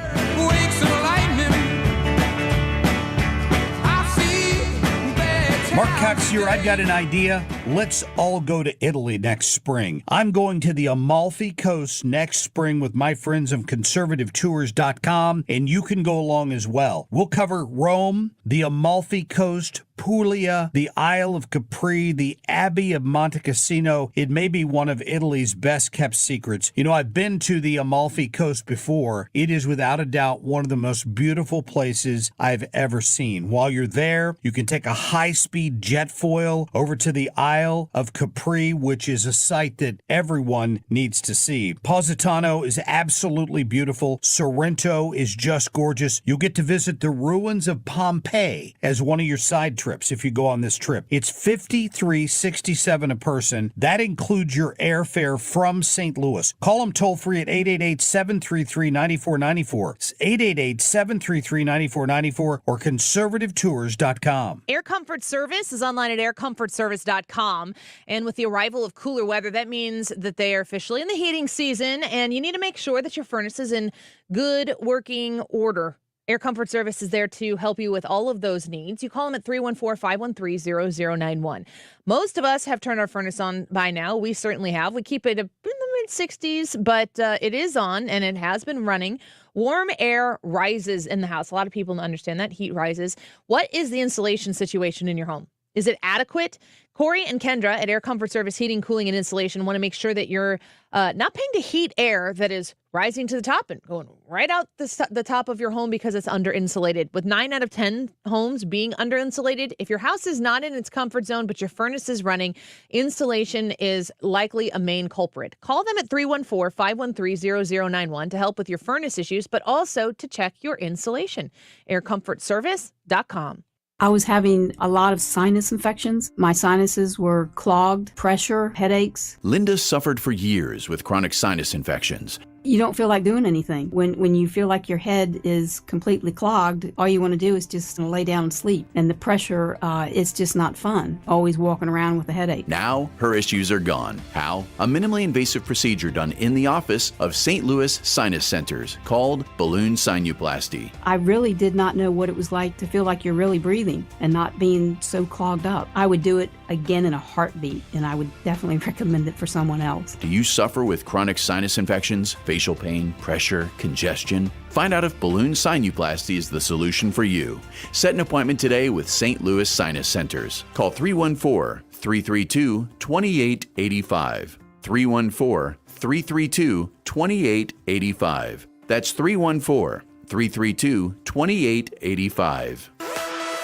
Mark Cox here. I've got an idea. Let's all go to Italy next spring. I'm going to the Amalfi Coast next spring with my friends of conservativetours.com, and you can go along as well. We'll cover Rome, the Amalfi Coast, Puglia, the Isle of Capri, the Abbey of Monte Cassino. It may be one of Italy's best kept secrets. I've been to the Amalfi Coast before. It is without a doubt one of the most beautiful places I've ever seen. While you're there, you can take a high-speed jet foil over to the Isle of Capri, which is a site that everyone needs to see. Positano is absolutely beautiful. Sorrento is just gorgeous. You'll get to visit the ruins of Pompeii as one of your side trips if you go on this trip. It's $53.67 a person. That includes your airfare from St. Louis. Call them toll free at 888-733-9494. It's 888-733-9494 or conservativetours.com. Air Comfort Service is online at aircomfortservice.com. And with the arrival of cooler weather, that means that they are officially in the heating season, and you need to make sure that your furnace is in good working order. Air Comfort Service is there to help you with all of those needs. You call them at 314-513-0091. Most of us have turned our furnace on by now. We certainly have. We keep it in the mid-60s, but it is on, and it has been running. Warm air rises in the house. A lot of people don't understand that. Heat rises. What is the insulation situation in your home? Is it adequate? Corey and Kendra at Air Comfort Service Heating, Cooling, and Installation want to make sure that you're not paying to heat air that is rising to the top and going right out the top of your home because it's under-insulated. With 9 out of 10 homes being under-insulated, if your house is not in its comfort zone but your furnace is running, installation is likely a main culprit. Call them at 314-513-0091 to help with your furnace issues, but also to check your insulation. AirComfortService.com. I was having a lot of sinus infections. My sinuses were clogged, pressure, headaches. Linda suffered for years with chronic sinus infections. You don't feel like doing anything. When you feel like your head is completely clogged, all you want to do is just lay down and sleep. And the pressure, it's just not fun, always walking around with a headache. Now, her issues are gone. How? A minimally invasive procedure done in the office of St. Louis Sinus Centers called balloon sinuplasty. I really did not know what it was like to feel like you're really breathing and not being so clogged up. I would do it again in a heartbeat, and I would definitely recommend it for someone else. Do you suffer with chronic sinus infections, facial pain, pressure, congestion? Find out if balloon sinuplasty is the solution for you. Set an appointment today with St. Louis Sinus Centers. Call 314-332-2885. 314-332-2885. That's 314-332-2885.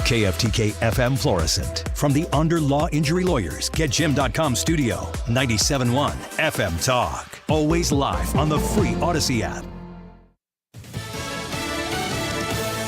KFTK FM Florissant. From the Under Law Injury Lawyers, GetJim.com studio, 97.1 FM Talk. Always live on the free Odyssey app.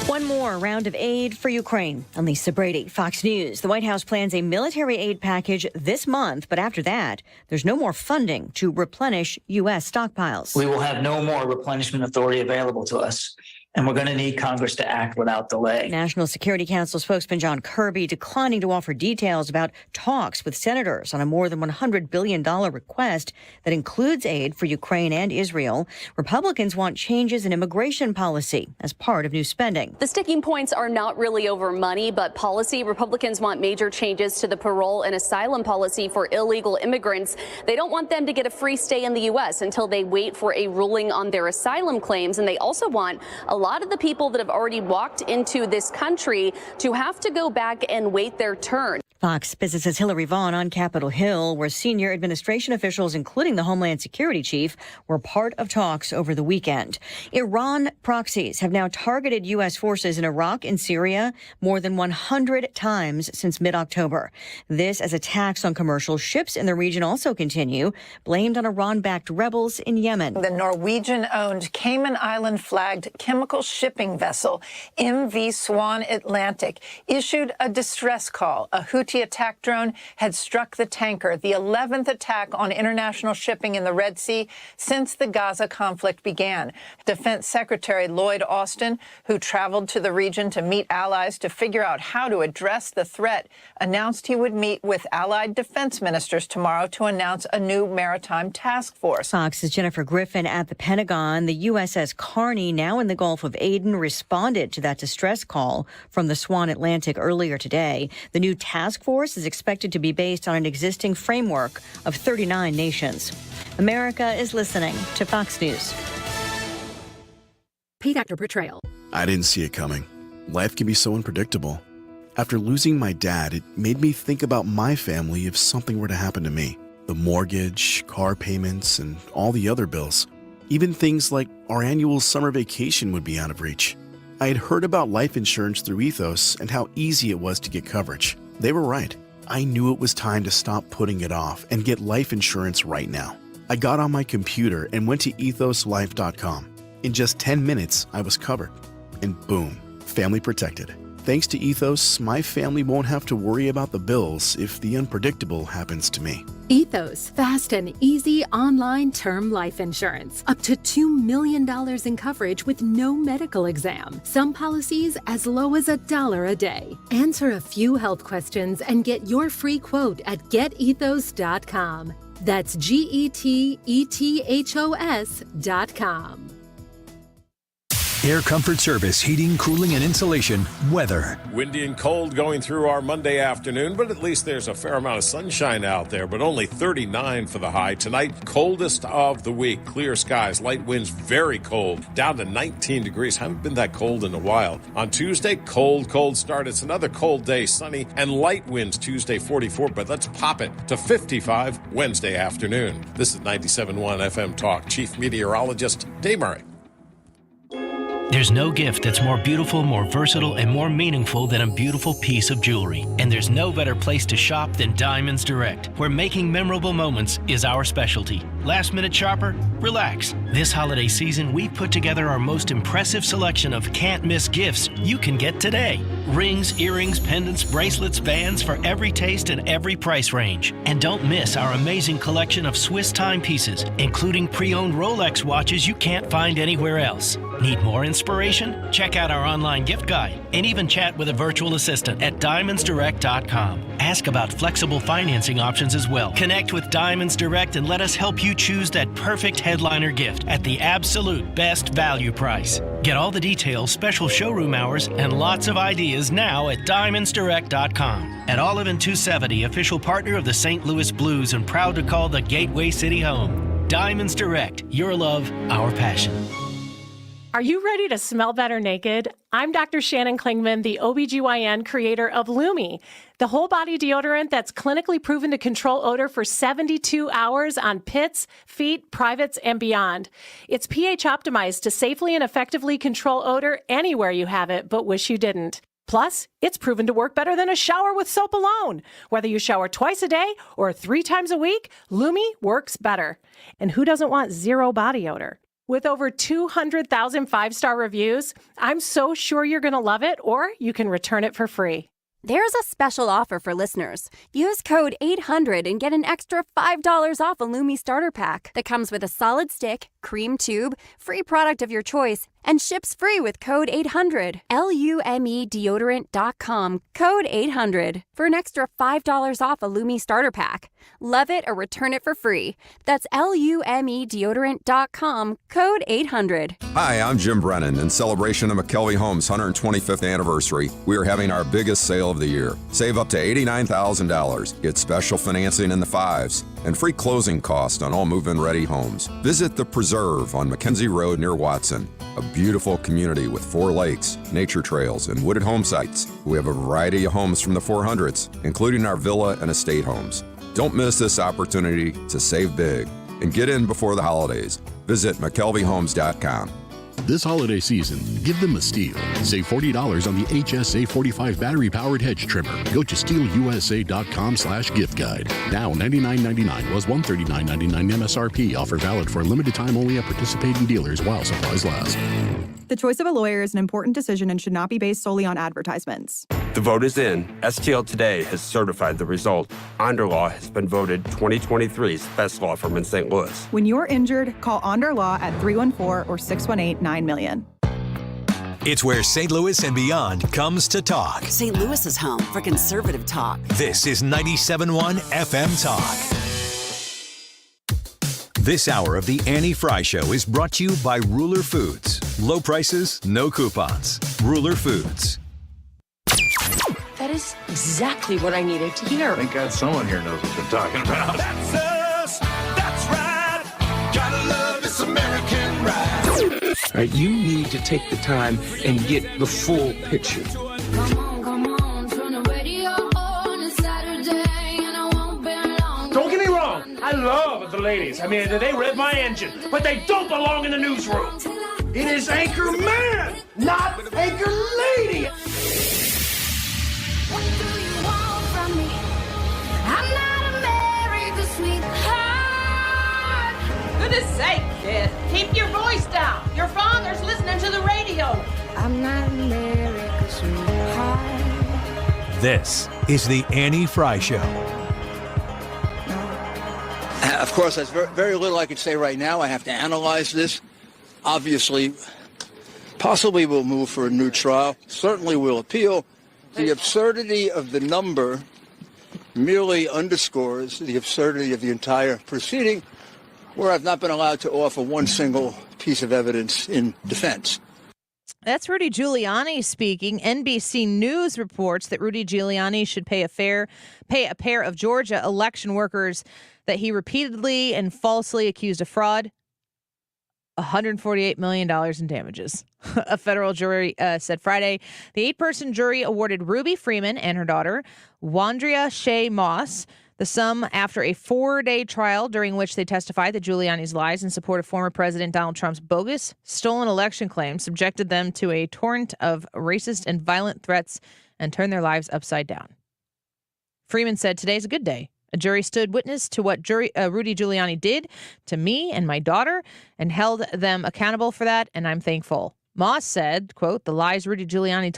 One more round of aid for Ukraine. I'm Lisa Brady, Fox News. The White House plans a military aid package this month, but after that, there's no more funding to replenish U.S. stockpiles. We will have no more replenishment authority available to us, and we're going to need Congress to act without delay. National Security Council spokesman John Kirby declining to offer details about talks with senators on a more than $100 billion request that includes aid for Ukraine and Israel. Republicans want changes in immigration policy as part of new spending. The sticking points are not really over money, but policy. Republicans want major changes to the parole and asylum policy for illegal immigrants. They don't want them to get a free stay in the U.S. until they wait for a ruling on their asylum claims. And they also want a lot of the people that have already walked into this country to have to go back and wait their turn. Fox Business's Hillary Vaughn on Capitol Hill, where senior administration officials, including the Homeland Security chief, were part of talks over the weekend. Iran proxies have now targeted U.S. forces in Iraq and Syria more than 100 times since mid-October. This as attacks on commercial ships in the region also continue, blamed on Iran-backed rebels in Yemen. The Norwegian-owned Cayman Island-flagged chemical shipping vessel MV Swan Atlantic issued a distress call. A Houthi attack drone had struck the tanker, the 11th attack on international shipping in the Red Sea since the Gaza conflict began. Defense Secretary Lloyd Austin, who traveled to the region to meet allies to figure out how to address the threat, announced he would meet with allied defense ministers tomorrow to announce a new maritime task force. Fox's Jennifer Griffin at the Pentagon. The USS Carney, now in the Gulf of Aden, responded to that distress call from the Swan Atlantic earlier today. The new task force is expected to be based on an existing framework of 39 nations. America is listening to Fox News. Paid actor portrayal. I didn't see it coming. Life can be so unpredictable. After losing my dad, it made me think about my family if something were to happen to me. The mortgage, car payments, and all the other bills. Even things like our annual summer vacation would be out of reach. I had heard about life insurance through Ethos and how easy it was to get coverage. They were right. I knew it was time to stop putting it off and get life insurance right now. I got on my computer and went to ethoslife.com. In just 10 minutes, I was covered. And boom, family protected. Thanks to Ethos, my family won't have to worry about the bills if the unpredictable happens to me. Ethos, fast and easy online term life insurance. Up to $2 million in coverage with no medical exam. Some policies as low as $1 a day. Answer a few health questions and get your free quote at getethos.com. That's GETETHOS.com. Air Comfort Service, heating, cooling, and insulation, weather. Windy and cold going through our Monday afternoon, but at least there's a fair amount of sunshine out there, but only 39 for the high. Tonight, coldest of the week. Clear skies, light winds, very cold, down to 19 degrees. Haven't been that cold in a while. On Tuesday, cold start. It's another cold day, sunny, and light winds Tuesday, 44, but let's pop it to 55 Wednesday afternoon. This is 97.1 FM Talk. Chief Meteorologist Dave Murray. There's no gift that's more beautiful, more versatile, and more meaningful than a beautiful piece of jewelry. And there's no better place to shop than Diamonds Direct, where making memorable moments is our specialty. Last minute shopper? Relax. This holiday season, we've put together our most impressive selection of can't-miss gifts you can get today. Rings, earrings, pendants, bracelets, bands for every taste and every price range. And don't miss our amazing collection of Swiss timepieces, including pre-owned Rolex watches you can't find anywhere else. Need more inspiration? Check out our online gift guide and even chat with a virtual assistant at diamondsdirect.com. Ask about flexible financing options as well. Connect with Diamonds Direct and let us help you choose that perfect headliner gift at the absolute best value price. Get all the details, special showroom hours, and lots of ideas now at diamondsdirect.com. At Olive and 270, official partner of the St. Louis Blues and proud to call the Gateway City home. Diamonds Direct, your love, our passion. Are you ready to smell better naked? I'm Dr. Shannon Klingman, the OBGYN creator of Lumi, the whole body deodorant that's clinically proven to control odor for 72 hours on pits, feet, privates, and beyond. It's pH optimized to safely and effectively control odor anywhere you have it, but wish you didn't. Plus, it's proven to work better than a shower with soap alone. Whether you shower twice a day or 3 times a week, Lumi works better. And who doesn't want zero body odor? With over 200,000 5-star reviews, I'm so sure you're going to love it, or you can return it for free. There's a special offer for listeners. Use code 800 and get an extra $5 off a Lumi starter pack that comes with a solid stick, cream tube, free product of your choice, and ships free with code 800. LUMEdeodorant.com, code 800 for an extra $5 off a Lumi starter pack. Love it or return it for free. That's LUMEdeodorant.com, code 800. Hi, I'm Jim Brennan. In celebration of McKelvey Homes' 125th anniversary, we are having our biggest sale of the year. Save up to $89,000. Get special financing in the 5s and free closing costs on all move-in ready homes. Visit The Preserve on Mackenzie Road near Watson, a beautiful community with 4 lakes, nature trails, and wooded home sites. We have a variety of homes from the 400s, including our villa and estate homes. Don't miss this opportunity to save big and get in before the holidays. Visit McKelveyHomes.com. This holiday season, give them a steal. Save $40 on the HSA 45 battery-powered hedge trimmer. Go to steelusa.com/gift guide. Now $99.99 was $139.99 MSRP. Offer valid for a limited time only at participating dealers while supplies last. The choice of a lawyer is an important decision and should not be based solely on advertisements. The vote is in. STL Today has certified the result. Onderlaw has been voted 2023's best law firm in St. Louis. When you're injured, call Onder Law at 314 or 618-9000000. It's where St. Louis and beyond comes to talk. St. Louis is home for conservative talk. This is 97.1 FM Talk. This hour of the Annie Frey Show is brought to you by Ruler Foods. Low prices, no coupons. Ruler Foods. That is exactly what I needed to hear. Thank God someone here knows what they're talking about. That's us. That's right. Gotta love this American ride. All right, you need to take the time and get the full picture. Come on, turn the radio on. It's Saturday and I won't be long. Don't get me wrong. I love the ladies. I mean, they rev my engine, but they don't belong in the newsroom. It is Anchor Man, not Anchor Lady. What do you want from me? I'm not America's sweetheart. Goodness sake, kid. Keep your voice down. Your father's listening to the radio. I'm not America's This is the Annie Frey Show. Of course, there's very little I can say right now. I have to analyze this. Obviously, possibly we'll move for a new trial. Certainly we'll appeal. The absurdity of the number merely underscores the absurdity of the entire proceeding, where I've not been allowed to offer one single piece of evidence in defense. That's Rudy Giuliani speaking. NBC News reports that Rudy Giuliani should pay a pair of Georgia election workers that he repeatedly and falsely accused of fraud $148 million in damages. A federal jury said Friday the 8-person jury awarded Ruby Freeman and her daughter, Wandrea Shea Moss, the sum after a 4-day trial during which they testified that Giuliani's lies in support of former President Donald Trump's bogus, stolen election claims subjected them to a torrent of racist and violent threats and turned their lives upside down. Freeman said, "Today's a good day. A jury stood witness to what Rudy Giuliani did to me and my daughter and held them accountable for that, and I'm thankful." Moss said, quote, "The lies Rudy Giuliani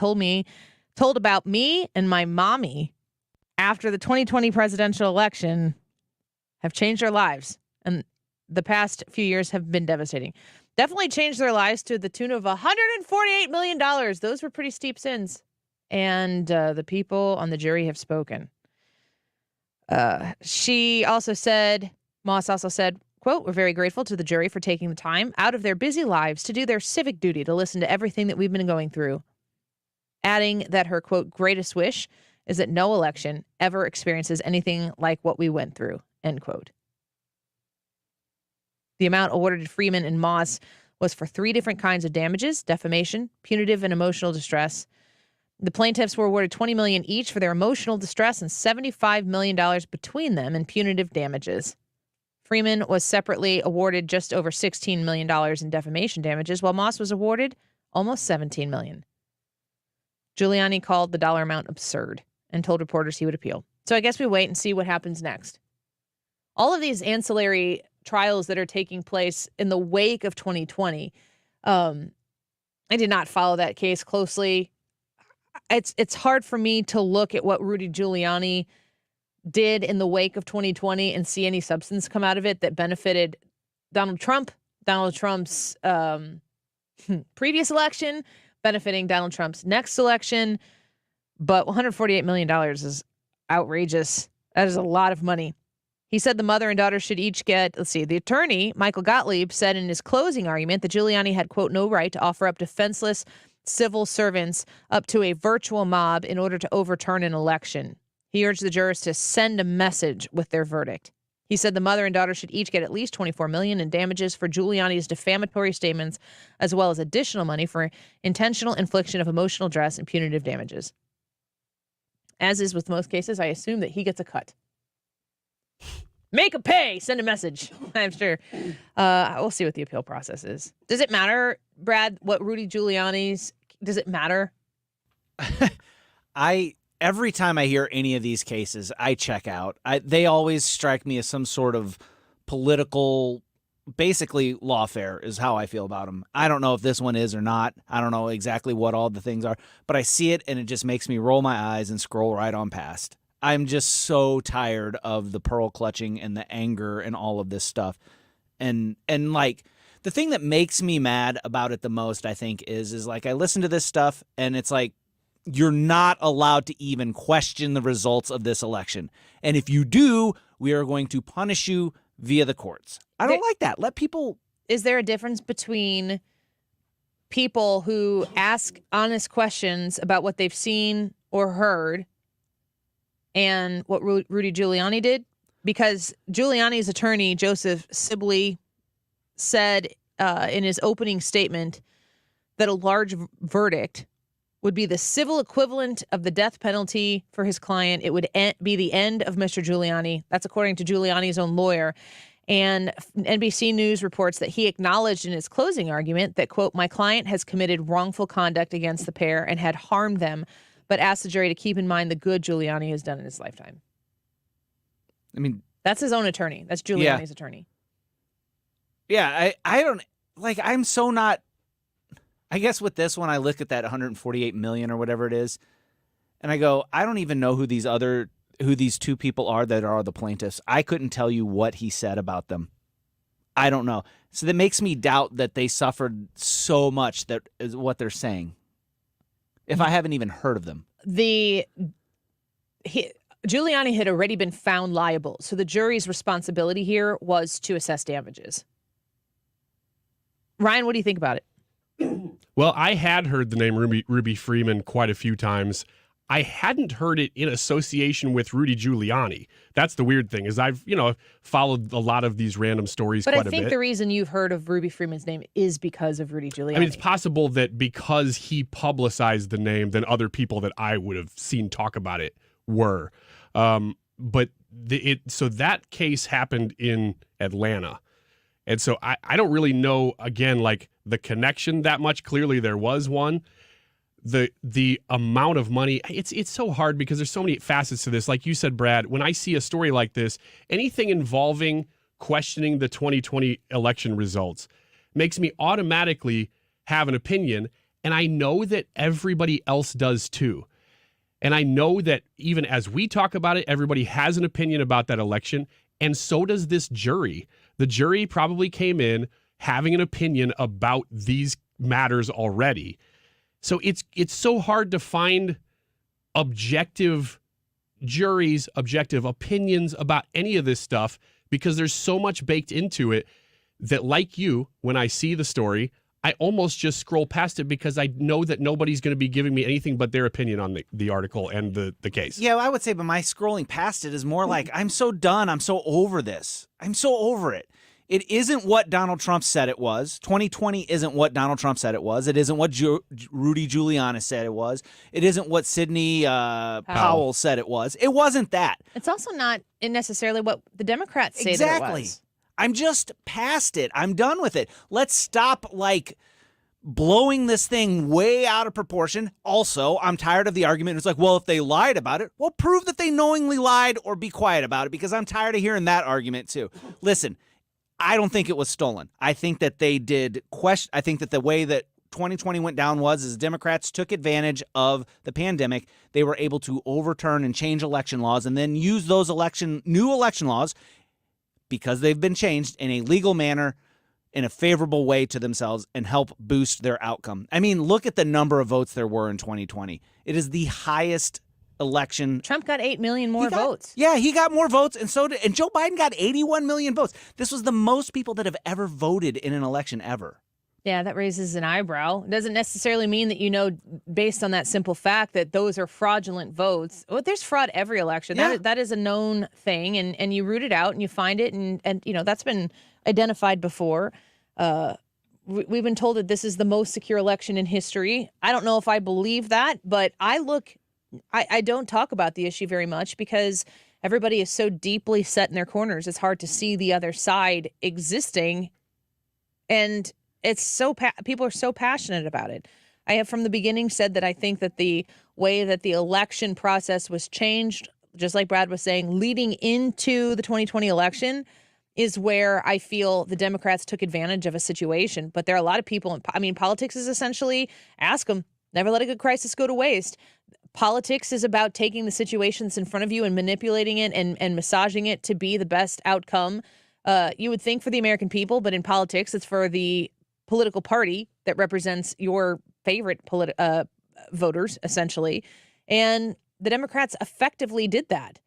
told about me and my mommy after the 2020 presidential election have changed their lives, and the past few years have been devastating. Definitely changed their lives to the tune of $148 million. Those were pretty steep sins. And the people on the jury have spoken." Moss also said, quote, "We're very grateful to the jury for taking the time out of their busy lives to do their civic duty to listen to everything that we've been going through." Adding that her, quote, "greatest wish is that no election ever experiences anything like what we went through," end quote. The amount awarded to Freeman and Moss was for 3 different kinds of damages: defamation, punitive, and emotional distress. The plaintiffs were awarded $20 million each for their emotional distress and $75 million between them in punitive damages. Freeman was separately awarded just over $16 million in defamation damages, while Moss was awarded almost $17 million. Giuliani called the dollar amount absurd and told reporters he would appeal. So I guess we wait and see what happens next. All of these ancillary trials that are taking place in the wake of 2020, I did not follow that case closely. It's hard for me to look at what Rudy Giuliani did in the wake of 2020 and see any substance come out of it that benefited Donald Trump's previous election, benefiting Donald Trump's next election. But $148 million is outrageous. That is a lot of money. He said the mother and daughter should each get, the attorney, Michael Gottlieb, said in his closing argument that Giuliani had, quote, "no right to offer up defenseless civil servants up to a virtual mob in order to overturn an election." He urged the jurors to send a message with their verdict. He said the mother and daughter should each get at least $24 million in damages for Giuliani's defamatory statements, as well as additional money for intentional infliction of emotional distress and punitive damages. As is with most cases, I assume that he gets a cut. Make a pay, send a message. I'm sure. We'll see what the appeal process is. Does it matter, Brad, what Rudy Giuliani's, does it matter? Every time I hear any of these cases, I check out. They always strike me as some sort of political, basically lawfare is how I feel about them. I don't know if this one is or not. I don't know exactly what all the things are, but I see it and it just makes me roll my eyes and scroll right on past. I'm just so tired of the pearl clutching and the anger and all of this stuff. And like the thing that makes me mad about it the most, I think, is like I listen to this stuff and it's like you're not allowed to even question the results of this election. And if you do, we are going to punish you via the courts. I don't like that. Let people. Is there a difference between people who ask honest questions about what they've seen or heard and what Rudy Giuliani did? Because Giuliani's attorney, Joseph Sibley, said in his opening statement that a large verdict would be the civil equivalent of the death penalty for his client. It would be the end of Mr. Giuliani. That's according to Giuliani's own lawyer. And NBC News reports that he acknowledged in his closing argument that, quote, "my client has committed wrongful conduct against the pair and had harmed them, but asked the jury to keep in mind the good Giuliani has done in his lifetime." I mean, that's his own attorney. That's Giuliani's attorney. Yeah, I don't, like, I'm so not, I guess with this one, I look at that 148 million or whatever it is, and I go, I don't even know who these two people are that are the plaintiffs. I couldn't tell you what he said about them. I don't know. So that makes me doubt that they suffered so much, that is what they're saying, if I haven't even heard of them. Giuliani had already been found liable, so the jury's responsibility here was to assess damages. Ryan, what do you think about it? Well, I had heard the name Ruby Freeman quite a few times. I hadn't heard it in association with Rudy Giuliani. That's the weird thing, is I've, followed a lot of these random stories quite a bit. But I think the reason you've heard of Ruby Freeman's name is because of Rudy Giuliani. I mean, it's possible that because he publicized the name, then other people that I would have seen talk about it were. But so that case happened in Atlanta. And so I don't really know, again, like the connection that much. Clearly there was one. The amount of money, it's so hard because there's so many facets to this. Like you said, Brad, when I see a story like this, anything involving questioning the 2020 election results makes me automatically have an opinion. And I know that everybody else does too. And I know that even as we talk about it, everybody has an opinion about that election. And so does this jury. The jury probably came in having an opinion about these matters already. So it's so hard to find objective juries, objective opinions about any of this stuff because there's so much baked into it that, like you, when I see the story, I almost just scroll past it because I know that nobody's going to be giving me anything but their opinion on the article and the case. Yeah, I would say, but my scrolling past it is more like, I'm so done. I'm so over this. I'm so over it. It isn't what Donald Trump said it was. 2020 isn't what Donald Trump said it was. It isn't what Rudy Giuliani said it was. It isn't what Sidney Powell said it was. It wasn't that. It's also not necessarily what the Democrats say that it was. I'm just past it. I'm done with it. Let's stop, blowing this thing way out of proportion. Also, I'm tired of the argument. It's like, well, if they lied about it, well, prove that they knowingly lied or be quiet about it, because I'm tired of hearing that argument too. Listen, I don't think it was stolen. I think that they did question. I think that the way that 2020 went down was Democrats took advantage of the pandemic. They were able to overturn and change election laws and then use those new election laws, because they've been changed, in a legal manner, in a favorable way to themselves, and help boost their outcome. I mean, look at the number of votes there were in 2020. It is the highest election. Trump got 8 million more votes. Yeah, he got more votes, and Joe Biden got 81 million votes. This was the most people that have ever voted in an election ever. Yeah, that raises an eyebrow. It doesn't necessarily mean that based on that simple fact, that those are fraudulent votes. Well, there's fraud every election. Yeah. That is a known thing, and you root it out and you find it, and that's been identified before. We've been told that this is the most secure election in history. I don't know if I believe that, but I don't talk about the issue very much because everybody is so deeply set in their corners. It's hard to see the other side existing, and people are so passionate about it. I have from the beginning said that I think that the way that the election process was changed, just like Brad was saying, leading into the 2020 election, is where I feel the Democrats took advantage of a situation. But there are a lot of people, politics is essentially, ask them, never let a good crisis go to waste. Politics is about taking the situations in front of you and manipulating it and massaging it to be the best outcome. You would think for the American people, but in politics, it's for the political party that represents your favorite voters, essentially. And the Democrats effectively did that.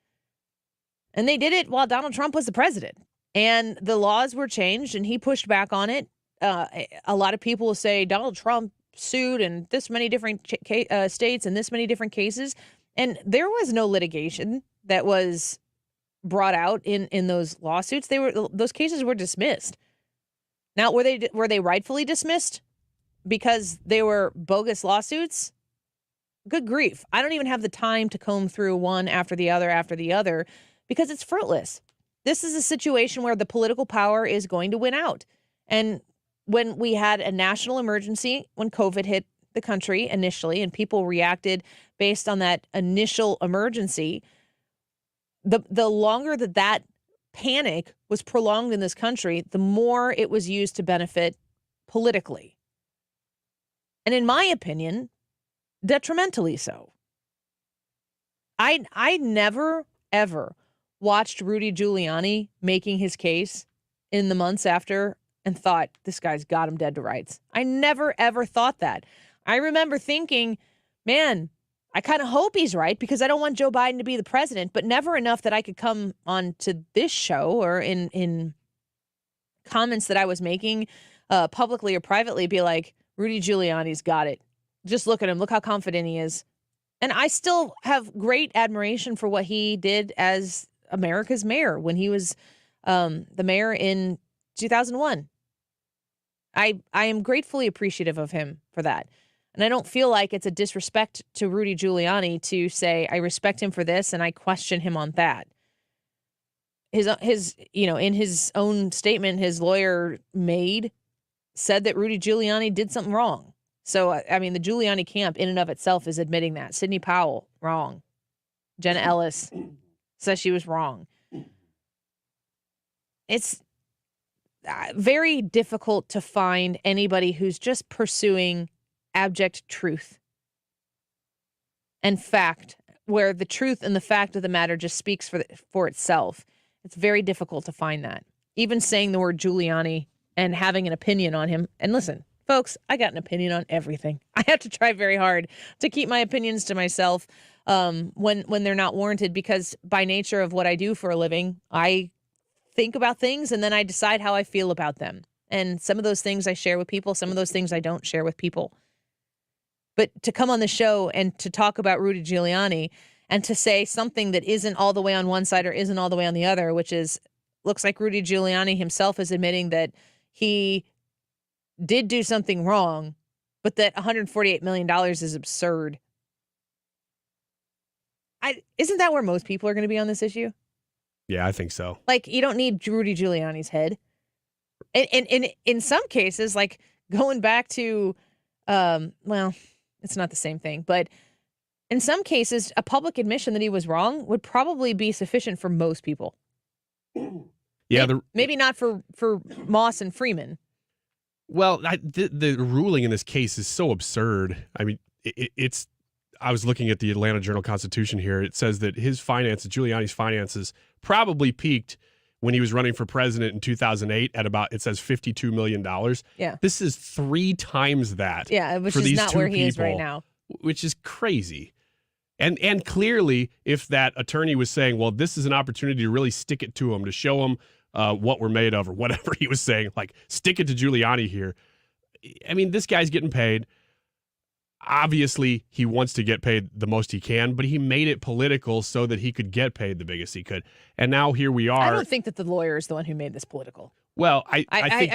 And they did it while Donald Trump was the president. And the laws were changed, and he pushed back on it. A lot of people will say Donald Trump sued in this many different states and this many different cases. And there was no litigation that was brought out in those lawsuits. Those cases were dismissed. Now, were they rightfully dismissed because they were bogus lawsuits? Good grief. I don't even have the time to comb through one after the other because it's fruitless. This is a situation where the political power is going to win out. And when we had a national emergency, when COVID hit the country initially, and people reacted based on that initial emergency, the longer that panic was prolonged in this country, the more it was used to benefit politically. And in my opinion, detrimentally so. I never, ever watched Rudy Giuliani making his case in the months after and thought, this guy's got him dead to rights. I never, ever thought that. I remember thinking, man, I kind of hope he's right because I don't want Joe Biden to be the president, but never enough that I could come on to this show or in comments that I was making publicly or privately be like, Rudy Giuliani's got it. Just look at him. Look how confident he is. And I still have great admiration for what he did as America's mayor when he was the mayor in 2001. I am gratefully appreciative of him for that. And I don't feel like it's a disrespect to Rudy Giuliani to say I respect him for this and I question him on that. His in his own statement, his lawyer said that Rudy Giuliani did something wrong. So, I mean, the Giuliani camp in and of itself is admitting that. Sidney Powell, wrong. Jenna Ellis says she was wrong. It's very difficult to find anybody who's just pursuing abject truth and fact, where the truth and the fact of the matter just speaks for itself. It's very difficult to find that. Even saying the word Giuliani and having an opinion on him. And listen, folks, I got an opinion on everything. I have to try very hard to keep my opinions to myself when they're not warranted, because by nature of what I do for a living, I think about things and then I decide how I feel about them. And some of those things I share with people, some of those things I don't share with people. But to come on the show and to talk about Rudy Giuliani and to say something that isn't all the way on one side or isn't all the way on the other, which is, looks like Rudy Giuliani himself is admitting that he did do something wrong, but that $148 million is absurd. Isn't that where most people are going to be on this issue? Yeah, I think so. Like, you don't need Rudy Giuliani's head. And in some cases, like going back to, well, it's not the same thing, but in some cases, a public admission that he was wrong would probably be sufficient for most people. Yeah, maybe not for Moss and Freeman. Well, the ruling in this case is so absurd. I mean, it's. I was looking at the Atlanta Journal-Constitution here. It says that Giuliani's finances, probably peaked when he was running for president in 2008 at about, it says $52 million. Yeah. This is 3 times that. Yeah, which is not where he is right now. Which is crazy. And clearly, if that attorney was saying, well, this is an opportunity to really stick it to him, to show him what we're made of, or whatever he was saying, like, stick it to Giuliani here. I mean, this guy's getting paid. Obviously, he wants to get paid the most he can, but he made it political so that he could get paid the biggest he could. And now here we are. I don't think that the lawyer is the one who made this political. Well, I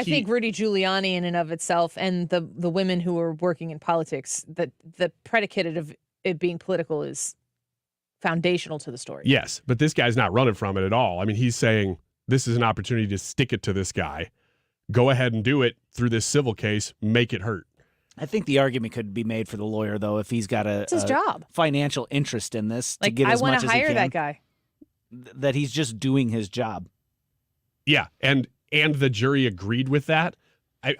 think Rudy Giuliani in and of itself and the women who are working in politics, that the predicate of it being political is foundational to the story. Yes, but this guy's not running from it at all. I mean, he's saying this is an opportunity to stick it to this guy. Go ahead and do it through this civil case. Make it hurt. I think the argument could be made for the lawyer, though, if he's got it's his job. Financial interest in this to Like, get as much as he can. I want to hire that guy. That he's just doing his job. Yeah, and the jury agreed with that.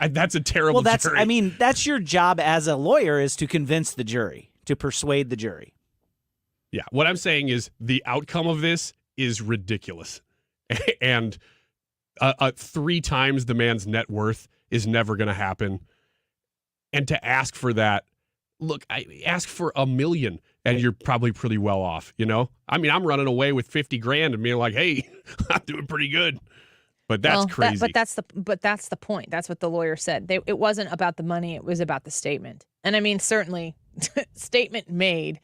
That's a terrible jury. I mean, that's your job as a lawyer, is to convince the jury, to persuade the jury. Yeah, what I'm saying is the outcome of this is ridiculous. And 3 times the man's net worth is never going to happen. And to ask for that, look, I ask for $1 million and you're probably pretty well off, you know? I mean, I'm running away with $50,000 and being like, hey, I'm doing pretty good. But that's crazy. But that's the point. That's what the lawyer said. It wasn't about the money. It was about the statement. And I mean, certainly, statement made.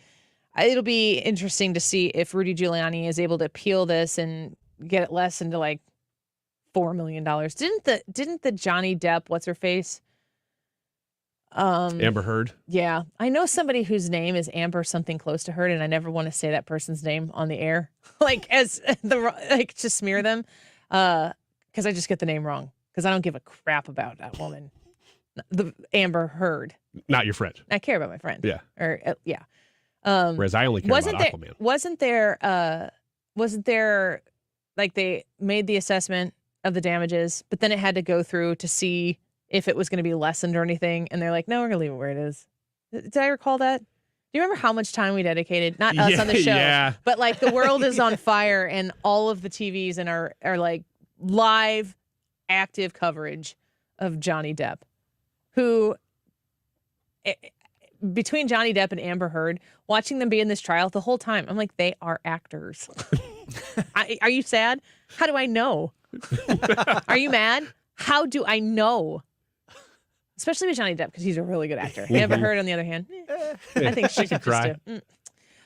It'll be interesting to see if Rudy Giuliani is able to appeal this and get it less into like $4 million. Didn't the Johnny Depp, what's her face? Amber Heard. Yeah, I know somebody whose name is Amber something close to Heard, and I never want to say that person's name on the air, to smear them, because I just get the name wrong. Because I don't give a crap about that woman, the Amber Heard. Not your friend. I care about my friend. Yeah. Yeah. Whereas I only care about Aquaman. Wasn't there like they made the assessment of the damages, but then it had to go through to see if it was going to be lessened or anything. And they're like, no, we're going to leave it where it is. Did I recall that? Do you remember how much time we dedicated? Not us on the show, but like the world is on fire and all of the TVs and are like live, active coverage of Johnny Depp, who between Johnny Depp and Amber Heard, watching them be in this trial the whole time, I'm like, they are actors. Are you sad? How do I know? Are you mad? How do I know? Especially with Johnny Depp, because he's a really good actor. Amber Heard, on the other hand, I think she could cry.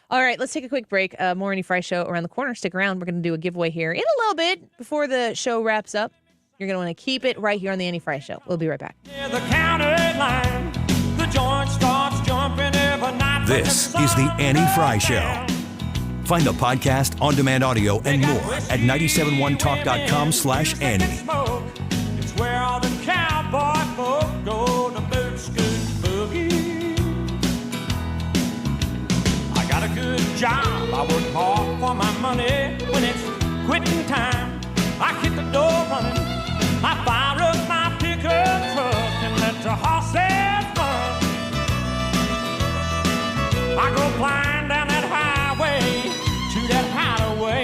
All right, let's take a quick break. More Annie Frey Show around the corner. Stick around. We're going to do a giveaway here in a little bit before the show wraps up. You're going to want to keep it right here on the Annie Frey Show. We'll be right back. The county line, the joint starts jumping every night. This is the Annie Frey Show. Find the podcast, on-demand audio, and more at 971talk.com/Annie. It's where all the cowboy folk go to boot scoot boogie. I got a good job. I work hard for my money. When it's quitting time, I hit the door running. I fire up my pickup truck and let the horses run. I go flying down that highway to that hideaway,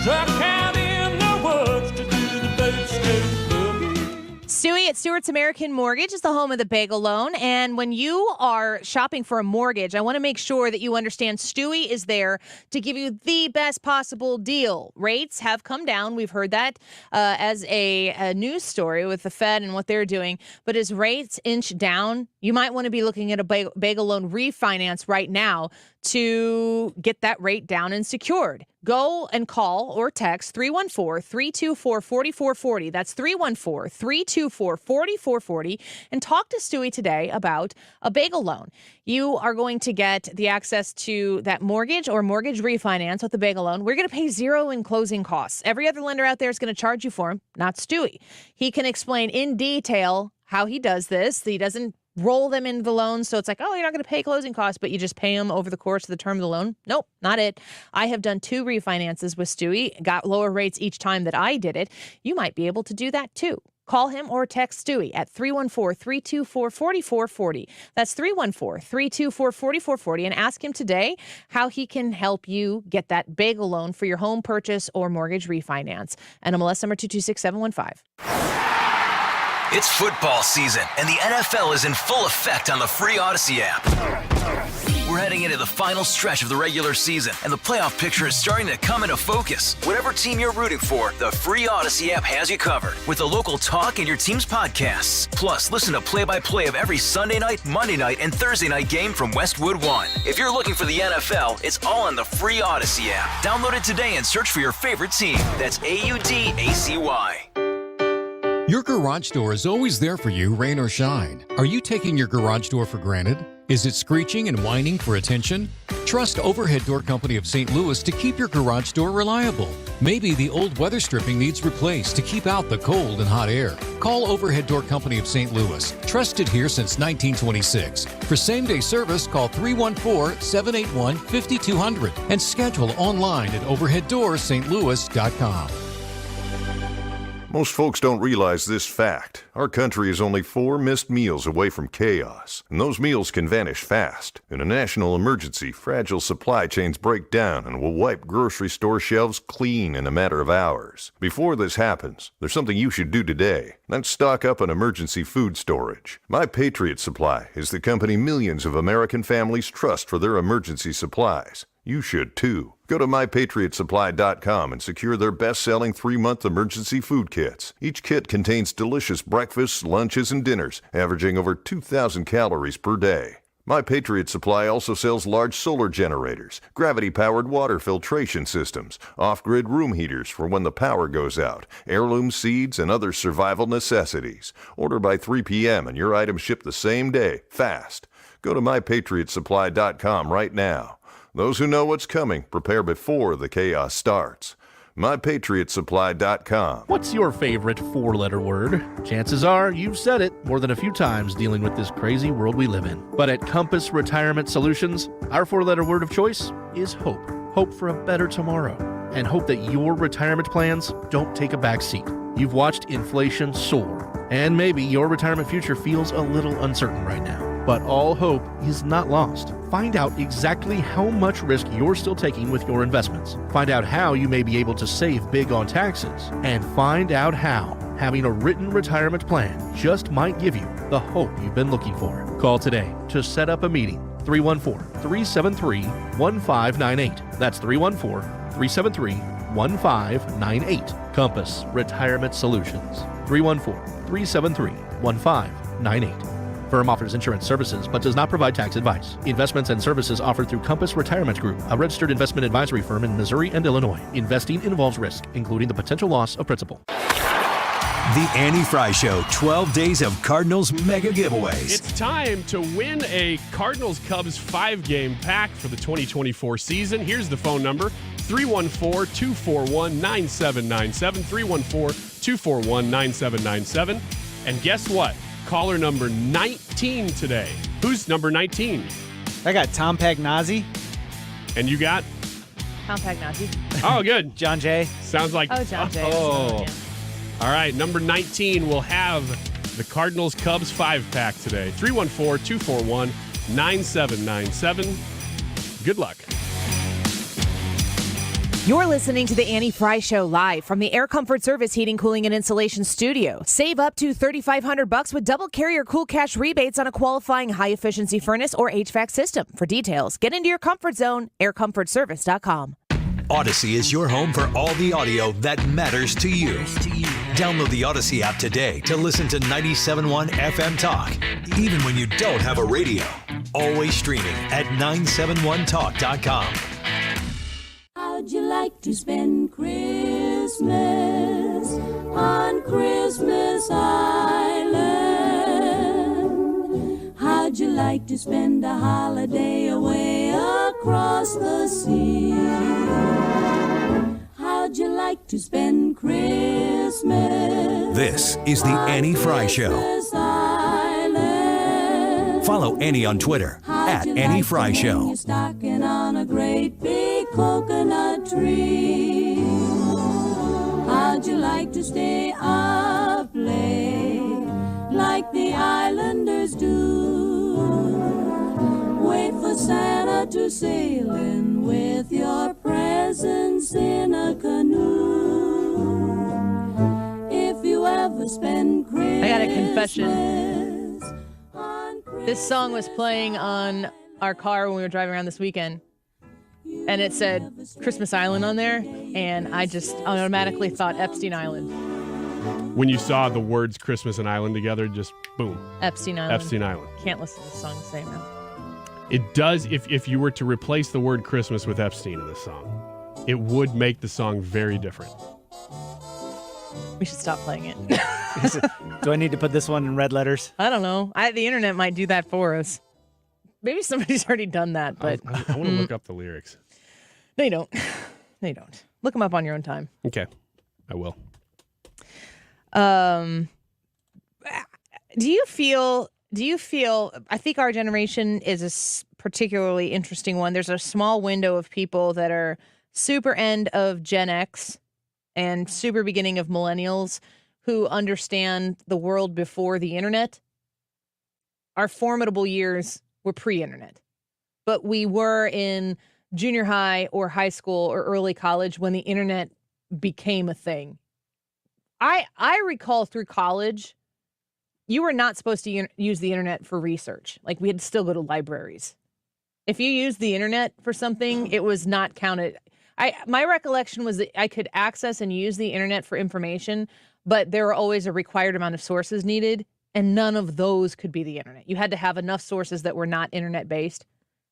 stuck out in the woods to do the boot scoot boogie. Stewie at Stewart's American Mortgage is the home of the bagel loan. And when you are shopping for a mortgage, I want to make sure that you understand Stewie is there to give you the best possible deal. Rates have come down. We've heard that as a news story with the Fed and what they're doing. But as rates inch down, you might want to be looking at a bagel loan refinance right now to get that rate down and secured. Go and call or text 314-324-4440. That's 314-324-4440. And talk to Stewie today about a bagel loan. You are going to get the access to that mortgage or mortgage refinance with the bagel loan. We're going to pay zero in closing costs. Every other lender out there is going to charge you for them, not Stewie. He can explain in detail how he does this. He doesn't roll them into the loan. So it's like, oh, you're not going to pay closing costs, but you just pay them over the course of the term of the loan. Nope, not it. I have done 2 refinances with Stewie, got lower rates each time that I did it. You might be able to do that too. Call him or text Stewie at 314-324-4440. That's 314-324-4440 and ask him today how he can help you get that bagel loan for your home purchase or mortgage refinance. NMLS number 226715. It's football season, and the NFL is in full effect on the free Odyssey app. We're heading into the final stretch of the regular season, and the playoff picture is starting to come into focus. Whatever team you're rooting for, the free Odyssey app has you covered with the local talk and your team's podcasts. Plus, listen to play-by-play of every Sunday night, Monday night, and Thursday night game from Westwood One. If you're looking for the NFL, it's all on the free Odyssey app. Download it today and search for your favorite team. That's AUDACY. Your garage door is always there for you, rain or shine. Are you taking your garage door for granted? Is it screeching and whining for attention? Trust Overhead Door Company of St. Louis to keep your garage door reliable. Maybe the old weather stripping needs replaced to keep out the cold and hot air. Call Overhead Door Company of St. Louis, trusted here since 1926. For same-day service, call 314-781-5200 and schedule online at overheaddoorsstlouis.com. Most folks don't realize this fact. Our country is only 4 missed meals away from chaos, and those meals can vanish fast. In a national emergency, fragile supply chains break down and will wipe grocery store shelves clean in a matter of hours. Before this happens, there's something you should do today. That's stock up on emergency food storage. My Patriot Supply is the company millions of American families trust for their emergency supplies. You should too. Go to mypatriotsupply.com and secure their best-selling 3-month emergency food kits. Each kit contains delicious breakfasts, lunches, and dinners, averaging over 2,000 calories per day. My Patriot Supply also sells large solar generators, gravity-powered water filtration systems, off-grid room heaters for when the power goes out, heirloom seeds, and other survival necessities. Order by 3 p.m. and your items ship the same day, fast. Go to mypatriotsupply.com right now. Those who know what's coming prepare before the chaos starts. MyPatriotSupply.com. What's your favorite 4-letter word? Chances are you've said it more than a few times dealing with this crazy world we live in. But at Compass Retirement Solutions, our 4-letter word of choice is hope. Hope for a better tomorrow. And hope that your retirement plans don't take a back seat. You've watched inflation soar. And maybe your retirement future feels a little uncertain right now. But all hope is not lost. Find out exactly how much risk you're still taking with your investments. Find out how you may be able to save big on taxes. And find out how having a written retirement plan just might give you the hope you've been looking for. Call today to set up a meeting. 314-373-1598. That's 314-373-1598. Compass Retirement Solutions. 314-373-1598. Firm offers insurance services but does not provide tax advice. Investments and services offered through Compass Retirement Group, a registered investment advisory firm in Missouri and Illinois. Investing involves risk, including the potential loss of principal. The Annie Frey Show, 12 days of Cardinals mega giveaways. It's time to win a Cardinals-Cubs 5-game pack for the 2024 season. Here's the phone number, 314-241-9797, 314-241-9797. And guess what? Caller number 19 today. Who's number 19? I got Tom Pagnazzi. And you got? Tom Pagnazzi. Oh, good. John Jay. Sounds like... Oh, John Jay. Oh. Yeah. All right, number 19 will have the Cardinals-Cubs 5-pack today. 314-241-9797. Good luck. You're listening to the Annie Frey Show live from the Air Comfort Service Heating, Cooling, and Insulation Studio. Save up to $3,500 with double carrier cool cash rebates on a qualifying high-efficiency furnace or HVAC system. For details, get into your comfort zone, aircomfortservice.com. Odyssey is your home for all the audio that matters to you. Download the Odyssey app today to listen to 97.1 FM Talk, even when you don't have a radio. Always streaming at 971talk.com. How'd you like to spend Christmas on Christmas Island? How'd you like to spend a holiday away across the sea? How'd you like to spend Christmas? This is the Annie Frey Show. Follow Annie on Twitter at Annie Frey Show. You're stocking on a great big coconut tree. How'd you like to stay up late like the islanders do? Wait for Santa to sail in with your presents in a canoe. If you ever spend Christmas, I got a confession. This song was playing on our car when we were driving around this weekend, and it said Christmas Island on there, and I just automatically thought Epstein Island. When you saw the words Christmas and Island together, just boom. Epstein Island. Epstein Island. Can't listen to the song the same now. It does, if you were to replace the word Christmas with Epstein in this song, it would make the song very different. We should stop playing it. Do I need to put this one in red letters? I don't know. The internet might do that for us. Maybe somebody's already done that, but I want to look up the lyrics. No, you don't. No, you don't. Look them up on your own time. Okay, I will. Do you feel? I think our generation is a particularly interesting one. There's a small window of people that are super end of Gen X and super beginning of millennials who understand the world before the internet. Our formidable years were pre-internet, but we were in junior high or high school or early college when the internet became a thing. I recall through college, you were not supposed to use the internet for research. Like, we had to still go to libraries. If you used the internet for something, it was not counted. My recollection was that I could access and use the internet for information, but there were always a required amount of sources needed, and none of those could be the internet. You had to have enough sources that were not internet-based.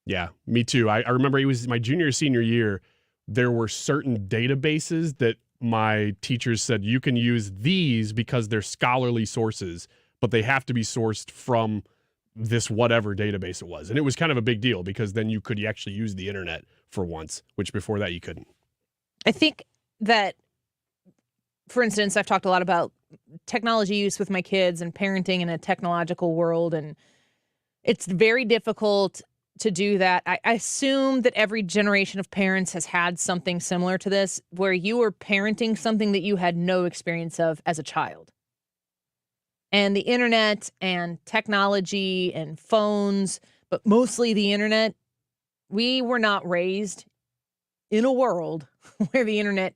Yeah, me too. I remember it was my junior or senior year, there were certain databases that my teachers said, you can use these because they're scholarly sources, but they have to be sourced from this whatever database it was. And it was kind of a big deal because then you could actually use the internet for once, which before that you couldn't. I think that, for instance, I've talked a lot about technology use with my kids and parenting in a technological world, and it's very difficult to do that. I assume that every generation of parents has had something similar to this, where you were parenting something that you had no experience of as a child. And the internet and technology and phones, but mostly the internet, we were not raised in a world where the internet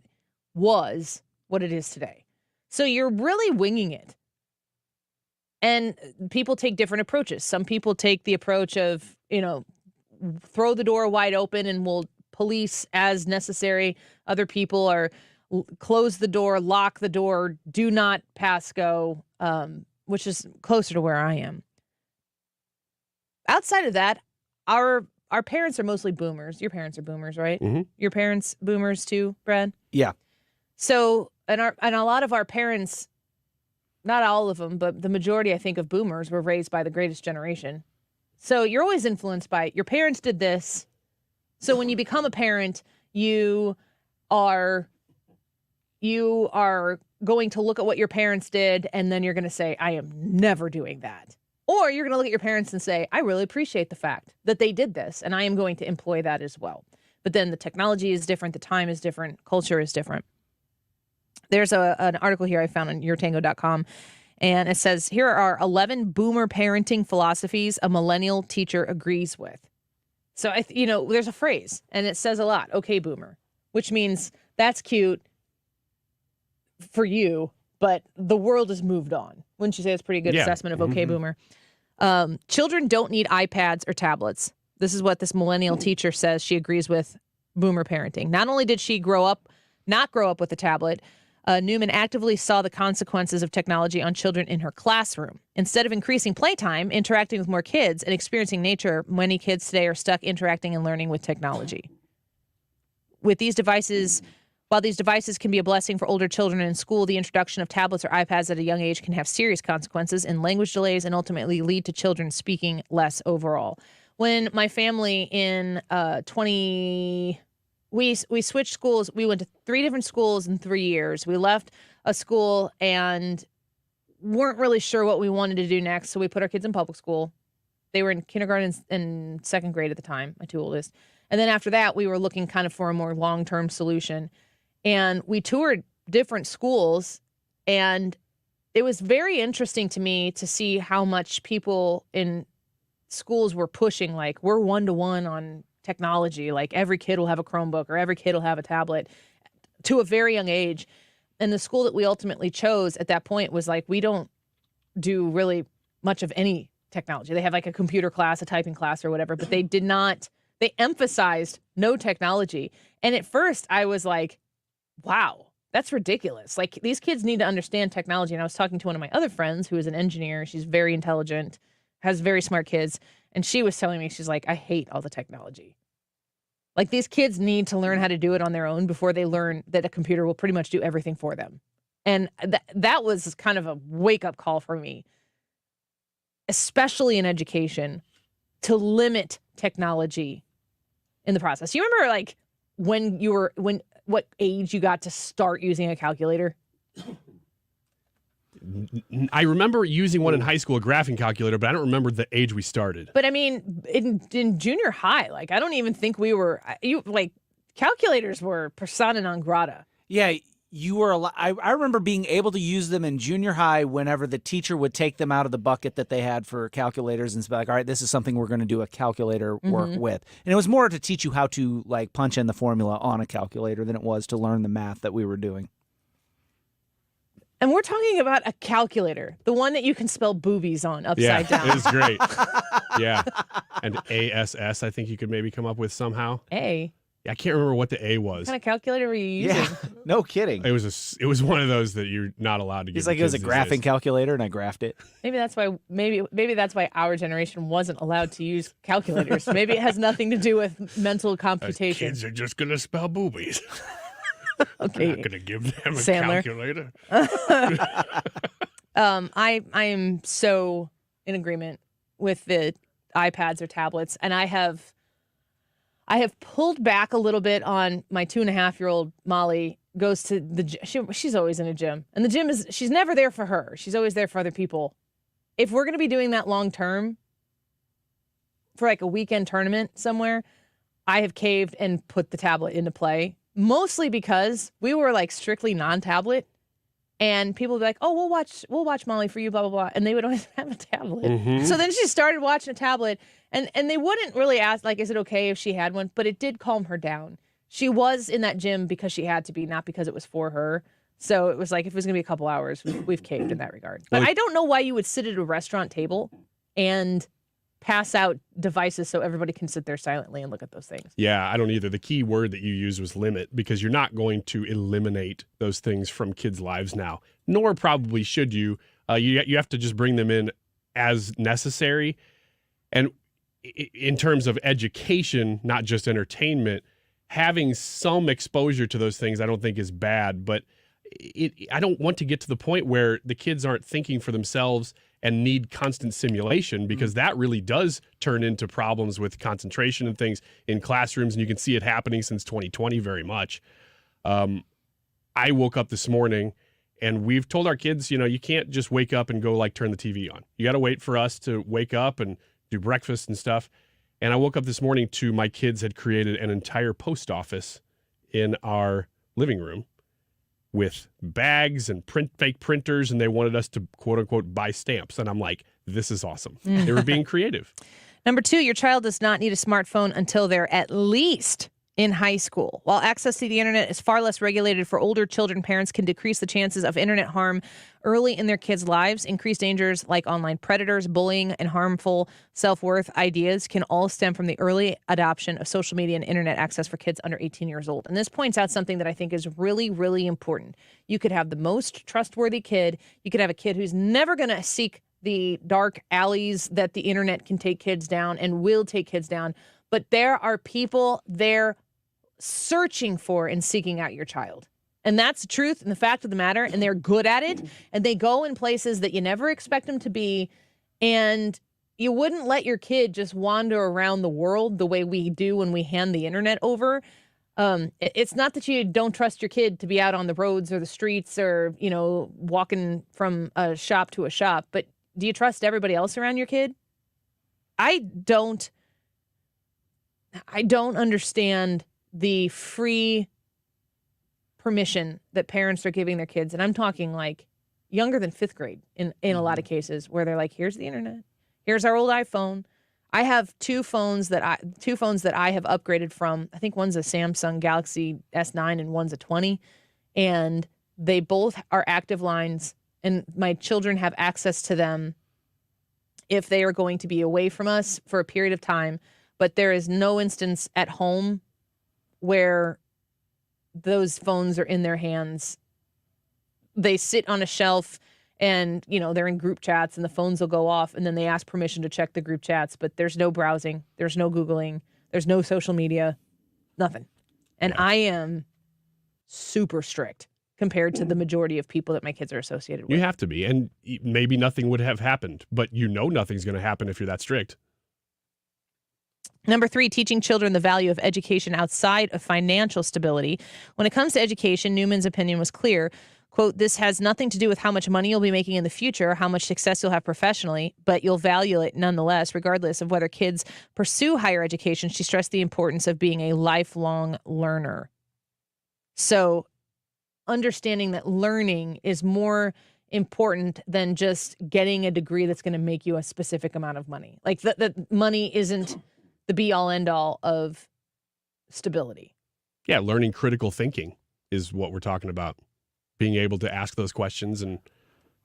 was what it is today. So you're really winging it. And people take different approaches. Some people take the approach of, throw the door wide open and we'll police as necessary. Other people are close the door, lock the door, do not pass go, which is closer to where I am. Outside of that, our parents are mostly boomers. Your parents are boomers, right? Mm-hmm. Your parents boomers too, Brad? Yeah. So, and a lot of our parents, not all of them, but the majority, I think, of boomers were raised by the greatest generation. So you're always influenced by your parents did this. So when you become a parent, you are going to look at what your parents did, and then you're going to say, I am never doing that. Or you're going to look at your parents and say, I really appreciate the fact that they did this, and I am going to employ that as well. But then the technology is different, the time is different, culture is different. There's an article here I found on yourtango.com, and it says, here are 11 boomer parenting philosophies a millennial teacher agrees with. So, there's a phrase, and it says a lot, okay, boomer, which means that's cute for you, but the world has moved on. Wouldn't you say it's a pretty good assessment of okay, boomer? Children don't need iPads or tablets. This is what this millennial teacher says she agrees with boomer parenting. Not only did she not grow up with a tablet, Newman actively saw the consequences of technology on children in her classroom. Instead of increasing playtime, interacting with more kids, and experiencing nature, many kids today are stuck interacting and learning with technology. With these devices, while these devices can be a blessing for older children in school, the introduction of tablets or iPads at a young age can have serious consequences in language delays and ultimately lead to children speaking less overall. When my family in we switched schools. We went to 3 different schools in 3 years. We left a school and weren't really sure what we wanted to do next, so we put our kids in public school. They were in kindergarten and 2nd grade at the time, my 2 oldest. And then after that, we were looking kind of for a more long-term solution. And we toured different schools, and it was very interesting to me to see how much people in schools were pushing, like, we're 1-to-1 on technology, like every kid will have a Chromebook or every kid will have a tablet to a very young age. And the school that we ultimately chose at that point was like, we don't do really much of any technology. They have like a computer class, a typing class or whatever, but they emphasized no technology. And at first I was like, wow, that's ridiculous. Like, these kids need to understand technology. And I was talking to one of my other friends who is an engineer. She's very intelligent, has very smart kids. And she was telling me, she's like, I hate all the technology. Like, these kids need to learn how to do it on their own before they learn that a computer will pretty much do everything for them. And that was kind of a wake-up call for me, especially in education, to limit technology in the process. You remember, like, what age you got to start using a calculator? I remember using one in high school, a graphing calculator, but I don't remember the age we started. But I mean, in junior high, like, I don't even think we were, calculators were persona non grata. Yeah, you were. I remember being able to use them in junior high whenever the teacher would take them out of the bucket that they had for calculators and be like, all right, this is something we're going to do a calculator work with. And it was more to teach you how to, like, punch in the formula on a calculator than it was to learn the math that we were doing. And we're talking about a calculator, the one that you can spell boobies on upside down. Yeah, it was great. Yeah. And ASS, I think you could maybe come up with somehow. A. I can't remember what the A was. What kind of calculator were you using? Yeah, no kidding. It was one of those that you're not allowed to get. He's like, it was a graphing calculator, and I graphed it. Maybe that's why our generation wasn't allowed to use calculators. Maybe it has nothing to do with mental computation. Kids are just gonna spell boobies. Okay, I'm not gonna give them a Sandler. calculator. I am so in agreement with the iPads or tablets, and I have pulled back a little bit on my 2.5-year-old Molly. Goes to the gym. She's always in a gym, and the gym she's never there for her. She's always there for other people. If we're going to be doing that long term for like a weekend tournament somewhere, I have caved and put the tablet into play, mostly because we were like strictly non-tablet. And people would be like, "Oh, we'll watch Molly for you, blah blah blah," and they would always have a tablet. Mhm. So then she started watching a tablet, and they wouldn't really ask like, "Is it okay if she had one?" But it did calm her down. She was in that gym because she had to be, not because it was for her. So it was like, if it was going to be a couple hours, we've caved in that regard. But I don't know why you would sit at a restaurant table and pass out devices so everybody can sit there silently and look at those things. Yeah, I don't either. The key word that you used was limit, because you're not going to eliminate those things from kids' lives now, nor probably should you. You have to just bring them in as necessary. And in terms of education, not just entertainment, having some exposure to those things I don't think is bad, but I don't want to get to the point where the kids aren't thinking for themselves and need constant simulation, because that really does turn into problems with concentration and things in classrooms, and you can see it happening since 2020 very much. I woke up this morning, and we've told our kids, you can't just wake up and go like turn the TV on. You got to wait for us to wake up and do breakfast and stuff. And I woke up this morning to my kids had created an entire post office in our living room with bags and fake printers, and they wanted us to, quote unquote, buy stamps. And I'm like, this is awesome. They were being creative. Number 2, your child does not need a smartphone until they're at least in high school. While access to the internet is far less regulated for older children, parents can decrease the chances of internet harm early in their kids' lives. Increased dangers like online predators, bullying, and harmful self-worth ideas can all stem from the early adoption of social media and internet access for kids under 18 years old. And this points out something that I think is really, really important. You could have the most trustworthy kid. You could have a kid who's never going to seek the dark alleys that the internet can take kids down and will take kids down. But there are people there searching for and seeking out your child. And that's the truth and the fact of the matter. And they're good at it. And they go in places that you never expect them to be. And you wouldn't let your kid just wander around the world the way we do when we hand the internet over. It's not that you don't trust your kid to be out on the roads or the streets or, walking from a shop to a shop. But do you trust everybody else around your kid? I don't understand the free permission that parents are giving their kids. And I'm talking like younger than 5th grade in a lot of cases, where they're like, here's the internet. Here's our old iPhone. I have two phones that I have upgraded from. I think one's a Samsung Galaxy S9 and one's a 20. And they both are active lines, and my children have access to them if they are going to be away from us for a period of time. But there is no instance at home where those phones are in their hands. They sit on a shelf and, they're in group chats and the phones will go off and then they ask permission to check the group chats, but there's no browsing, there's no Googling, there's no social media, nothing. And I am super strict compared to the majority of people that my kids are associated with. You have to be, and maybe nothing would have happened, but nothing's going to happen if you're that strict. Number 3, teaching children the value of education outside of financial stability. When it comes to education, Newman's opinion was clear. Quote, this has nothing to do with how much money you'll be making in the future, how much success you'll have professionally, but you'll value it nonetheless, regardless of whether kids pursue higher education. She stressed the importance of being a lifelong learner. So understanding that learning is more important than just getting a degree that's going to make you a specific amount of money. Like that money isn't the be-all, end-all of stability. Yeah, learning critical thinking is what we're talking about. Being able to ask those questions and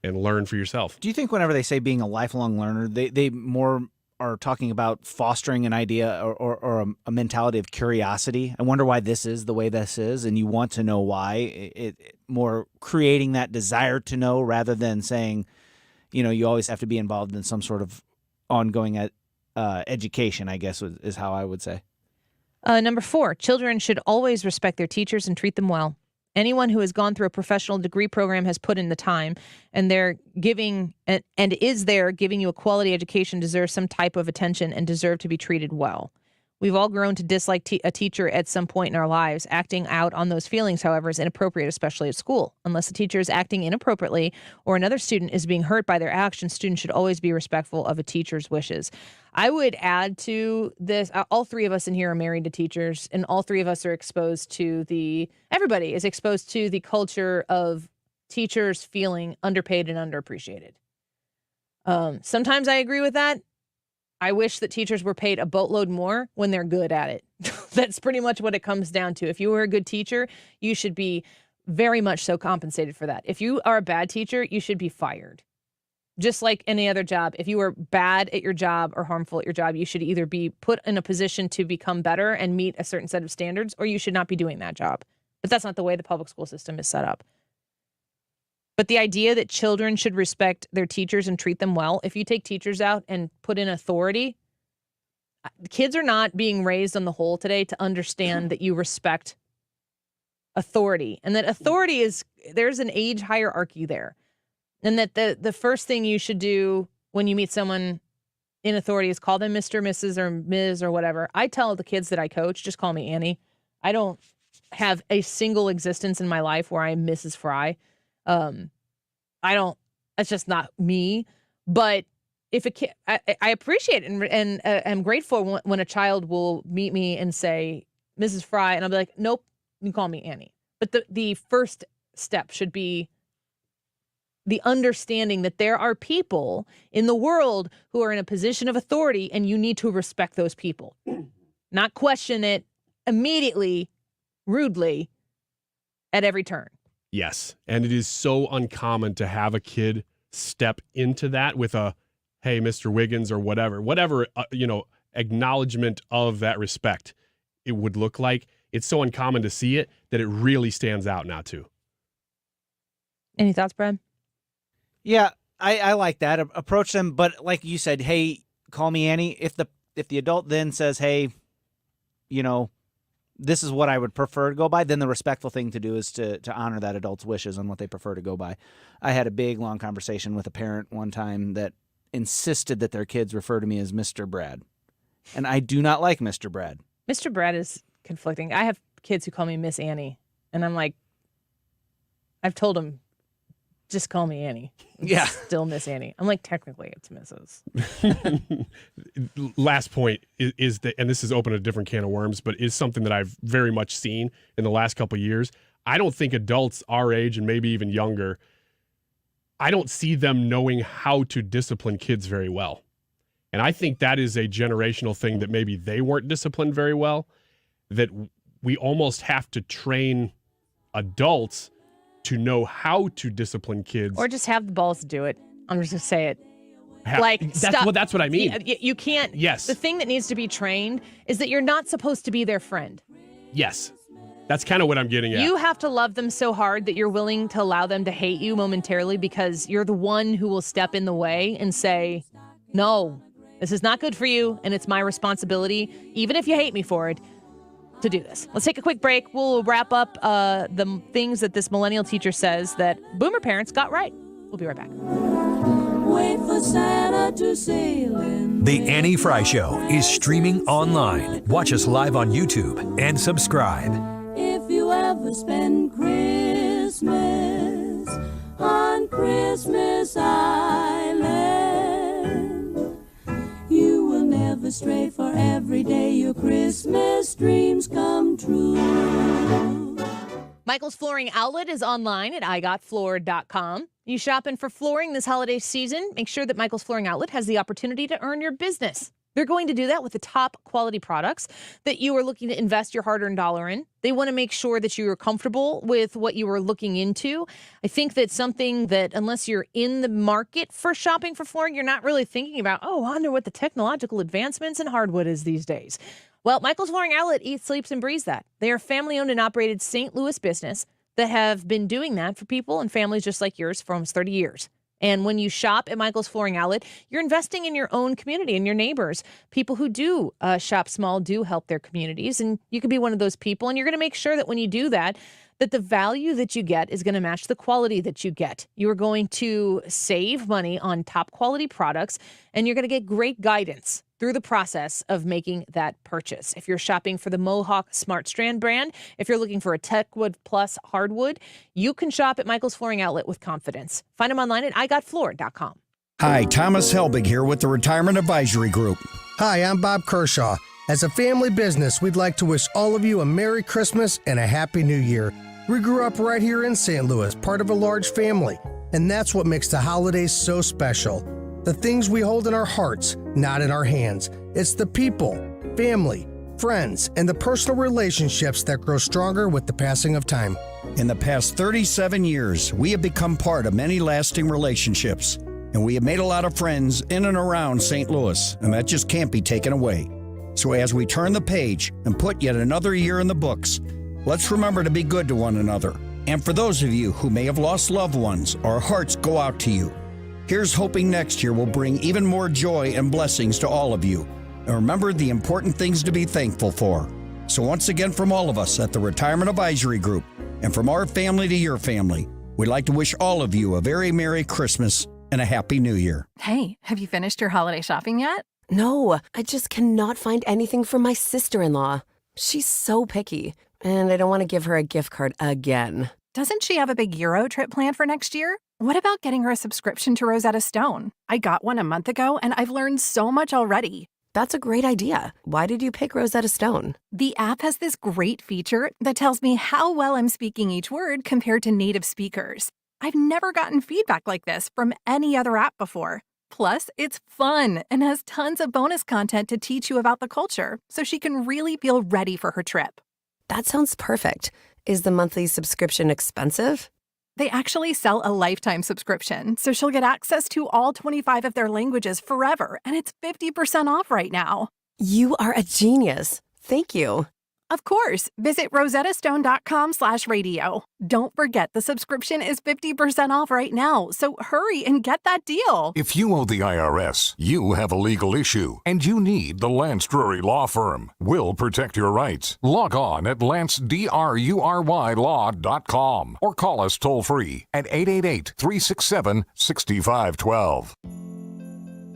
learn for yourself. Do you think whenever they say being a lifelong learner, they more are talking about fostering an idea or a mentality of curiosity? I wonder why this is the way this is, and you want to know why. It more creating that desire to know rather than saying, you always have to be involved in some sort of ongoing education, I guess is how I would say. Number 4, children should always respect their teachers and treat them well. Anyone who has gone through a professional degree program has put in the time, and they're giving and is there giving you a quality education, deserves some type of attention and deserve to be treated well. We've all grown to dislike a teacher at some point in our lives. Acting out on those feelings, however, is inappropriate, especially at school. Unless a teacher is acting inappropriately or another student is being hurt by their actions, students should always be respectful of a teacher's wishes. I would add to this, all 3 of us in here are married to teachers, and all 3 of us are exposed to everybody is exposed to the culture of teachers feeling underpaid and underappreciated. Sometimes I agree with that. I wish that teachers were paid a boatload more when they're good at it. That's pretty much what it comes down to. If you were a good teacher, you should be very much so compensated for that. If you are a bad teacher, you should be fired. Just like any other job, if you were bad at your job or harmful at your job, you should either be put in a position to become better and meet a certain set of standards, or you should not be doing that job. But that's not the way the public school system is set up. But the idea that children should respect their teachers and treat them well, if you take teachers out and put in authority, kids are not being raised on the whole today to understand that you respect authority, and that authority is, there's an age hierarchy there. And that the first thing you should do when you meet someone in authority is call them Mr., Mrs., or Ms. or whatever. I tell the kids that I coach, just call me Annie. I don't have a single existence in my life where I'm Mrs. Frey. That's just not me. But if a kid, I appreciate it and I'm grateful when a child will meet me and say, Mrs. Frey, and I'll be like, nope, you call me Annie. But the first step should be the understanding that there are people in the world who are in a position of authority, and you need to respect those people. Not question it immediately, rudely, at every turn. Yes, and it is so uncommon to have a kid step into that with a, hey, Mr. Wiggins, or whatever, acknowledgement of that respect it would look like. It's so uncommon to see it that it really stands out now, too. Any thoughts, Brad? Yeah, I like that. Approach them, but like you said, hey, call me Annie. If the adult then says, hey, this is what I would prefer to go by, then the respectful thing to do is to honor that adult's wishes on what they prefer to go by. I had a big, long conversation with a parent one time that insisted that their kids refer to me as Mr. Brad. And I do not like Mr. Brad. Mr. Brad is conflicting. I have kids who call me Miss Annie, and I'm like, I've told them, just call me Annie. Yeah. Still Miss Annie. I'm like, technically it's Mrs. Last point is that, and this has opened a different can of worms, but is something that I've very much seen in the last couple of years. I don't think adults our age and maybe even younger, I don't see them knowing how to discipline kids very well. And I think that is a generational thing, that maybe they weren't disciplined very well, that we almost have to train adults to know how to discipline kids. Or just have the balls to do it. I'm just going to say it. That's what I mean. You can't. Yes. The thing that needs to be trained is that you're not supposed to be their friend. Yes. That's kind of what I'm getting at. You have to love them so hard that you're willing to allow them to hate you momentarily, because you're the one who will step in the way and say, no, this is not good for you, and it's my responsibility, even if you hate me for it, to do this. Let's take a quick break. We'll wrap up the things that this millennial teacher says that boomer parents got right. We'll be right back. Wait for Santa to sail in. The Annie Frey Show is streaming online. Watch us live on YouTube and subscribe. If you ever spend Christmas on Christmas Island, you will never stray, for every day your Christmas dreams come true. Michael's Flooring Outlet is online at igotfloored.com. You shopping for flooring this holiday season? Make sure that Michael's Flooring Outlet has the opportunity to earn your business. They're going to do that with the top quality products that you are looking to invest your hard-earned dollar in. They want to make sure that you are comfortable with what you are looking into. I think that's something that, unless you're in the market for shopping for flooring, you're not really thinking about, I wonder what the technological advancements in hardwood is these days. Well, Michael's Flooring Outlet eats, sleeps, and breathes that. They are a family-owned and operated St. Louis business that have been doing that for people and families just like yours for almost 30 years. And when you shop at Michael's Flooring Outlet, you're investing in your own community and your neighbors. People who do shop small do help their communities, and you can be one of those people. And you're going to make sure that when you do that, that the value that you get is going to match the quality that you get. You are going to save money on top quality products, and you're going to get great guidance through the process of making that purchase. If you're shopping for the Mohawk Smart Strand brand, if you're looking for a Techwood Plus hardwood, you can shop at Michael's Flooring Outlet with confidence. Find them online at igotfloored.com. Hi, Thomas Helbig here with the Retirement Advisory Group. Hi, I'm Bob Kershaw. As a family business, we'd like to wish all of you a Merry Christmas and a Happy New Year. We grew up right here in St. Louis, part of a large family, and that's what makes the holidays so special. The things we hold in our hearts, not in our hands. It's the people, family, friends, and the personal relationships that grow stronger with the passing of time. In the past 37 years, we have become part of many lasting relationships, and we have made a lot of friends in and around St. Louis, and that just can't be taken away. So as we turn the page and put yet another year in the books, let's remember to be good to one another. And for those of you who may have lost loved ones, our hearts go out to you. Here's hoping next year will bring even more joy and blessings to all of you. And remember the important things to be thankful for. So once again, from all of us at the Retirement Advisory Group, and from our family to your family, we'd like to wish all of you a very Merry Christmas and a Happy New Year. Hey, have you finished your holiday shopping yet? No, I just cannot find anything for my sister-in-law. She's so picky, and I don't want to give her a gift card again. Doesn't she have a big Euro trip planned for next year? What about getting her a subscription to Rosetta Stone? I got one a month ago, and I've learned so much already. That's a great idea. Why did you pick Rosetta Stone? The app has this great feature that tells me how well I'm speaking each word compared to native speakers. I've never gotten feedback like this from any other app before. Plus, it's fun and has tons of bonus content to teach you about the culture, so she can really feel ready for her trip. That sounds perfect. Is the monthly subscription expensive? They actually sell a lifetime subscription, so she'll get access to all 25 of their languages forever, and it's 50% off right now. You are a genius. Thank you. Of course. Visit rosettastone.com/radio. Don't forget the subscription is 50% off right now, so hurry and get that deal. If you owe the IRS, you have a legal issue, and you need the Lance Drury Law Firm. We'll protect your rights. Log on at lancedrurylaw.com or call us toll-free at 888-367-6512.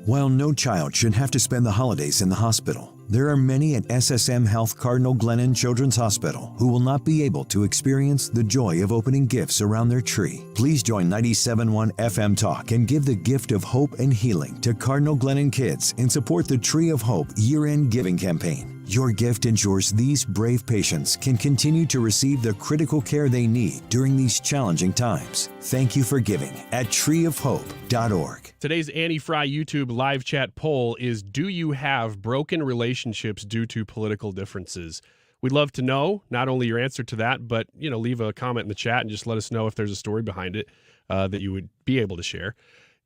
While no child should have to spend the holidays in the hospital, there are many at SSM Health Cardinal Glennon Children's Hospital who will not be able to experience the joy of opening gifts around their tree. Please join 97.1 FM Talk and give the gift of hope and healing to Cardinal Glennon kids and support the Tree of Hope year-end giving campaign. Your gift ensures these brave patients can continue to receive the critical care they need during these challenging times. Thank you for giving at treeofhope.org. Today's Annie Frey YouTube live chat poll is, do you have broken relationships due to political differences? We'd love to know not only your answer to that, but leave a comment in the chat and just let us know if there's a story behind it that you would be able to share.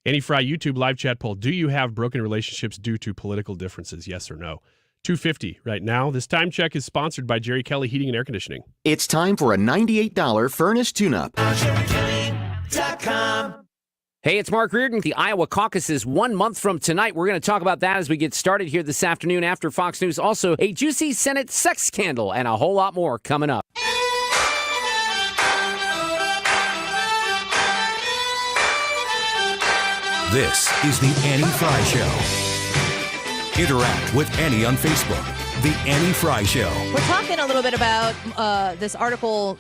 Annie Frey YouTube live chat poll, do you have broken relationships due to political differences? Yes or no? 250 right now. This time check is sponsored by Jerry Kelly Heating and Air Conditioning. It's time for a $98 furnace tune-up. Hey, it's Mark Reardon. The Iowa caucus is 1 month from tonight. We're going to talk about that as we get started here this afternoon after Fox News. Also, a juicy Senate sex scandal and a whole lot more coming up. This is the Annie Frey Show. Interact with Annie on Facebook. The Annie Frey Show. We're talking a little bit about this article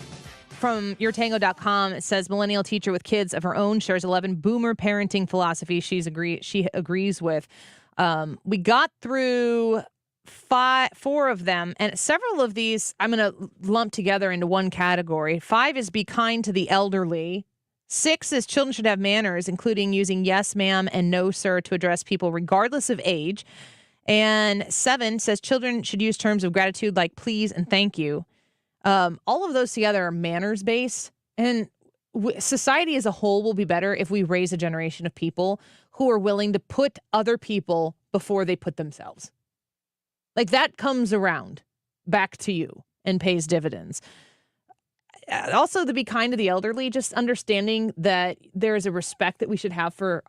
from yourtango.com. It says millennial teacher with kids of her own shares 11 boomer parenting philosophies she agrees with. We got through 4 of them, and several of these I'm going to lump together into one category. 5 is be kind to the elderly. 6 is children should have manners, including using yes, ma'am, and no, sir to address people regardless of age. And 7 says children should use terms of gratitude like please and thank you. All of those together are manners-based, and society as a whole will be better if we raise a generation of people who are willing to put other people before they put themselves. Like, that comes around back to you and pays dividends. Also, to be kind to the elderly, just understanding that there is a respect that we should have for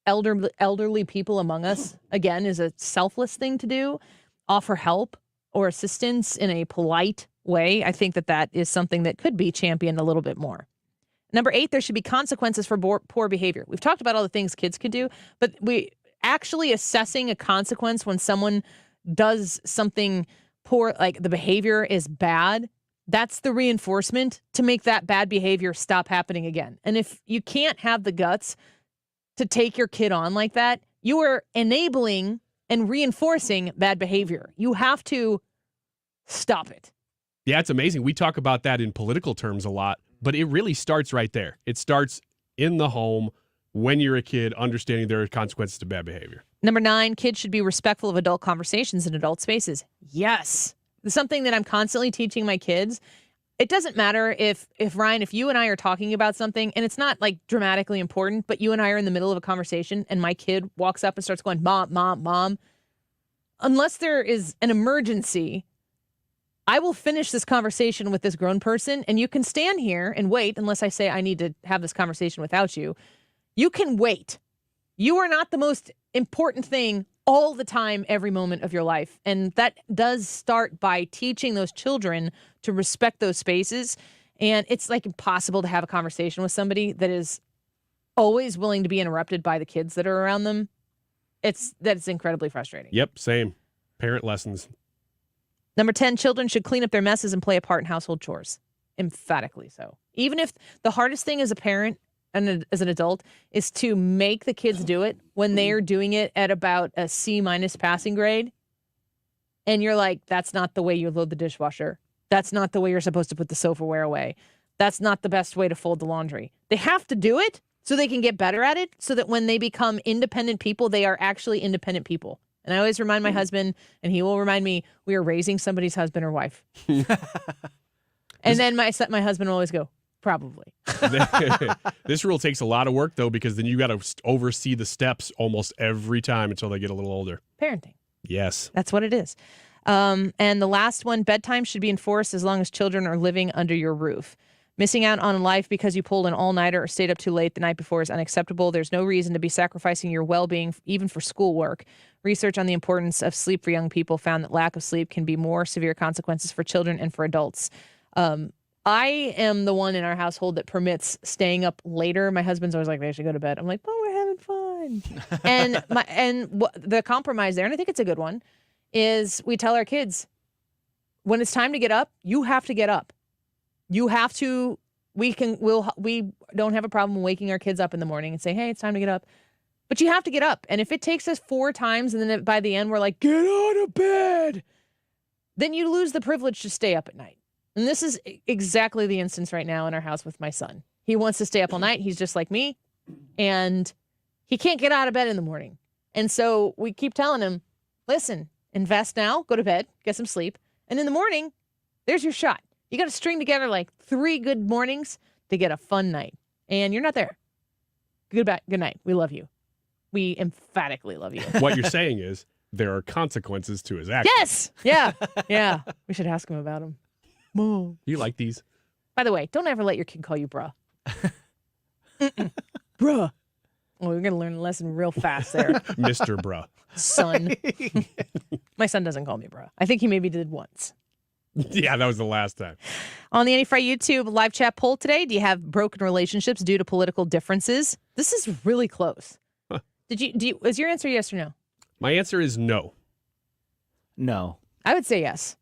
elderly people among us, again, is a selfless thing to do. Offer help or assistance in a polite way. I think that is something that could be championed a little bit more. Number 8, there should be consequences for poor behavior. We've talked about all the things kids could do, but we actually assessing a consequence when someone does something poor, like the behavior is bad, that's the reinforcement to make that bad behavior stop happening again. And if you can't have the guts to take your kid on like that, you are enabling and reinforcing bad behavior. You have to stop it. Yeah, it's amazing. We talk about that in political terms a lot, but it really starts right there. It starts in the home when you're a kid, understanding there are consequences to bad behavior. Number 9, kids should be respectful of adult conversations in adult spaces. Yes. It's something that I'm constantly teaching my kids. It doesn't matter if Ryan, if you and I are talking about something and it's not like dramatically important, but you and I are in the middle of a conversation and my kid walks up and starts going, Mom, Mom, Mom. Unless there is an emergency, I will finish this conversation with this grown person and you can stand here and wait unless I say I need to have this conversation without you. You can wait. You are not the most important thing all the time, every moment of your life. And that does start by teaching those children to respect those spaces. And it's like impossible to have a conversation with somebody that is always willing to be interrupted by the kids that are around them. That's incredibly frustrating. Yep, same. Parent lessons. Number 10, children should clean up their messes and play a part in household chores. Emphatically so. Even if the hardest thing as a parent and as an adult is to make the kids do it when they are doing it at about a C- passing grade. And you're like, that's not the way you load the dishwasher. That's not the way you're supposed to put the sofaware away. That's not the best way to fold the laundry. They have to do it so they can get better at it, so that when they become independent people, they are actually independent people. And I always remind my husband, and he will remind me, we are raising somebody's husband or wife. And then my husband will always go, probably. This rule takes a lot of work, though, because then you got to oversee the steps almost every time until they get a little older. Parenting. Yes. That's what it is. And the last one, bedtime should be enforced as long as children are living under your roof. Missing out on life because you pulled an all-nighter or stayed up too late the night before is unacceptable. There's no reason to be sacrificing your well-being, even for schoolwork. Research on the importance of sleep for young people found that lack of sleep can be more severe consequences for children and for adults. I am the one in our household that permits staying up later. My husband's always like, they should go to bed. I'm like, oh, we're having fun. and the compromise there, and I think it's a good one, is we tell our kids, when it's time to get up, you have to get up. You have to, we don't have a problem waking our kids up in the morning and say, hey, it's time to get up. But you have to get up. And if it takes us 4 times and then by the end we're like, get out of bed, then you lose the privilege to stay up at night. And this is exactly the instance right now in our house with my son. He wants to stay up all night. He's just like me. And he can't get out of bed in the morning. And so we keep telling him, listen, invest now, go to bed, get some sleep. And in the morning, there's your shot. You got to string together like 3 good mornings to get a fun night. And you're not there. Good night. We love you. We emphatically love you. What you're saying is there are consequences to his actions. Yes. Yeah. Yeah. We should ask him about them. Mom. You like these? By the way, don't ever let your kid call you bruh. Bruh. Oh, we're going to learn a lesson real fast there. Mr. Bruh. Son. My son doesn't call me bruh. I think he maybe did once. Yeah, that was the last time. On the Annie Frey YouTube live chat poll today, do you have broken relationships due to political differences? This is really close. Huh. Is your answer yes or no? My answer is no. No. I would say yes.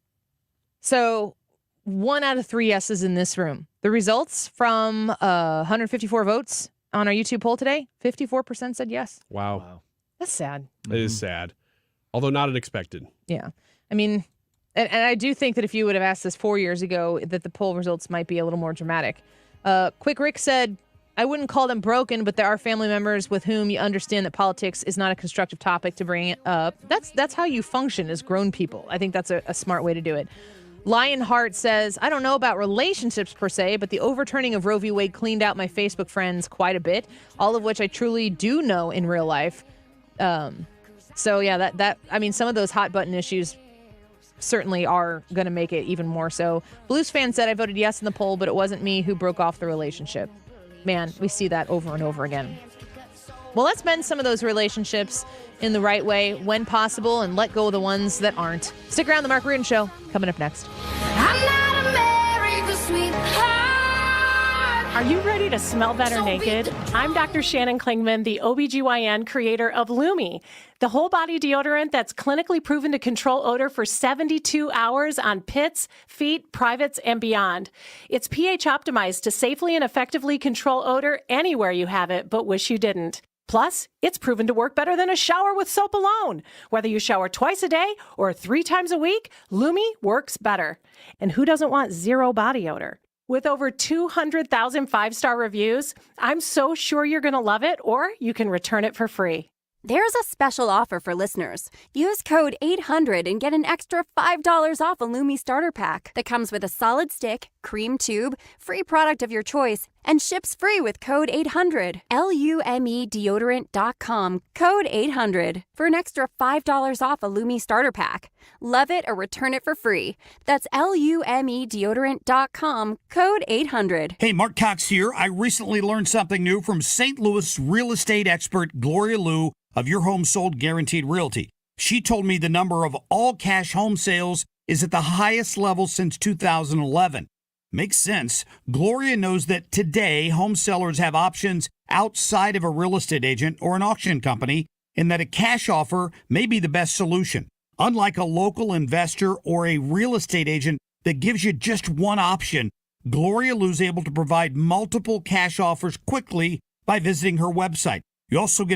So 1 out of 3 yeses in this room. The results from 154 votes on our YouTube poll today, 54% said yes. Wow. That's sad. It is sad, although not unexpected. Yeah. I mean, and I do think that if you would have asked this 4 years ago, that the poll results might be a little more dramatic. Quick Rick said, I wouldn't call them broken, but there are family members with whom you understand that politics is not a constructive topic to bring up. That's how you function as grown people. I think that's a smart way to do it. Lionheart says, I don't know about relationships per se, but the overturning of Roe v. Wade cleaned out my Facebook friends quite a bit, all of which I truly do know in real life. So yeah, that I mean, some of those hot button issues certainly are going to make it even more so. Blues fan said, I voted yes in the poll, but it wasn't me who broke off the relationship. Man, we see that over and over again. Well, let's mend some of those relationships in the right way when possible and let go of the ones that aren't. Stick around, The Mark Reardon Show, coming up next. I'm not America's sweetheart. Are you ready to smell better naked? I'm Dr. Shannon Klingman, the OBGYN creator of Lumi, the whole body deodorant that's clinically proven to control odor for 72 hours on pits, feet, privates, and beyond. It's pH optimized to safely and effectively control odor anywhere you have it, but wish you didn't. Plus, it's proven to work better than a shower with soap alone. Whether you shower twice a day or 3 times a week, Lumi works better. And who doesn't want zero body odor? With over 200,000 5-star reviews, I'm so sure you're going to love it, or you can return it for free. There's a special offer for listeners. Use code 800 and get an extra $5 off a Lumi starter pack that comes with a solid stick, cream tube, free product of your choice, and ships free with code 800. LUMEdeodorant.com, code 800 for an extra $5 off a Lumi starter pack. Love it or return it for free. That's LUMEdeodorant.com, code 800. Hey, Mark Cox here. I recently learned something new from St. Louis real estate expert Gloria Liu of Your Home Sold Guaranteed Realty. She told me the number of all-cash home sales is at the highest level since 2011. Makes sense. Gloria knows that today home sellers have options outside of a real estate agent or an auction company, and that a cash offer may be the best solution. Unlike a local investor or a real estate agent that gives you just one option, Gloria Liu is able to provide multiple cash offers quickly by visiting her website. You also get